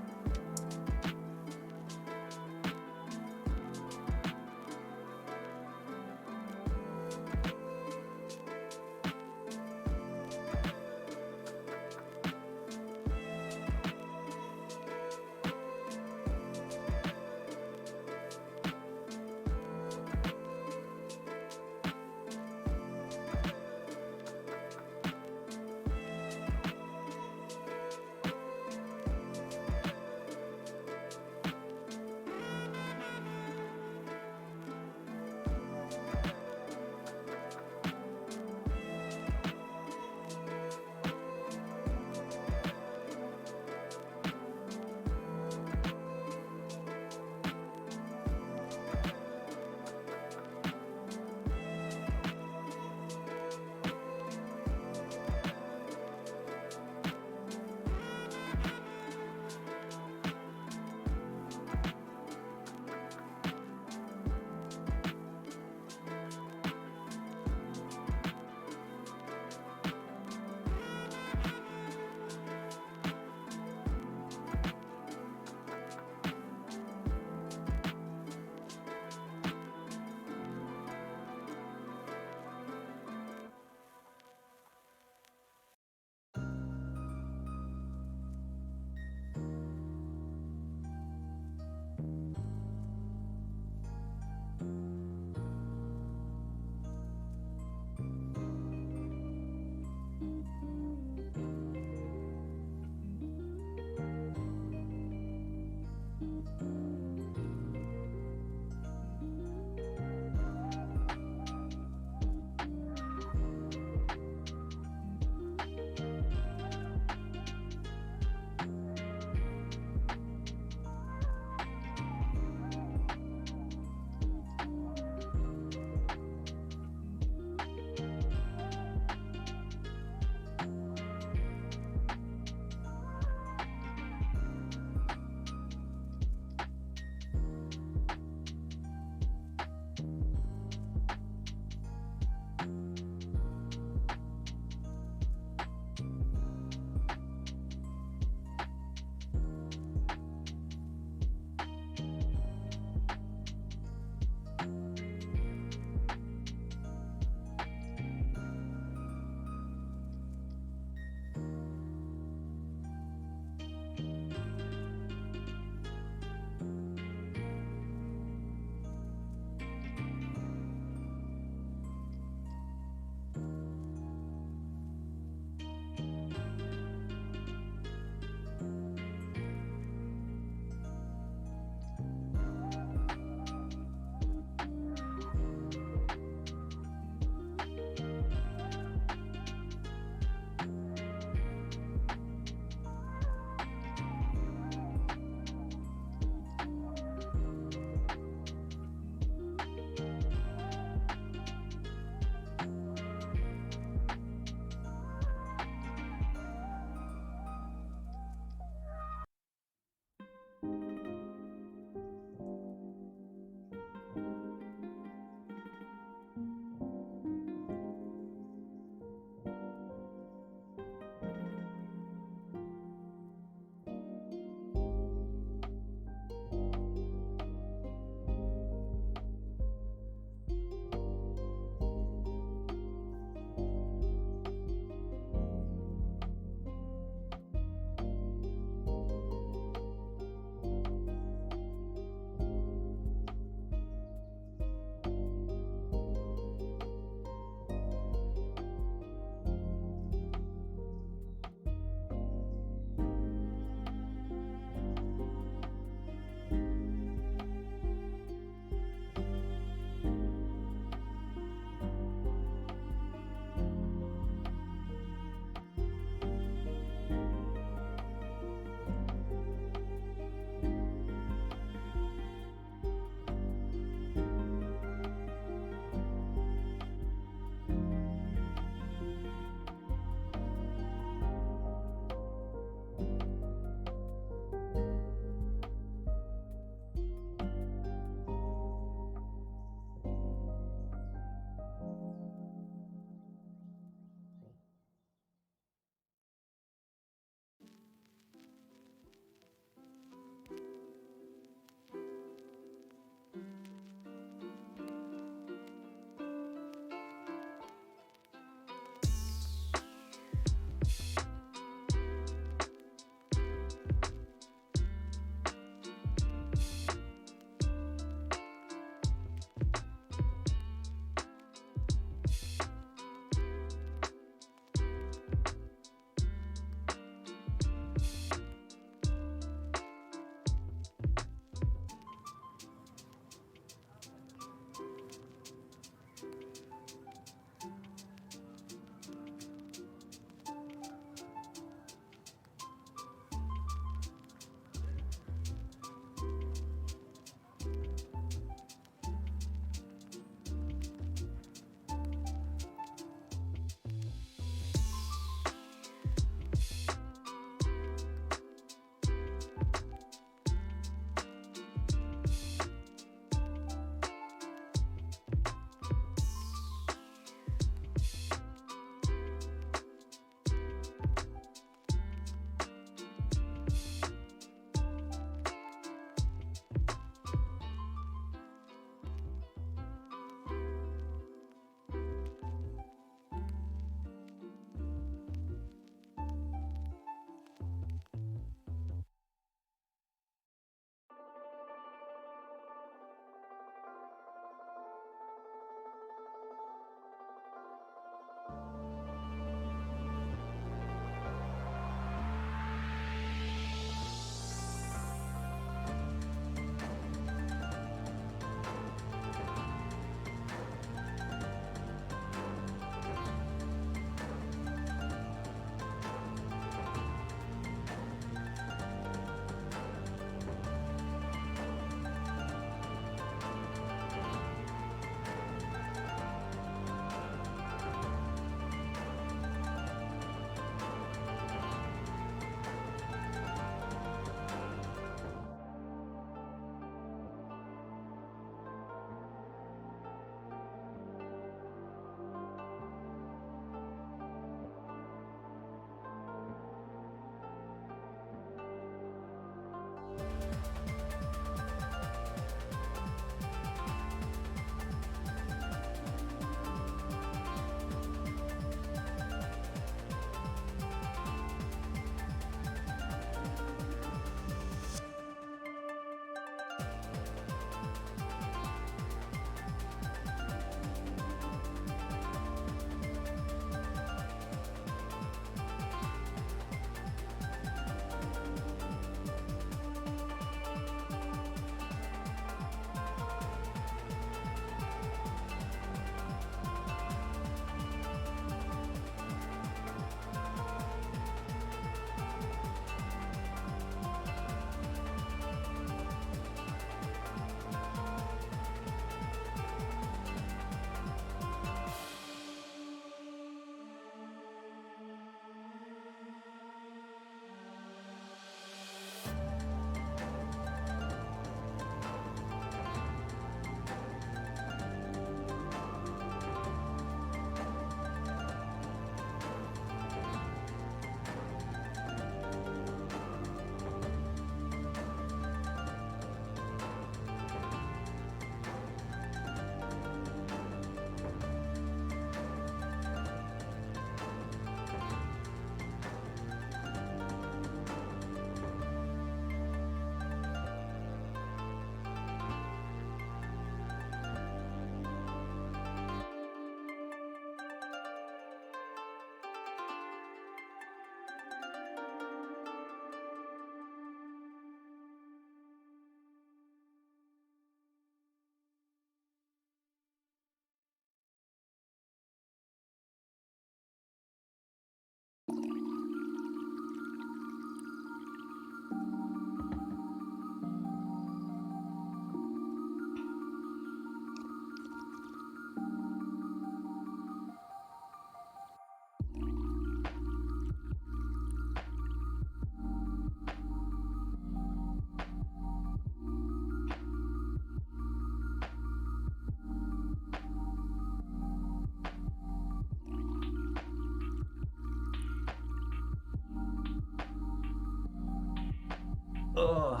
S1: Oh.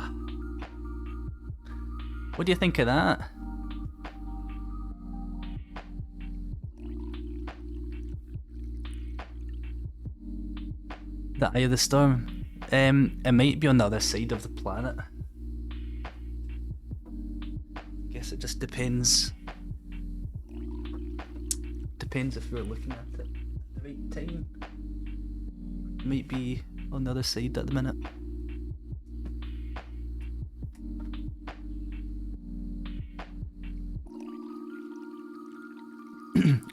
S1: What do you think of that? The eye of the storm. It might be on the other side of the planet. Guess it just depends. Depends if we're looking at it at the right time. It might be on the other side at the minute.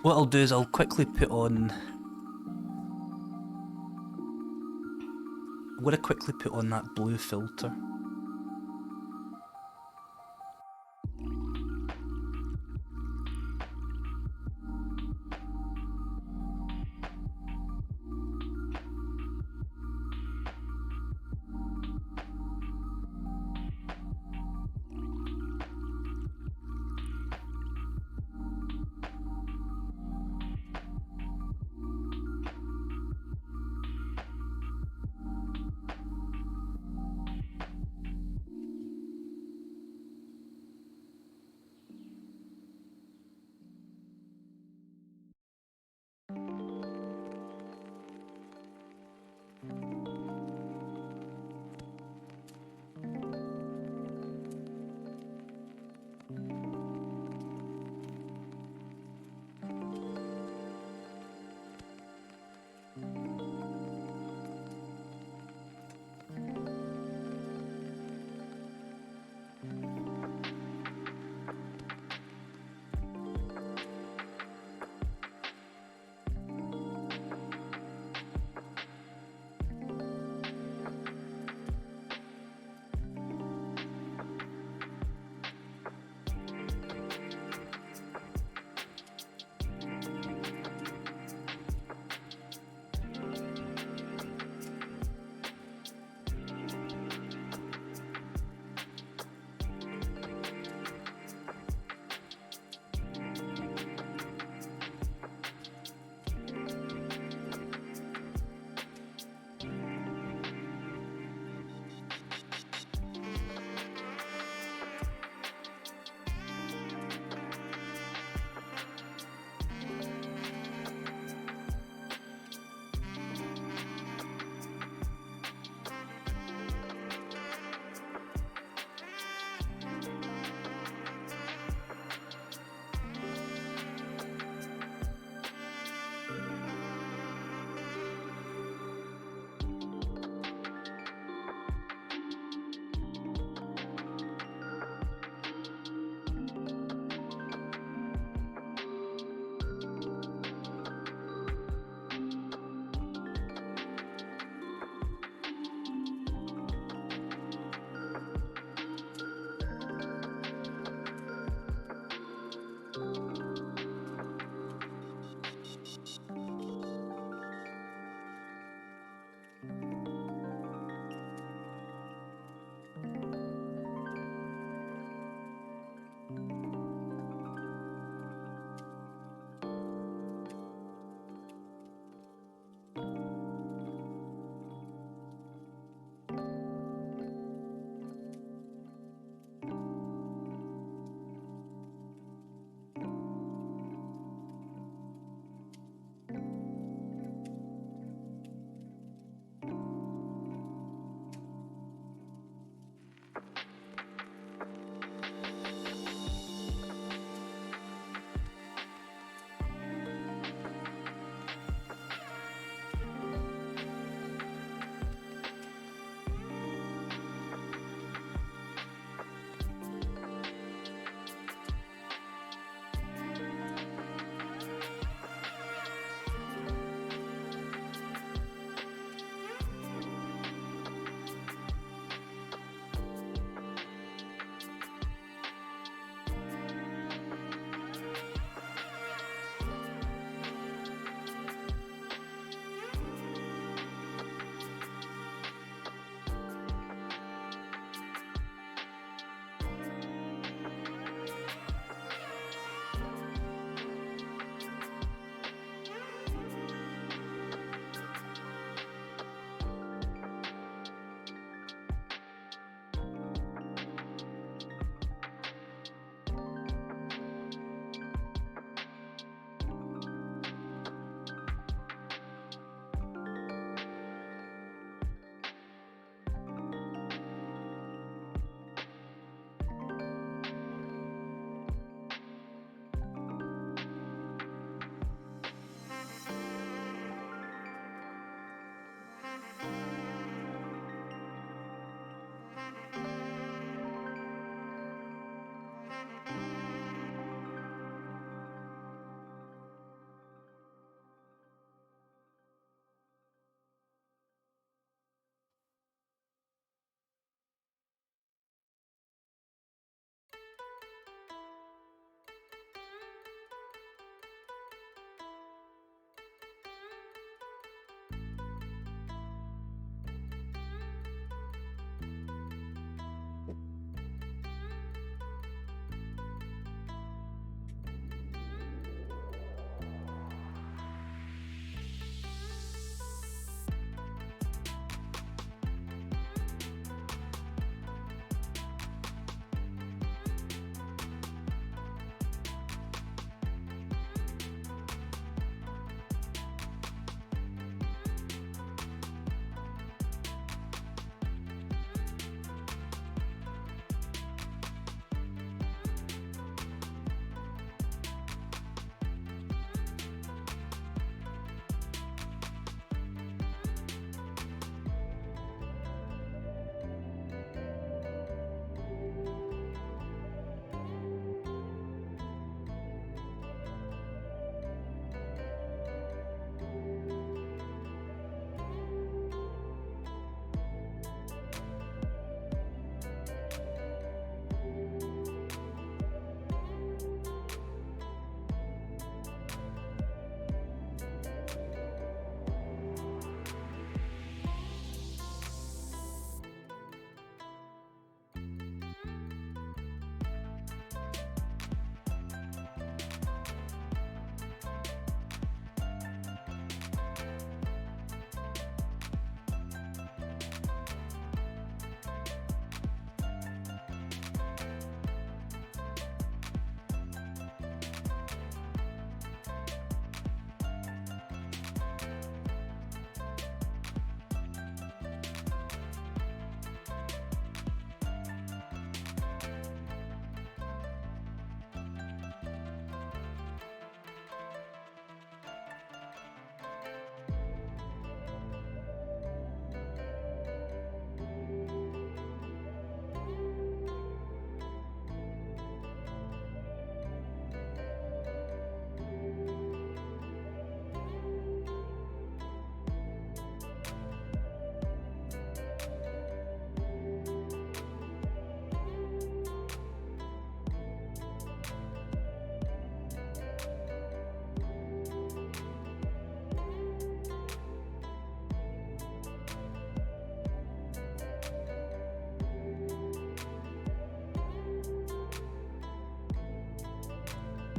S1: What I'll do is I'll quickly put on. I'm gonna quickly put on that blue filter.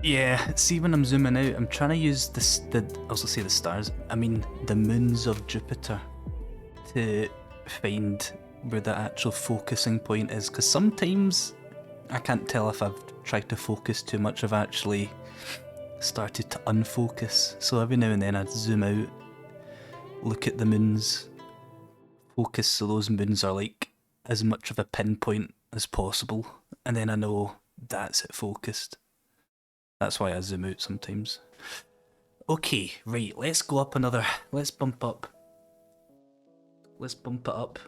S1: Yeah, see when I'm zooming out, I'm trying to use I was gonna say the stars, I mean the moons of Jupiter to find where the actual focusing point is, because sometimes I can't tell if I've tried to focus too much, I've actually started to unfocus. So every now and then I'd zoom out, look at the moons, focus so those moons are like as much of a pinpoint as possible, and then I know that's it focused. That's why I zoom out sometimes. Okay, right, let's go up another, let's bump up. Let's bump it up.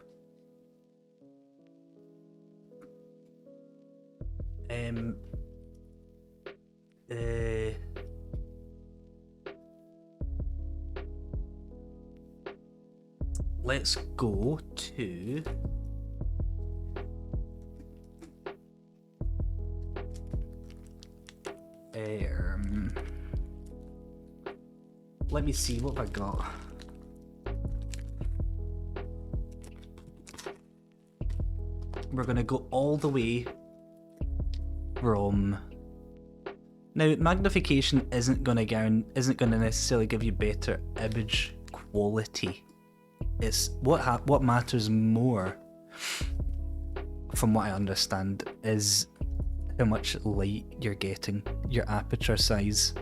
S1: Uh, let's go to let me see what have I got. We're gonna go all the way from now. Magnification isn't gonna necessarily give you better image quality. It's what matters more, from what I understand, is how much light you're getting, your aperture size.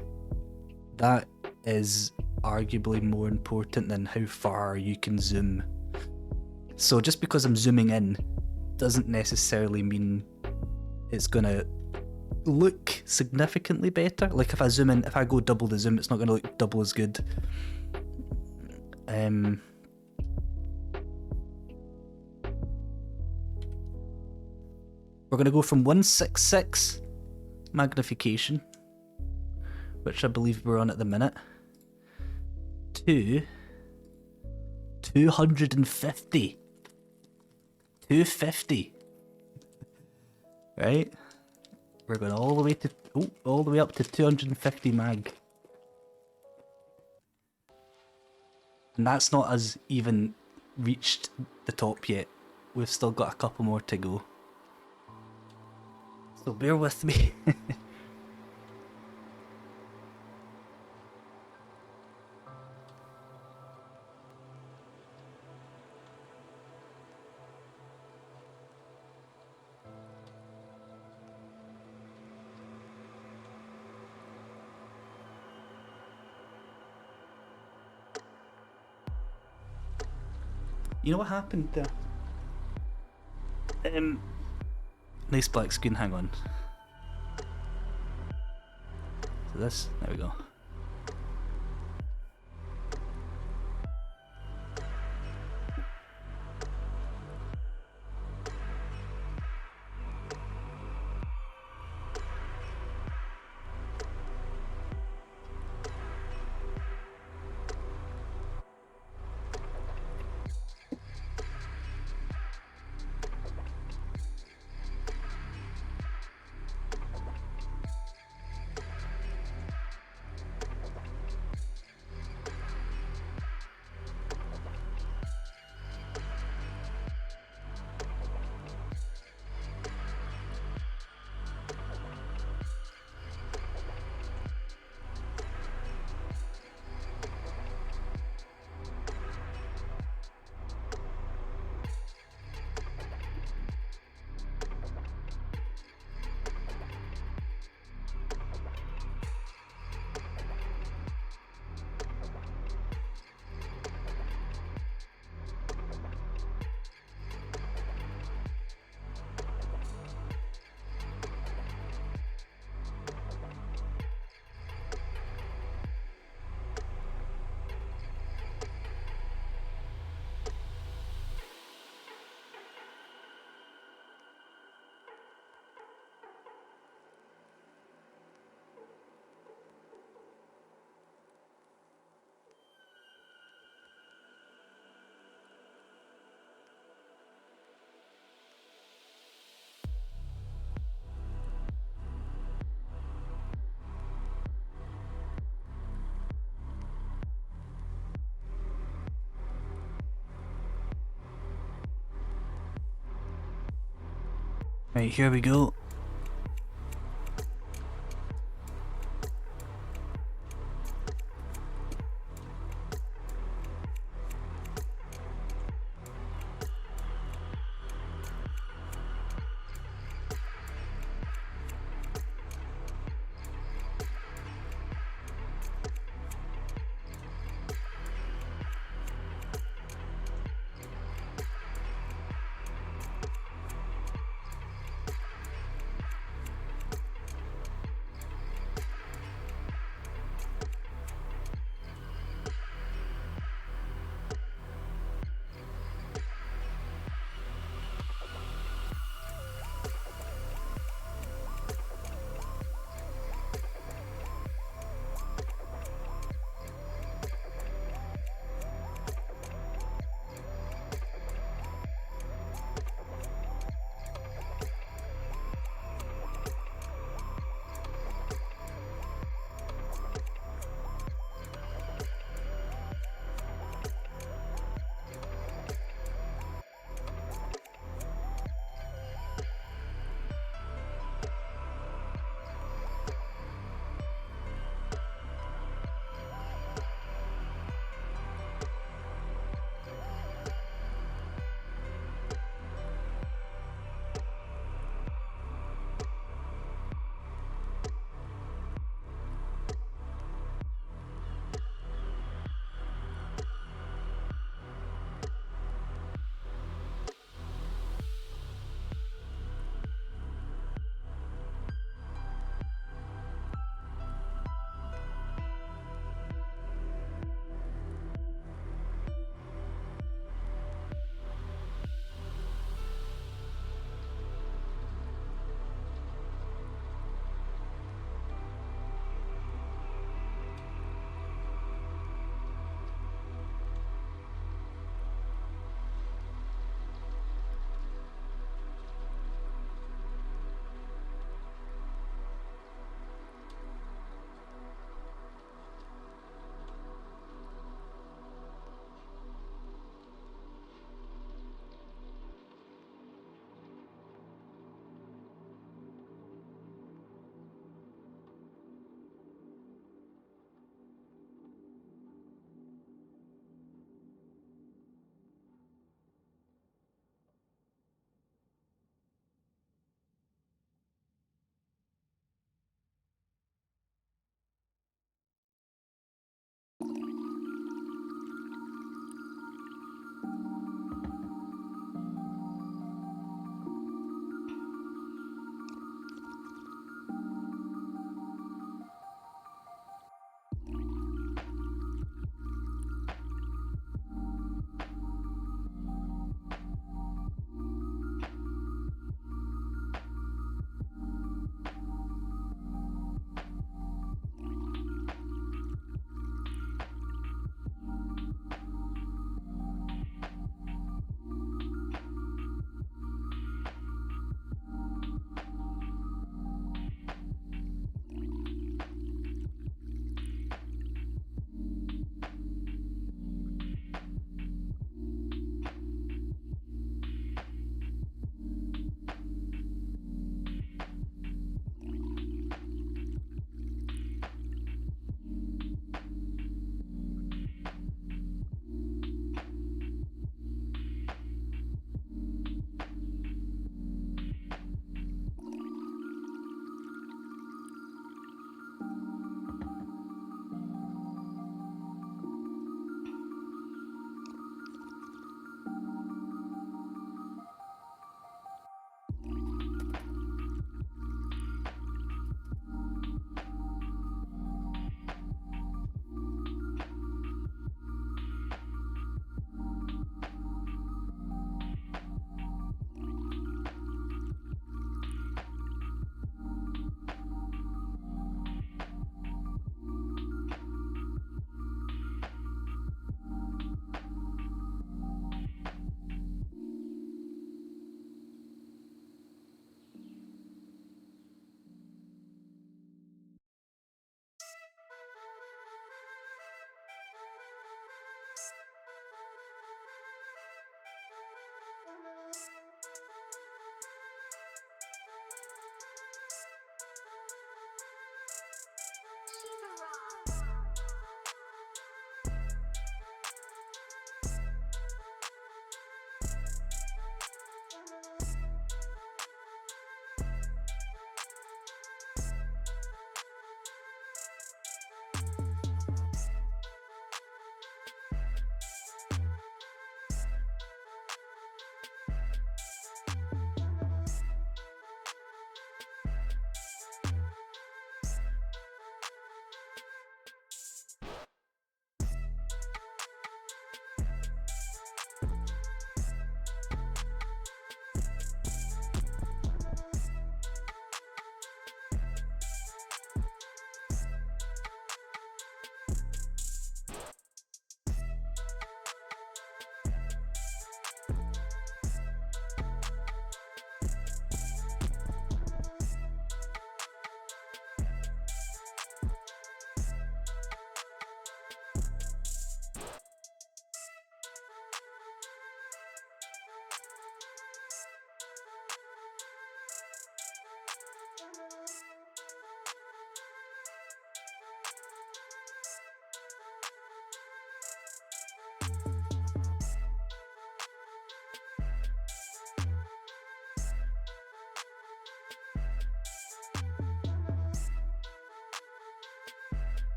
S1: That is arguably more important than how far you can zoom. So just because I'm zooming in doesn't necessarily mean it's gonna look significantly better. Like if I zoom in, if I go double the zoom, it's not gonna look double as good. We're gonna go from 166 magnification, which I believe we're on at the minute, to 250. 250. Right? We're going all the way to all the way up to 250 mag. And that's not us even reached the top yet. We've still got a couple more to go. So bear with me. You know what happened there? Nice black screen, hang on. So this, there we go. Right, here we go.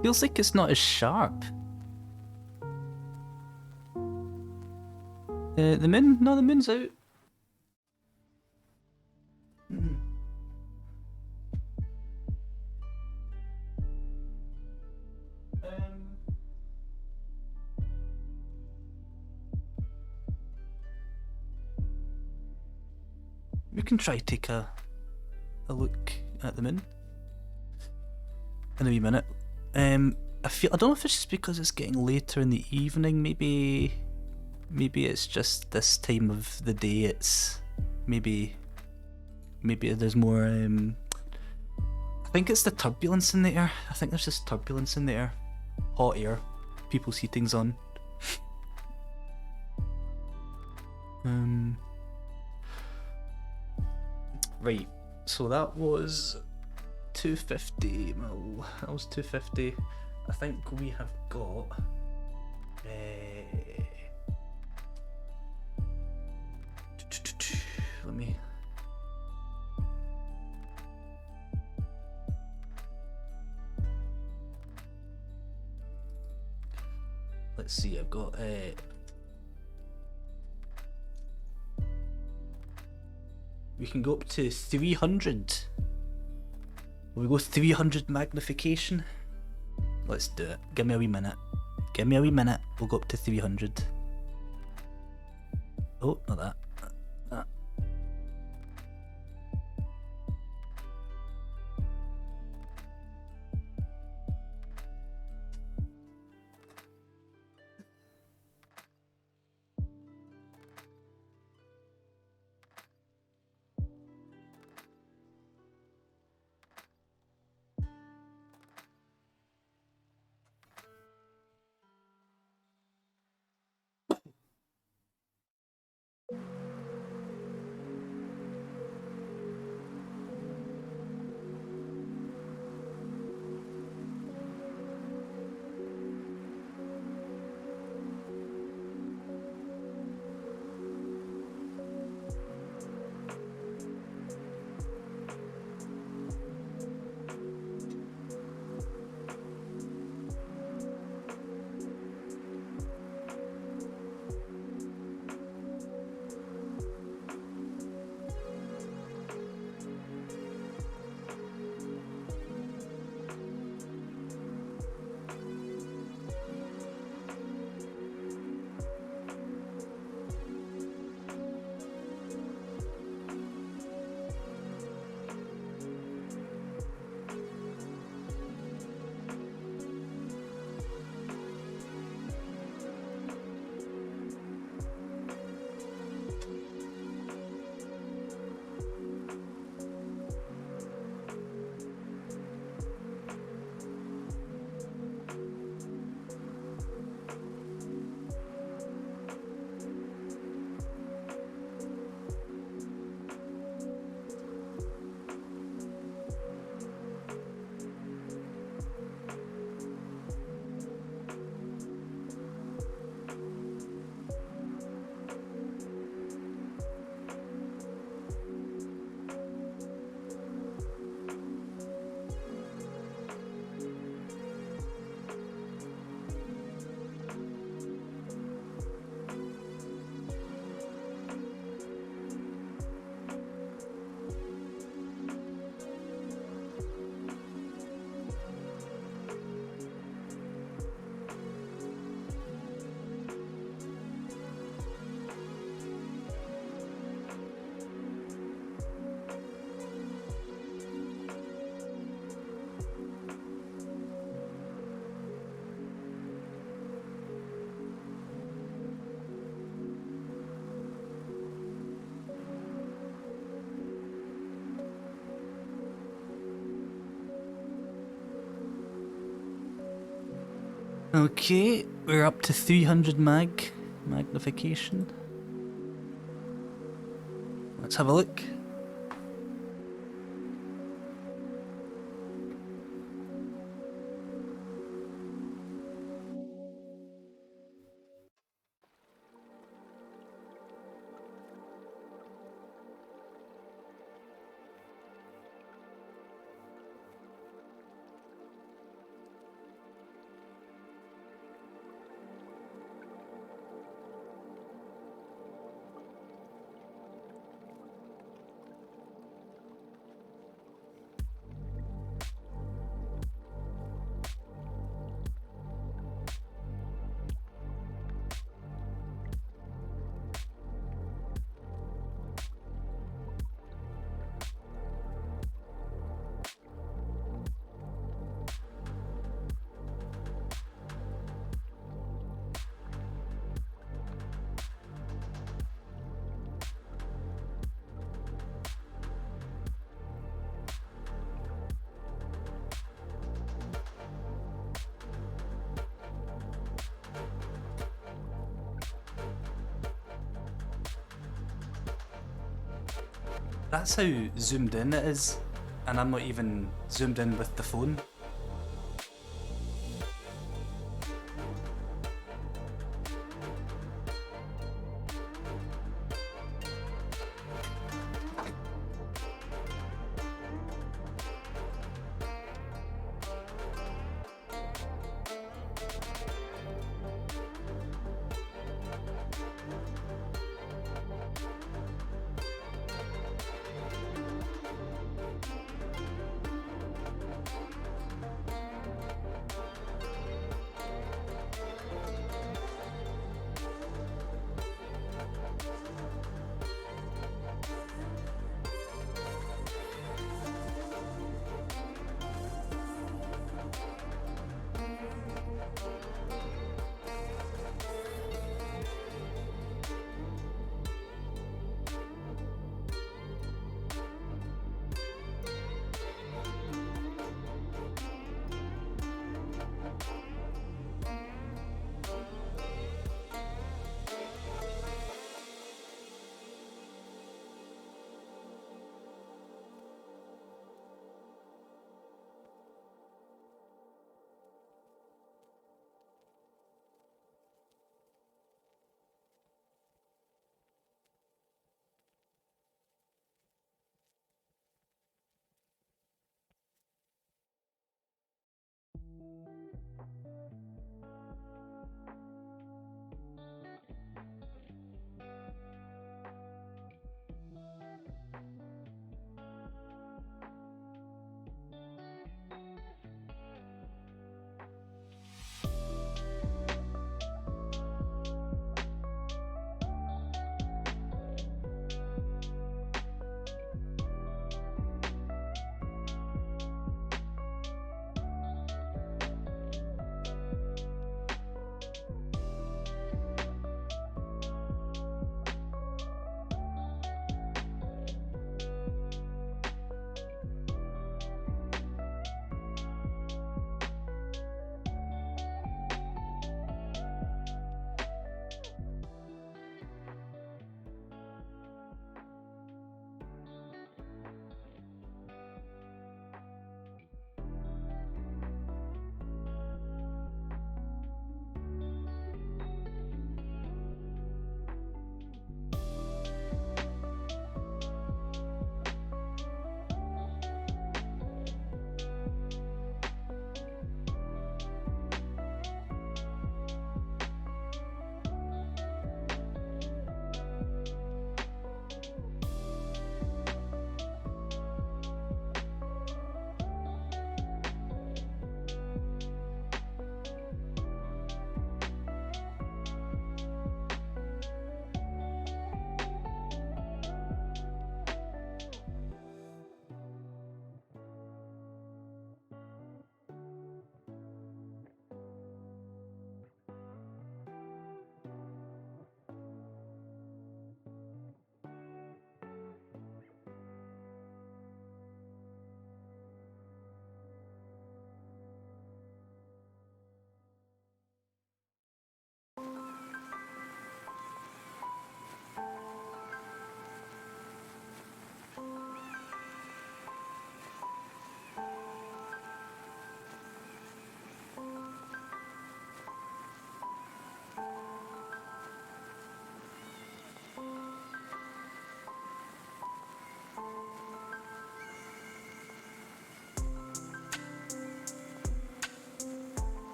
S1: Feels like it's not as sharp. The moon? No, the moon's out. We can try take a look at the moon in a wee minute. I don't know if it's just because it's getting later in the evening. Maybe it's just this time of the day. It's maybe there's more. I think it's the turbulence in the air. I think there's just turbulence in the air, hot air, people's heating's on. Right, so that was 250 mil. That was 250. I think we have got. Let me. Let's see. I've got. We can go up to 300. Will we go 300 magnification? Let's do it. Give me a wee minute. Give me a wee minute. We'll go up to 300. Oh, not that. That. Okay, we're up to 300 magnification. Let's have a look. That's how zoomed in it is, and I'm not even zoomed in with the phone.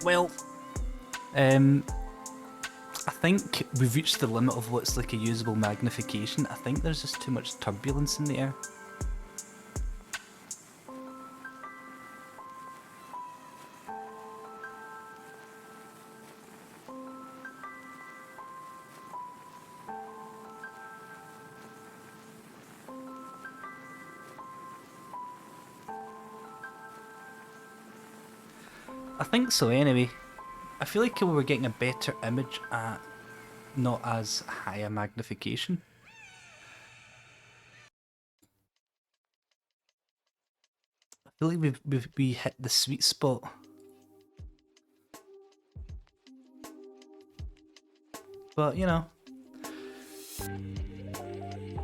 S1: Well, I think we've reached the limit of what's like a usable magnification. I think there's just too much turbulence in the air. I think so anyway. I feel like we were getting a better image at not as high a magnification. I feel like we hit the sweet spot. But you know,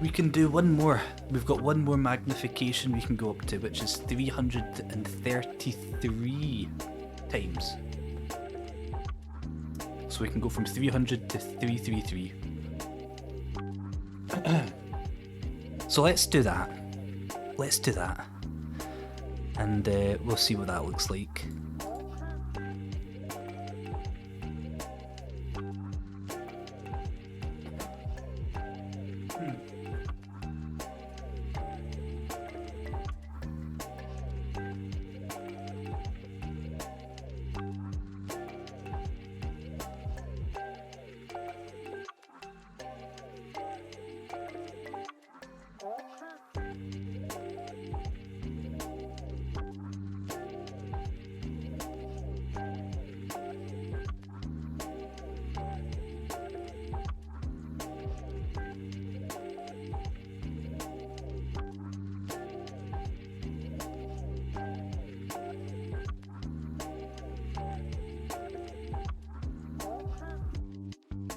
S1: we can do one more. We've got one more magnification we can go up to, which is 333 times. So we can go from 300 to 333. So let's do that. Let's do that. And we'll see what that looks like.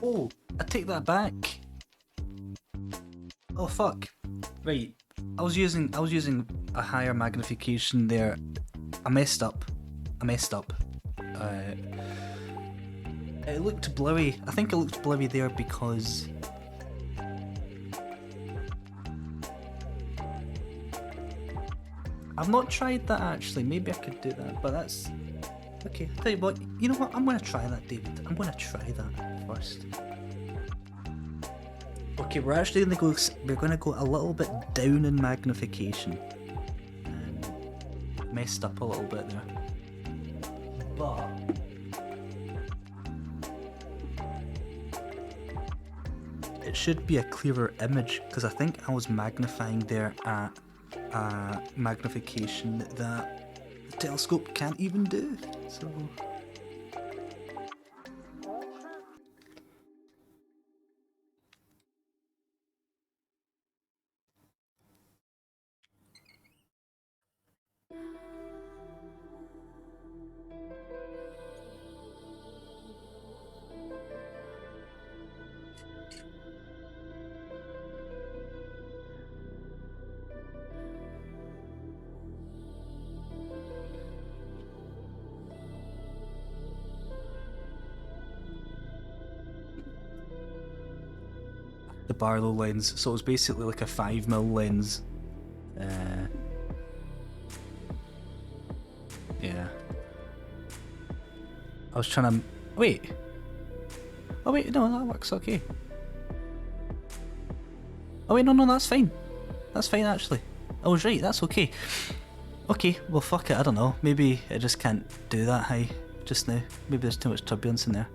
S1: Oh, I take that back. Oh fuck. Right. I was using a higher magnification there. I messed up. It looked blurry. I think it looked blurry there because I've not tried that actually. Maybe I could do that, but that's okay. I'll tell you what, you know what? I'm gonna try that, David. I'm gonna try that first. Okay, we're actually gonna go. We're gonna go a little bit down in magnification. Messed up a little bit there, but it should be a clearer image because I think I was magnifying there at a magnification that the telescope can't even do. So. The Barlow lens, so it was basically like a 5mm lens. Yeah. I was trying to wait. Oh wait, no, that works okay. Oh wait, no, that's fine. That's fine actually. I was right. That's okay. Okay, well fuck it. I don't know. Maybe it just can't do that high just now. Maybe there's too much turbulence in there.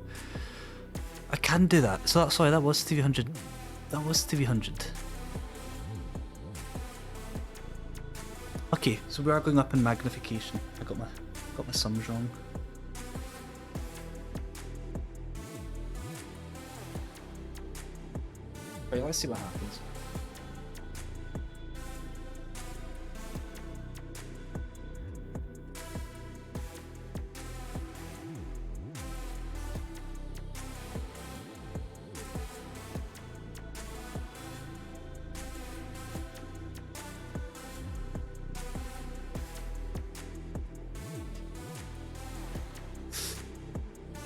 S1: I can do that. So sorry, that was 300. That was 300. Okay, so we are going up in magnification. I got my sums wrong. Right, let's see what happens.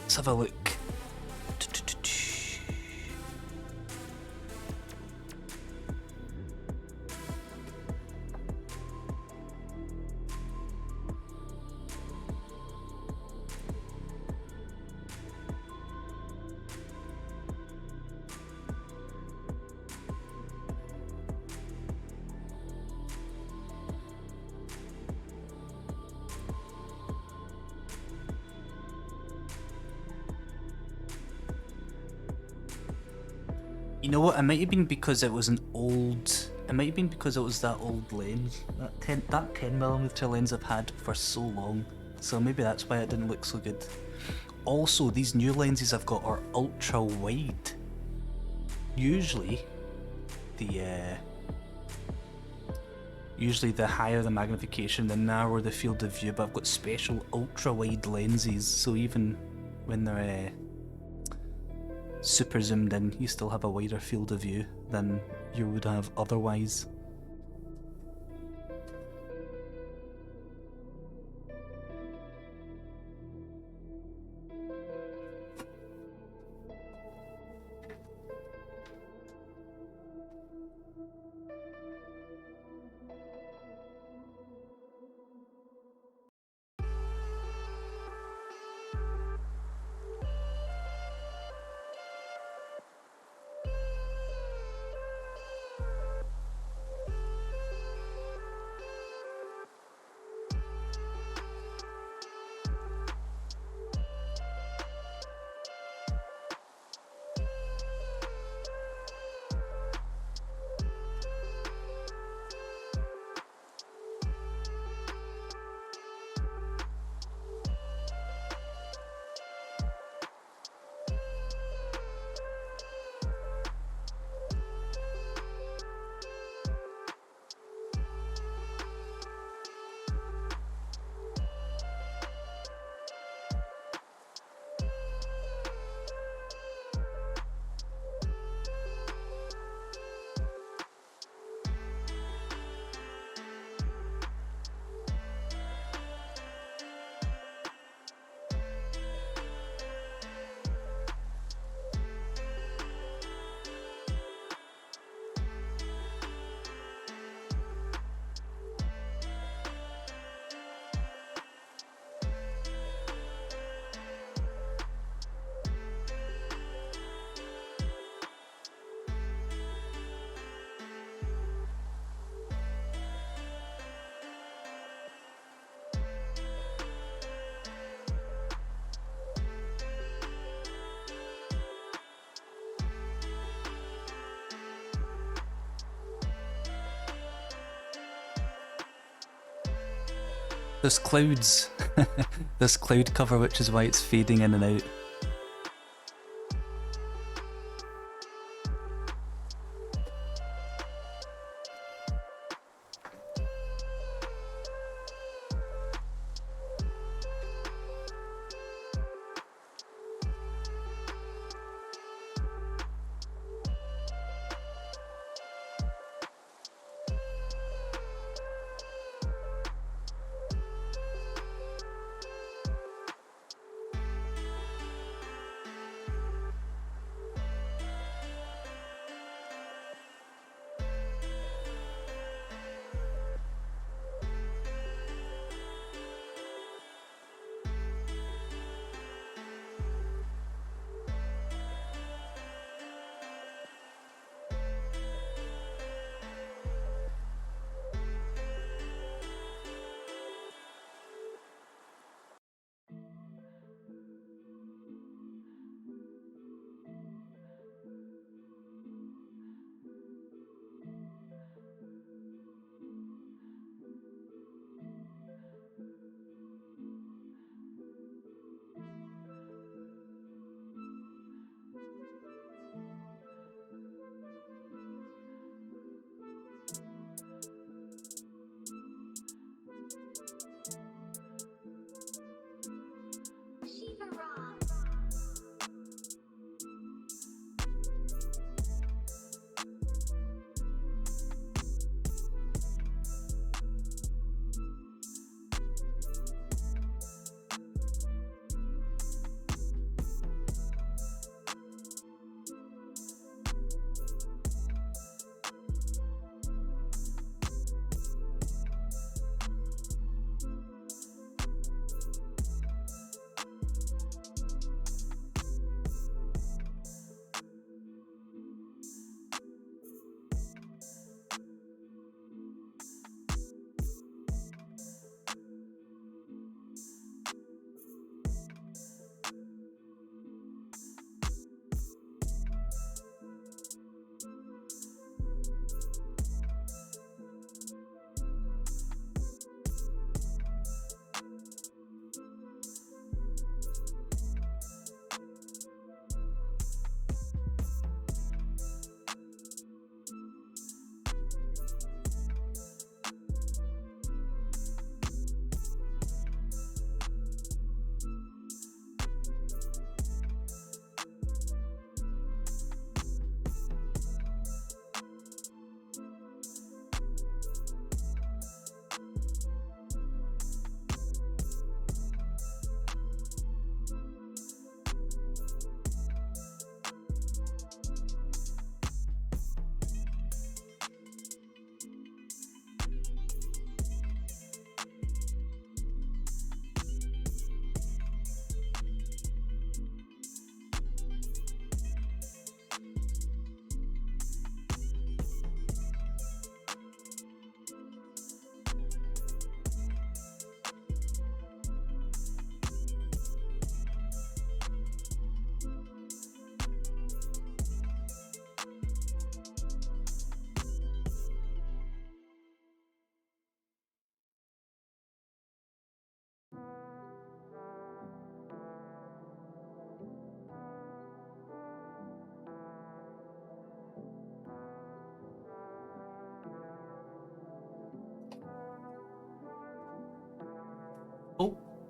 S1: Let's have a look. You know what? It might have been because it was an old. It might have been because it was that old lens, that 10mm lens I've had for so long. So maybe that's why it didn't look so good. Also, these new lenses I've got are ultra wide. Usually, usually the higher the magnification, the narrower the field of view. But I've got special ultra wide lenses, so even when they're super zoomed in, you still have a wider field of view than you would have otherwise. There's clouds. This cloud cover, which is why it's fading in and out.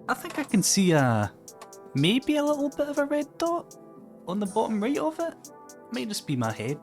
S1: I think I can see maybe a little bit of a red dot on the bottom right of it. Might just be my head.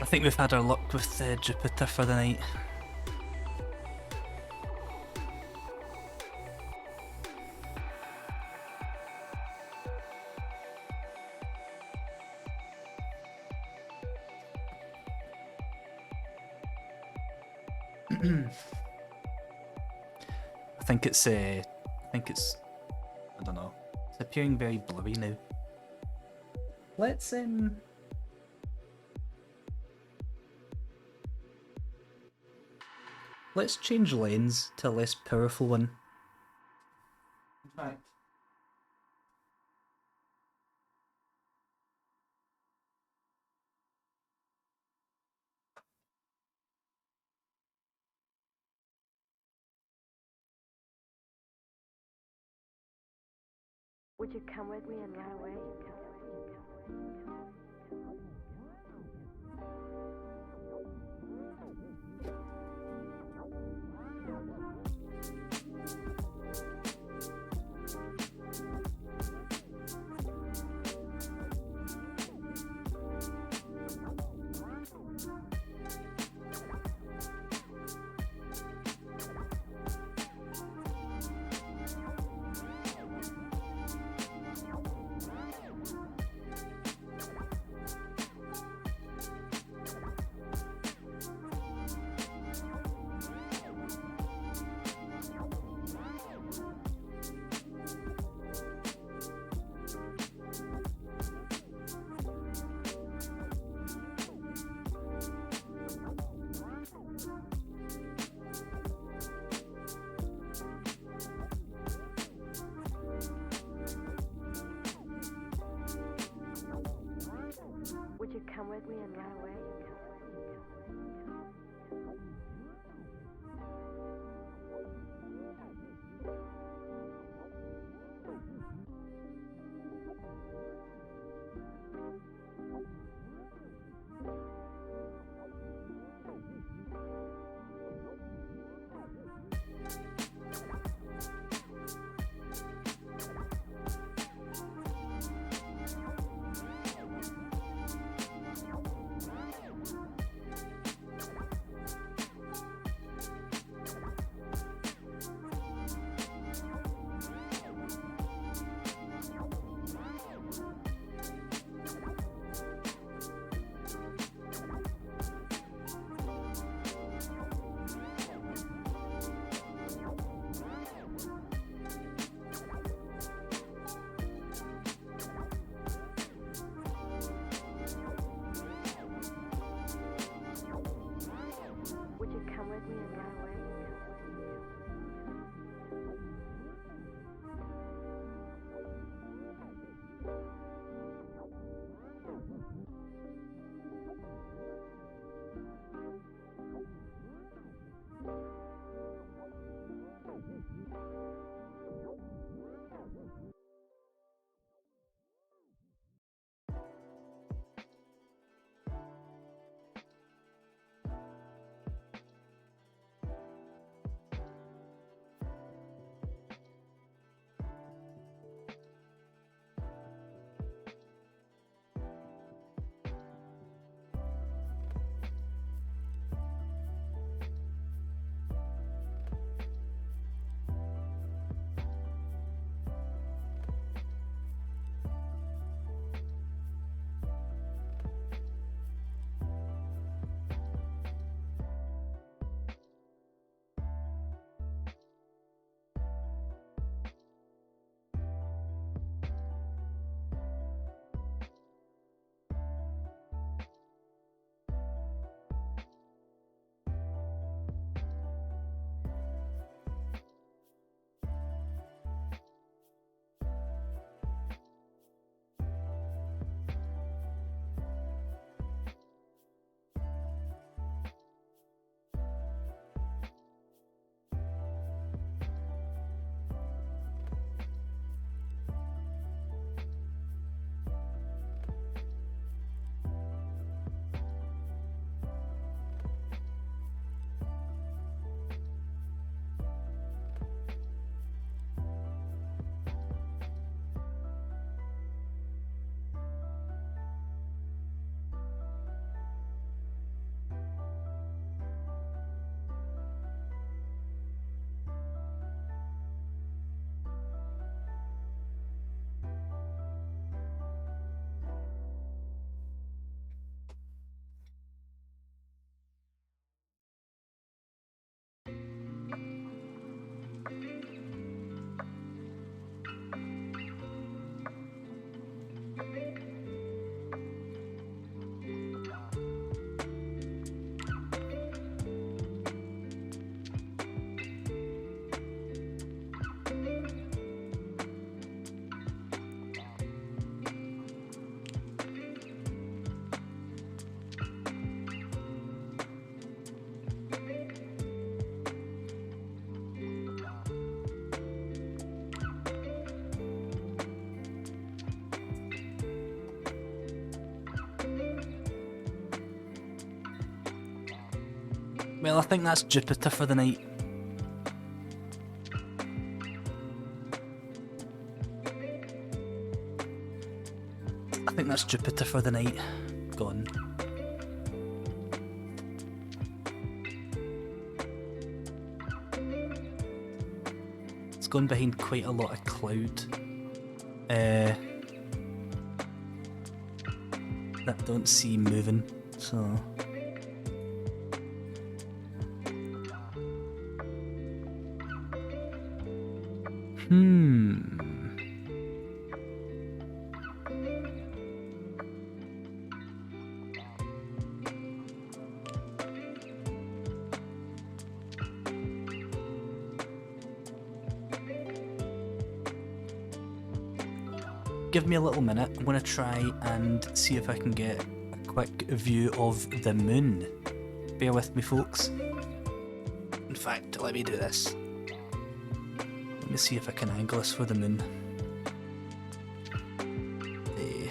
S1: I think we've had our luck with Jupiter for the night. I think it's I don't know. It's appearing very blurry now. Let's change lens to a less powerful one. In fact,
S6: Would you come with me and run away? Would you come with me and run away? Would you come with me and run away?
S1: Well, I think that's Jupiter for the night. I think that's Jupiter for the night. Gone. It's gone behind quite a lot of cloud. That don't see moving, so... Give me a little minute. I'm going to try and see if I can get a quick view of the moon. Bear with me, folks. In fact, let me do this. Let me see if I can angle this for the moon. There.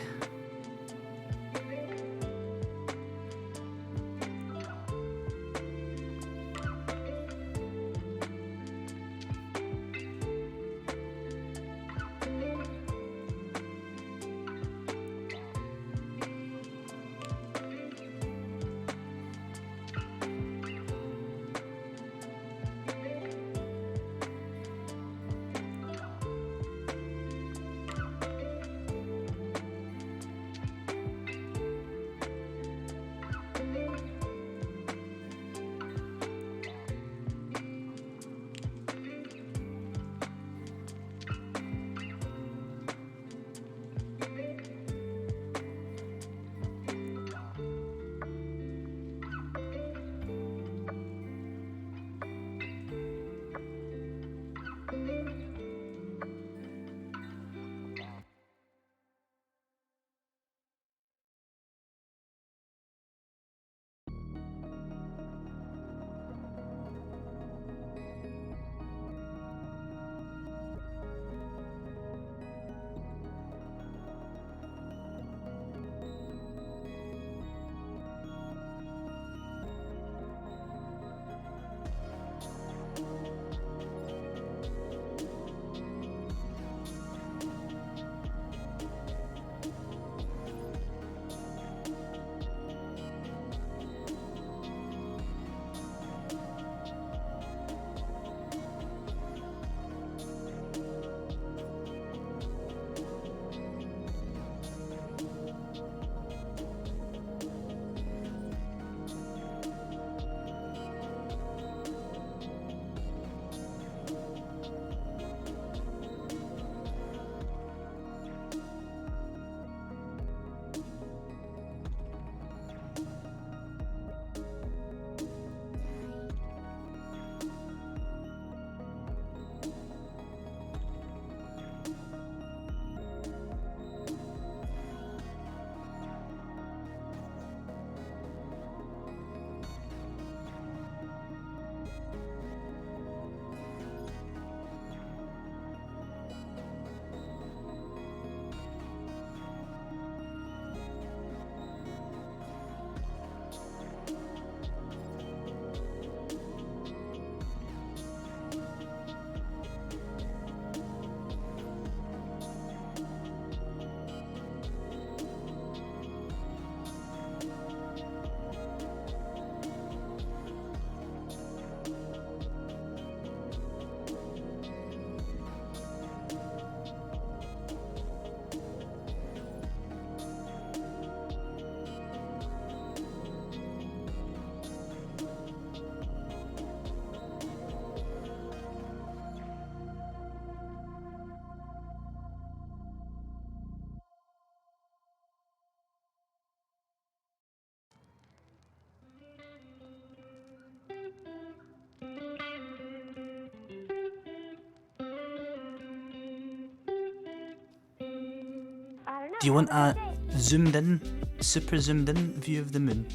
S1: Do you want a zoomed in, super zoomed in view of the moon?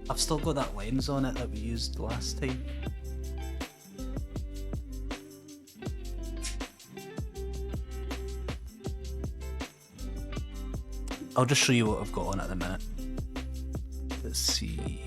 S1: I've still got that lens on it that we used last time. I'll just show you what I've got on at the minute. Let's see.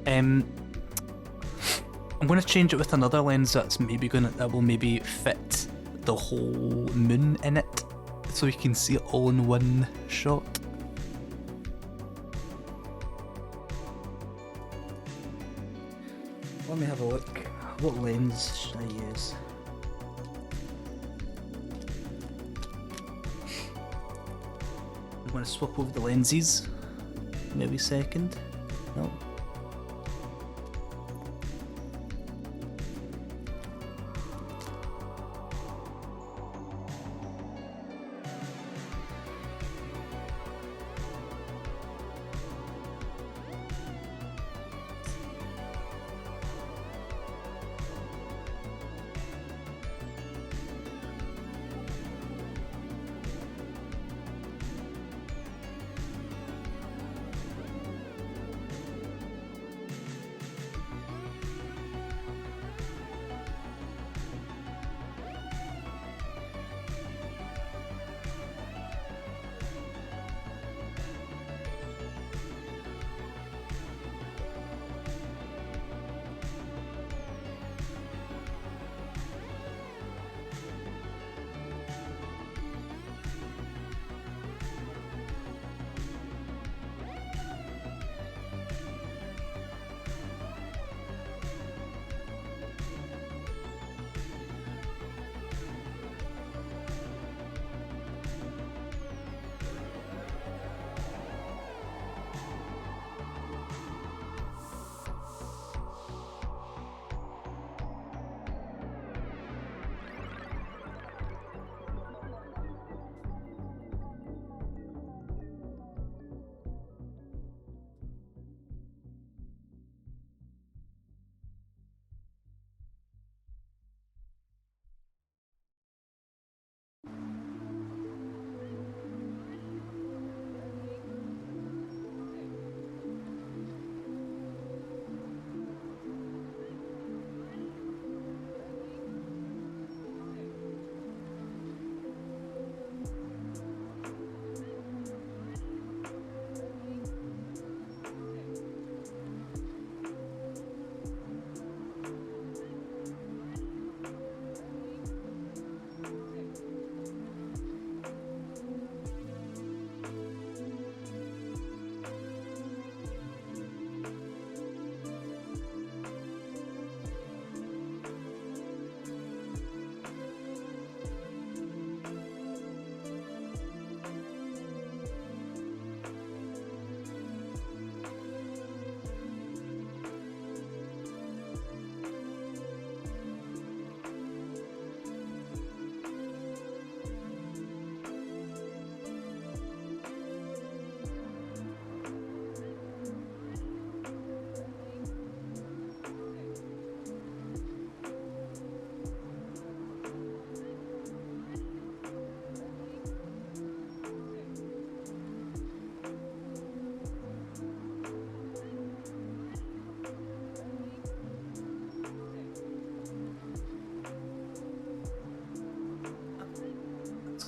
S1: I'm going to change it with another lens that will maybe fit the whole moon in it, so you can see it all in one shot. Let me have a look. What lens should I use? I'm going to swap over the lenses. Maybe second. No.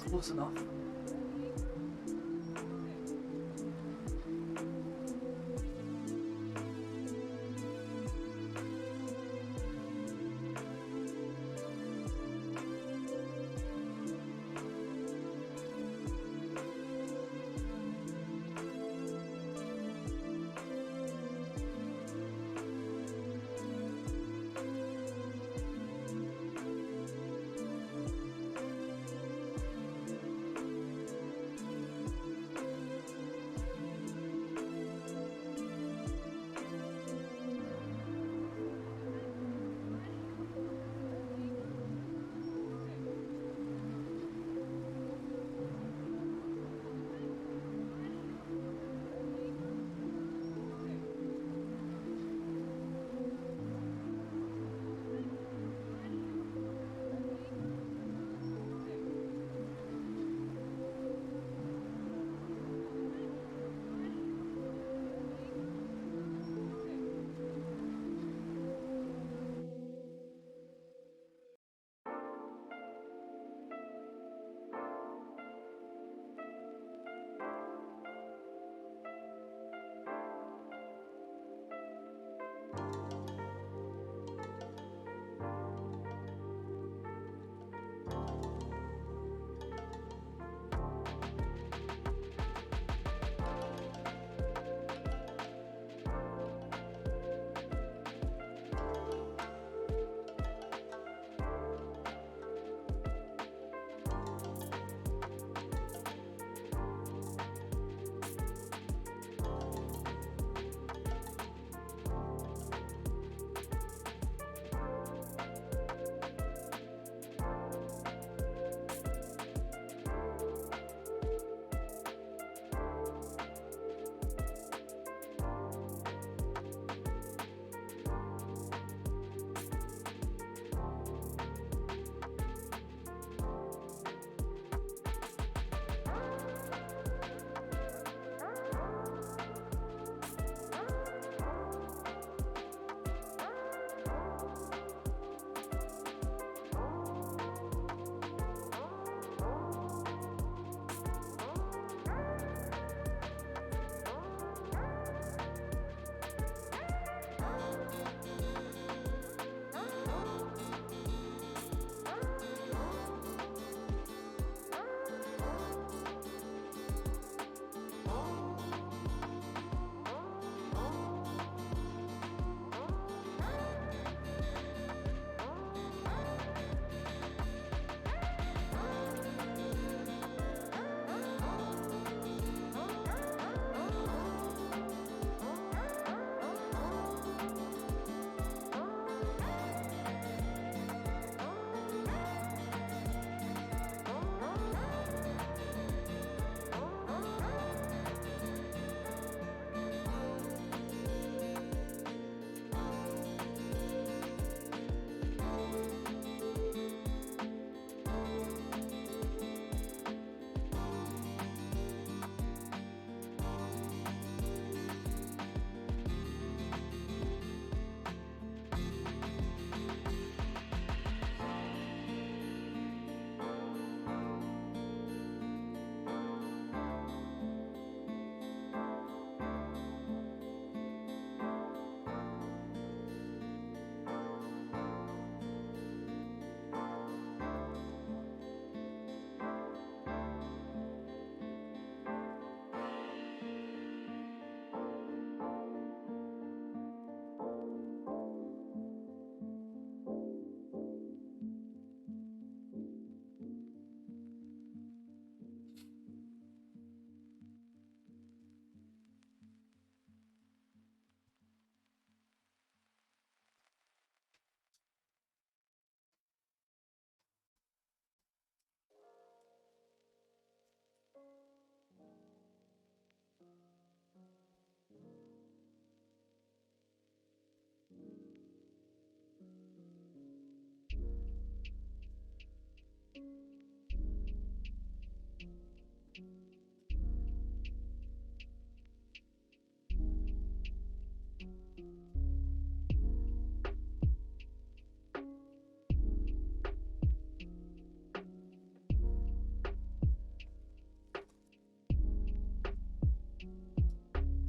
S1: Close enough.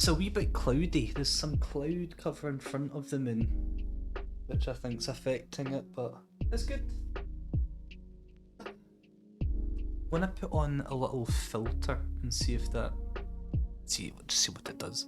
S1: It's a wee bit cloudy. There's some cloud cover in front of the moon, which I think's affecting it, but it's good. Wanna put on a little filter and see if that see what it does.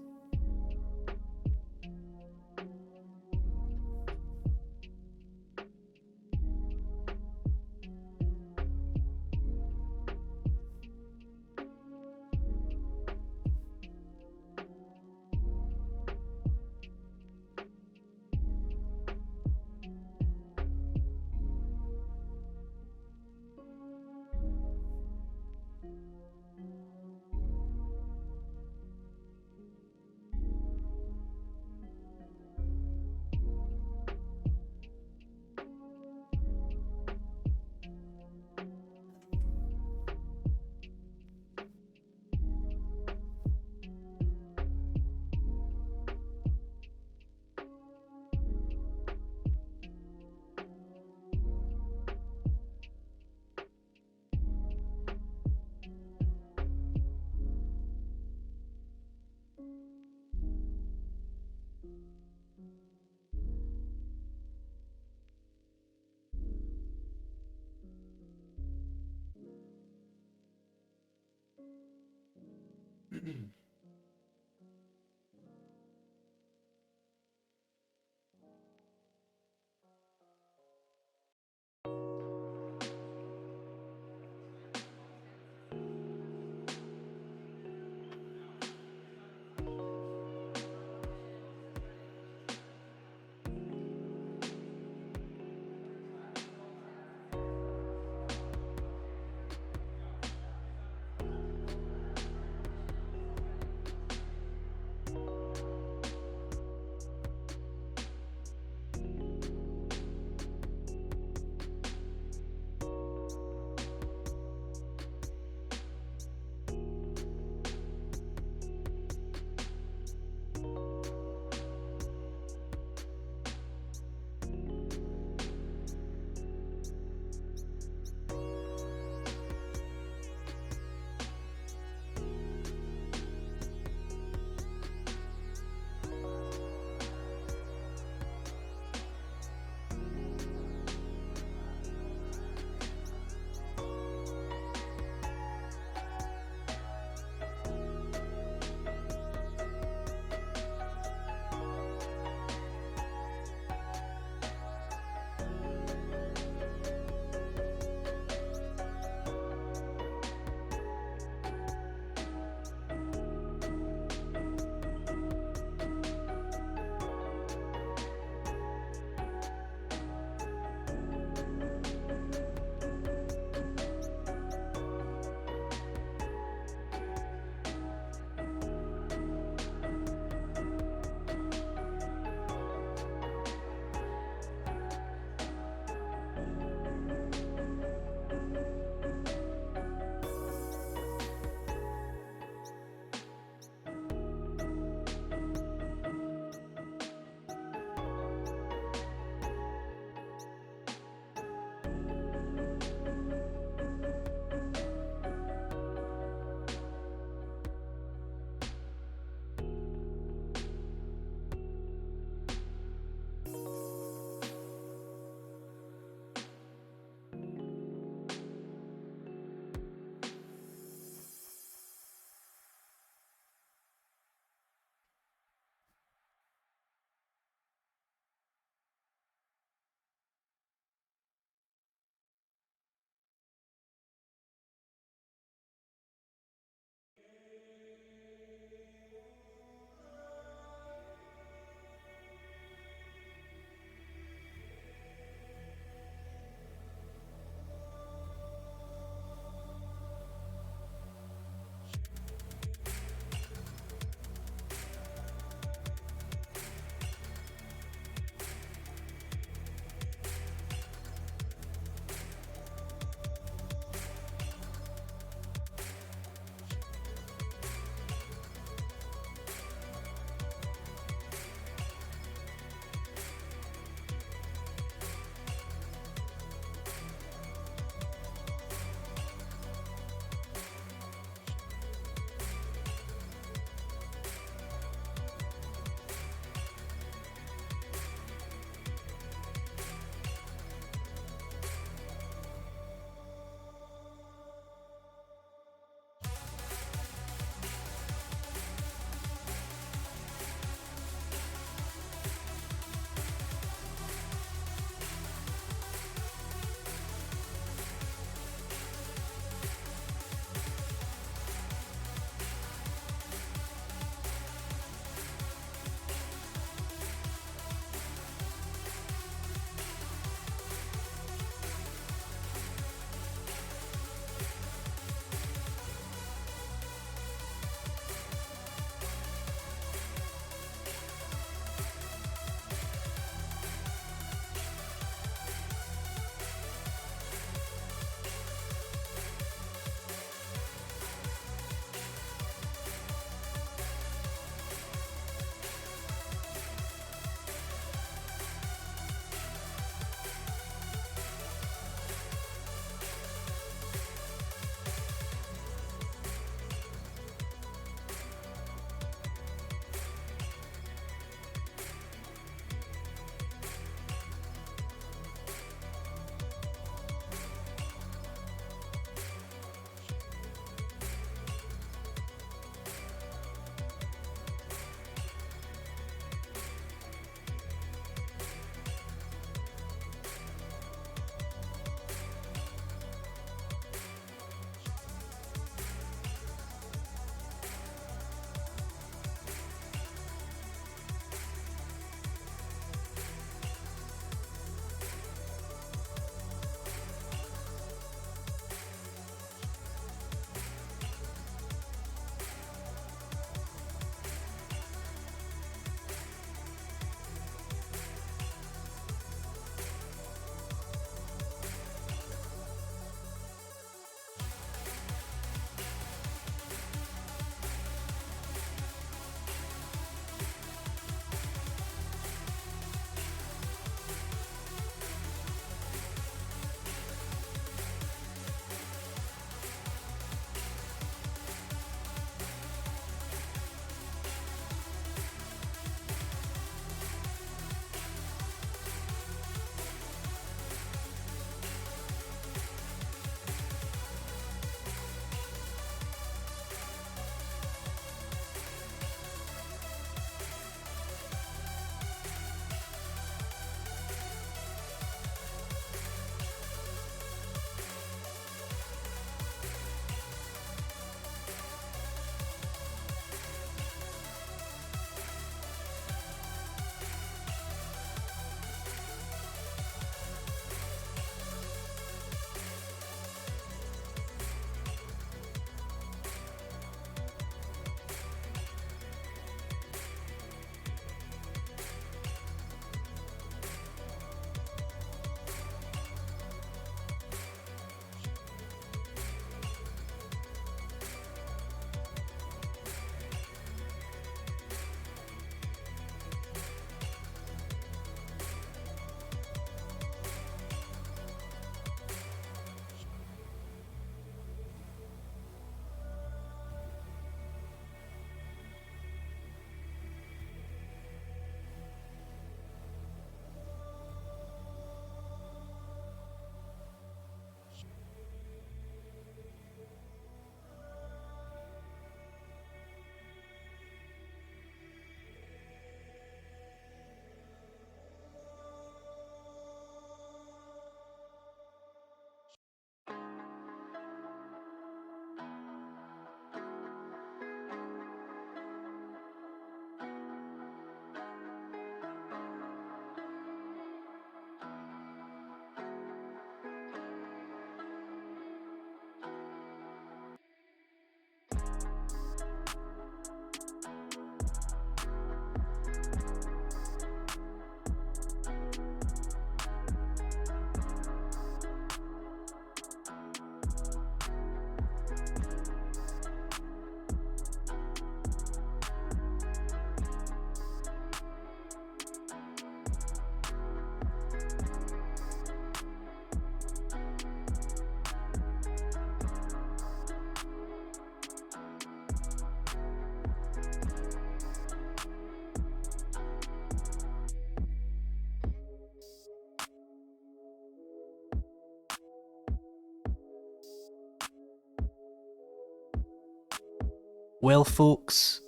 S1: Well, folks,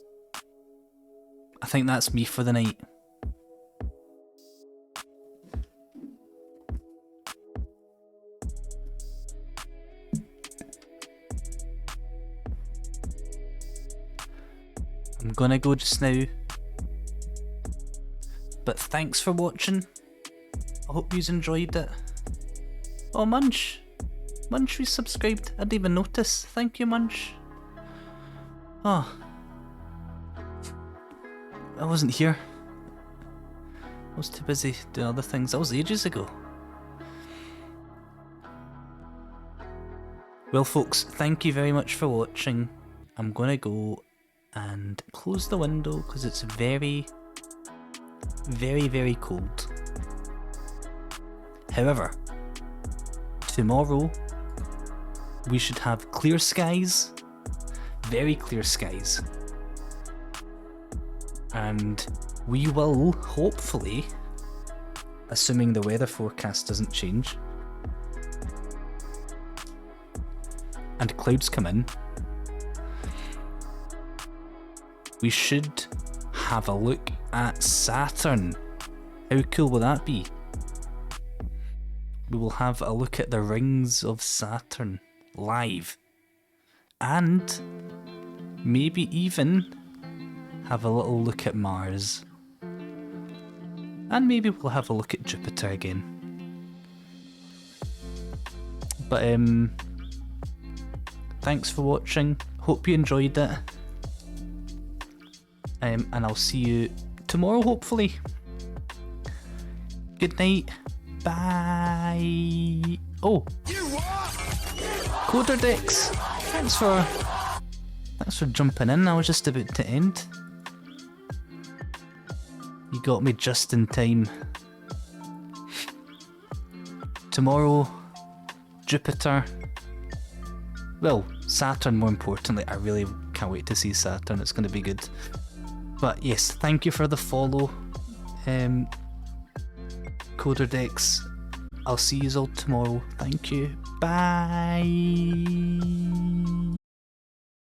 S1: I think that's me for the night. I'm gonna go just now. But thanks for watching. I hope you enjoyed it. Oh, Munch. Munch resubscribed. I didn't even notice. Thank you, Munch. Oh. I wasn't here. I was too busy doing other things. That was ages ago. Well, folks, thank you very much for watching. I'm gonna go and close the window because it's very, very cold. However, tomorrow we should have clear skies, very clear skies, and we will hopefully, assuming the weather forecast doesn't change and clouds come in, we should have a look at Saturn. How cool will that be? We will have a look at the rings of Saturn live, and maybe even have a little look at Mars, and maybe we'll have a look at Jupiter again. But thanks for watching, hope you enjoyed it, and I'll see you tomorrow hopefully. Good night. Bye. Oh, Coder Dix, thanks for jumping in. I was just about to end. You got me just in time. Tomorrow, Jupiter. Well, Saturn more importantly. I really can't wait to see Saturn. It's going to be good. But yes, thank you for the follow. Coder Dex. I'll see you all tomorrow. Thank you. Bye.